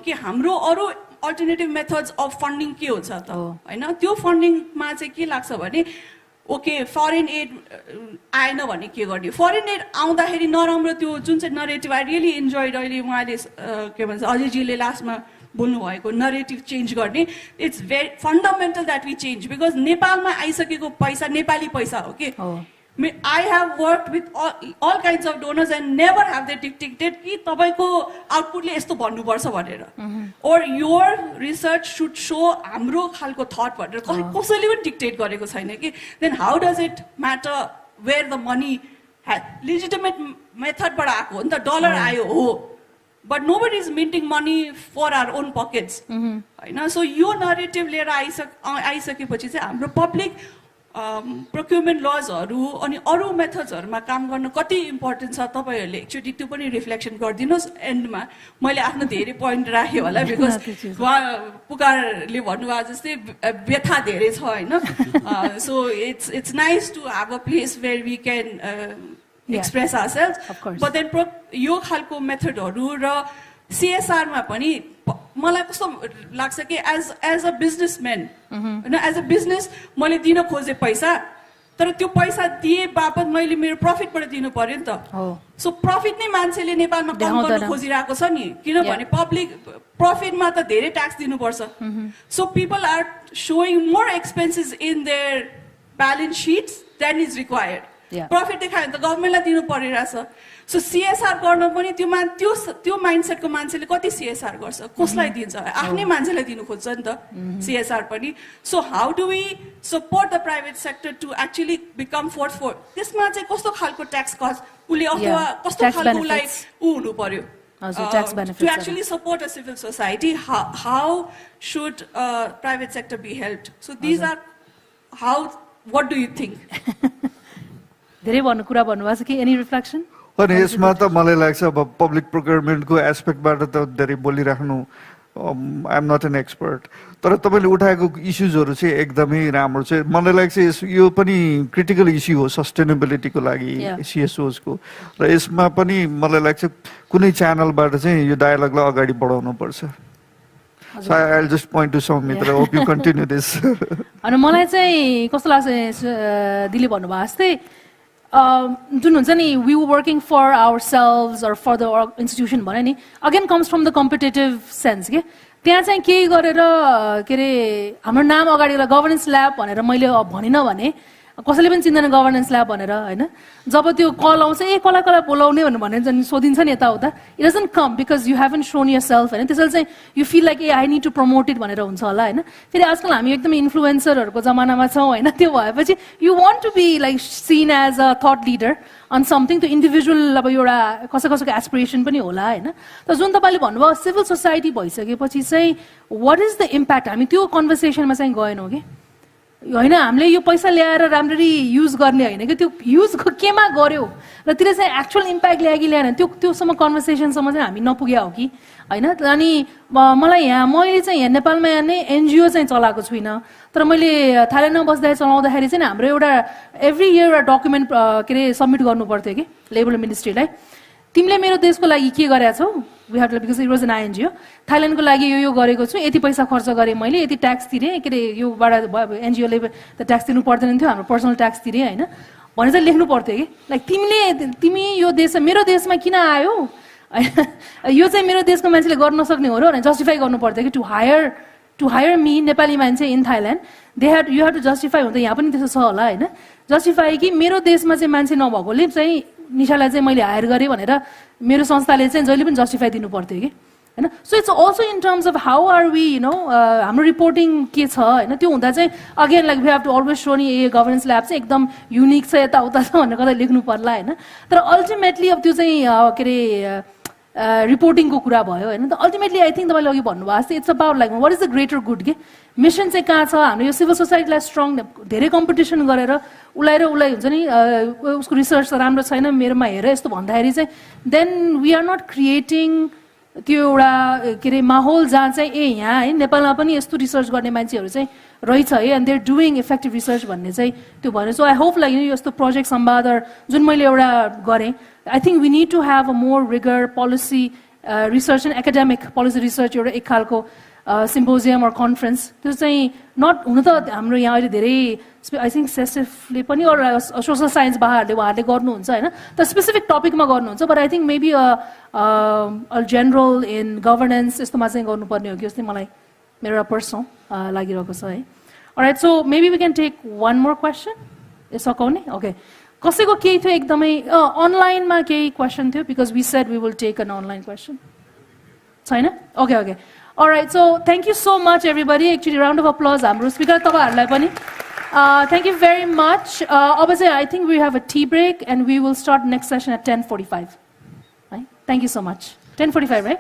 कि हाम्रो अरू अल्टरनेटिभ मेथड्स अफ फन्डिङ के हुन्छ त होइन. त्यो फन्डिङमा चाहिँ के लाग्छ भने ओके फरेन एड आएन भने के गर्ने, फरेन एड आउँदाखेरि नराम्रो त्यो जुन चाहिँ नरेटिभ आई रियली इन्जोयड अहिले उहाँले के भन्छ अजयजीले लास्टमा बोल्नु भएको नरेटिभ चेन्ज गर्ने. It's very fundamental that we change because नेपालमा आइसकेको पैसा नेपाली पैसा हो कि. I have worked with all kinds of donors and never have they dictated कि तपाईको आउटपुटले यस्तो भन्नुपर्छ भनेर, or your research should show हाम्रो खालको थट भनेर कसैले पनि डिक्टेट गरेको छैन कि. then how does it matter where the money legitimate method बाट आएको हो नि त, डलर आयो हो, but nobody is minting money for our own pockets होइन. so यो नरेटिभ लिएर आइसकेपछि चाहिँ हाम्रो पब्लिक प्रोक्युरमेन्ट लजहरू अनि अरू मेथड्सहरूमा काम गर्न कति इम्पोर्टेन्ट छ तपाईँहरूले एकचोटि त्यो पनि रिफ्लेक्सन गरिदिनुहोस्. एन्डमा मैले आफ्नो धेरै पोइन्ट राखेँ होला बिकज उहाँ पुकारले भन्नुभयो जस्तै व्यथा धेरै छ होइन. So it's nice to have a place where we can express ourself, but then यो खालको मेथडहरू र सिएसआरमा पनि मलाई कस्तो लाग्छ कि एज अ बिजनेसम्यान होइन, एज अ बिजनेस मैले दिन खोजेँ पैसा, तर त्यो पैसा दिए बापत मैले मेरो प्रफिटबाट दिनु पर्यो नि त. सो प्रफिट नै मान्छेले नेपालमा कम गर्न खोजिरहेको छ नि, किनभने पब्लिक प्रफिटमा त धेरै ट्याक्स दिनुपर्छ. So people are showing more expenses in their balance sheets then is required. Profit देखायो भने त गभर्मेन्टलाई दिनु परिरहेछ. सो सिएसआर गर्न पनि त्यो माइन्डसेटको मान्छेले कति सिएसआर गर्छ, कसलाई दिन्छ, आफ्नै मान्छेलाई दिनु खोज्छ नि त सिएसआर पनि. So how do we support the private sector to actually become forth त्यसमा चाहिँ कस्तो खालको ट्याक्स कस्ट उसले अथवा कस्तो खालको उसलाई हुनु पर्यो to actually support a civil society. How should private sector be helped? So these are what do you think? धेरै भन्नु कुरा भन्नुभएको छ कि एनी रिफ्लेक्सन? अनि यसमा त मलाई लाग्छ अब पब्लिक प्रोक्युरमेन्टको एस्पेक्टबाट त धेरै बोलिराख्नु I am not an expert, तर तपाईँले उठाएको इस्युजहरू चाहिँ एकदमै राम्रो छ. मलाई लाग्छ यो पनि क्रिटिकल इस्यु हो सस्टेनेबिलिटीको लागि सिएसओजको, र यसमा पनि मलाई लाग्छ कुनै च्यानलबाट चाहिँ यो डायलगलाई अगाडि बढाउनु पर्छ. So I'll just point to Soumitra. I hope you continue this. अनि मलाई चाहिँ कस्तो लाग्छ दिली भन्नुभयो जस्तै जुन हुन्छ नि we were working for ourselves or for the institution भने नि again comes from the competitive sense के त्यहाँ चाहिँ केही गरेर के अरे हाम्रो नाम अगाडि गभर्नेन्स ल्याब भनेर मैले भनिन भने कसैले पनि चिन्दैन गभर्नेन्स ल्याब भनेर हैन. जब त्यो कल आउँछ कसलाई बोलाउने भनेर सोधिन्छ नि यताउता, it doesn't come because you haven't shown yourself हैन. त्यसैले चाहिँ you feel like I need to promote it भनेर हुन्छ होला हैन. फेरि आजकल हामी एकदमै इन्फ्लुएन्सरहरूको जमानामा छौँ हैन. त्यो भएपछि you want to be like seen as a thought leader on something. त्यो इन्डिभिजुअल अब एउटा कसैको एस्पिरेसन पनि होला हैन. तर जुन तपाईँले भन्नुभयो सिभिल सोसाइटी भइसकेपछि चाहिँ वाट इज द इम्प्याक्ट, हामी त्यो कन्भर्सेसनमा चाहिँ गएनौँ कि होइन. हामीले यो पैसा ल्याएर राम्ररी युज गर्ने होइन कि त्यो युज केमा गर्यो र त्यसले चाहिँ एक्चुअल इम्प्याक्ट ल्यायो कि ल्याएन त्योसम्म कन्भर्सेसनसम्म चाहिँ हामी नपुग्या हो कि होइन. अनि मैले चाहिँ यहाँ नेपालमा नै एनजिओ चाहिँ चलाएको छुइनँ, तर मैले थाइल्यान्डमा बस्दाखेरि चलाउँदाखेरि चाहिँ हाम्रो एउटा एभ्री इयर एउटा डकुमेन्ट के अरे सब्मिट गर्नु पर्थ्यो कि लेबर मिनिस्ट्रीलाई. तिमीले मेरो देशको लागि के गरेका छौ, we have because it was an INGO, थाइल्यान्डको लागि यो गरेको छु, यति पैसा खर्च गरेँ मैले, यति ट्याक्स तिरेँ, के अरे योबाट एनजिओले त ट्याक्स तिर्नु पर्दैन थियो, हाम्रो पर्सनल ट्याक्स तिरेँ होइन भनेर चाहिँ लेख्नु पर्थ्यो कि लाइक तिमी यो देश मेरो देशमा किन आयो होइन, यो चाहिँ मेरो देशको मान्छेले गर्न नसक्ने हो र भनेर जस्टिफाई गर्नु पर्थ्यो कि टु हायर मी नेपाली मान्छे in Thailand you have to justify. हुन्छ यहाँ पनि त्यस्तो छ होला होइन, जस्टिफाई कि मेरो देशमा चाहिँ मान्छे नभएकोले चाहिँ निशालाई चाहिँ मैले हायर गरेँ भनेर मेरो संस्थाले चाहिँ जहिले पनि जस्टिफाई दिनु पर्थ्यो कि होइन so it's also in terms of how are we you know हाम्रो रिपोर्टिङ के छ होइन त्यो हुँदा चाहिँ again like we have to always show नि ए गभर्नेन्स ल्याब चाहिँ एकदम युनिक छ यताउता छ भनेर कतै लेख्नु पर्ला होइन तर अल्टिमेटली अब त्यो चाहिँ के अरे रिपोर्टिङको कुरा भयो होइन त अल्टिमेटली आई थिङ्क तपाईँले अघि भन्नुभएको जस्तै it's about like what is the greater good के मिसन चाहिँ कहाँ छ हाम्रो यो सिभिल सोसाइटीलाई स्ट्रङ धेरै कम्पिटिसन गरेर उसलाई हुन्छ नि उसको रिसर्च त राम्रो छैन मेरोमा हेर यस्तो भन्दाखेरि चाहिँ then we are not creating त्यो एउटा के अरे माहौल जहाँ चाहिँ यहाँ है नेपालमा पनि यस्तो रिसर्च गर्ने मान्छेहरू चाहिँ रहेछ है and they're doing effective research भन्ने चाहिँ त्यो भन्यो सो आई होप लाइक यस्तो प्रोजेक्ट सम्वाद जुन मैले एउटा गरेँ I think we need to have a more rigour policy research and academic policy research एउटा एक खालको सिम्पोजियम अर कन्फरेन्स त्यो चाहिँ नट हुन त हाम्रो यहाँ अहिले धेरै आई थिङ्क सेसेफले पनि अरू सोसल साइन्स उहाँहरूले गर्नुहुन्छ होइन त स्पेसिफिक टपिकमा गर्नुहुन्छ but I think maybe general in governance यस्तोमा चाहिँ गर्नुपर्ने हो कि जस्तै मलाई मेरो एउटा पर्सनल लागिरहेको छ है right so maybe we can take one more question ए सकाउने ओके कसैको केही थियो एकदमै अनलाइनमा केही क्वेसन थियो because we said we will take an online question छैन okay okay alright so thank you so much everybody actually round of applause हाम्रो स्पिकर तपाईँहरूलाई पनि थ्याङ्क यू भेरी मच अब चाहिँ I think we have a tea break and we will start next session at 10:45 है thank you so much 10:45 है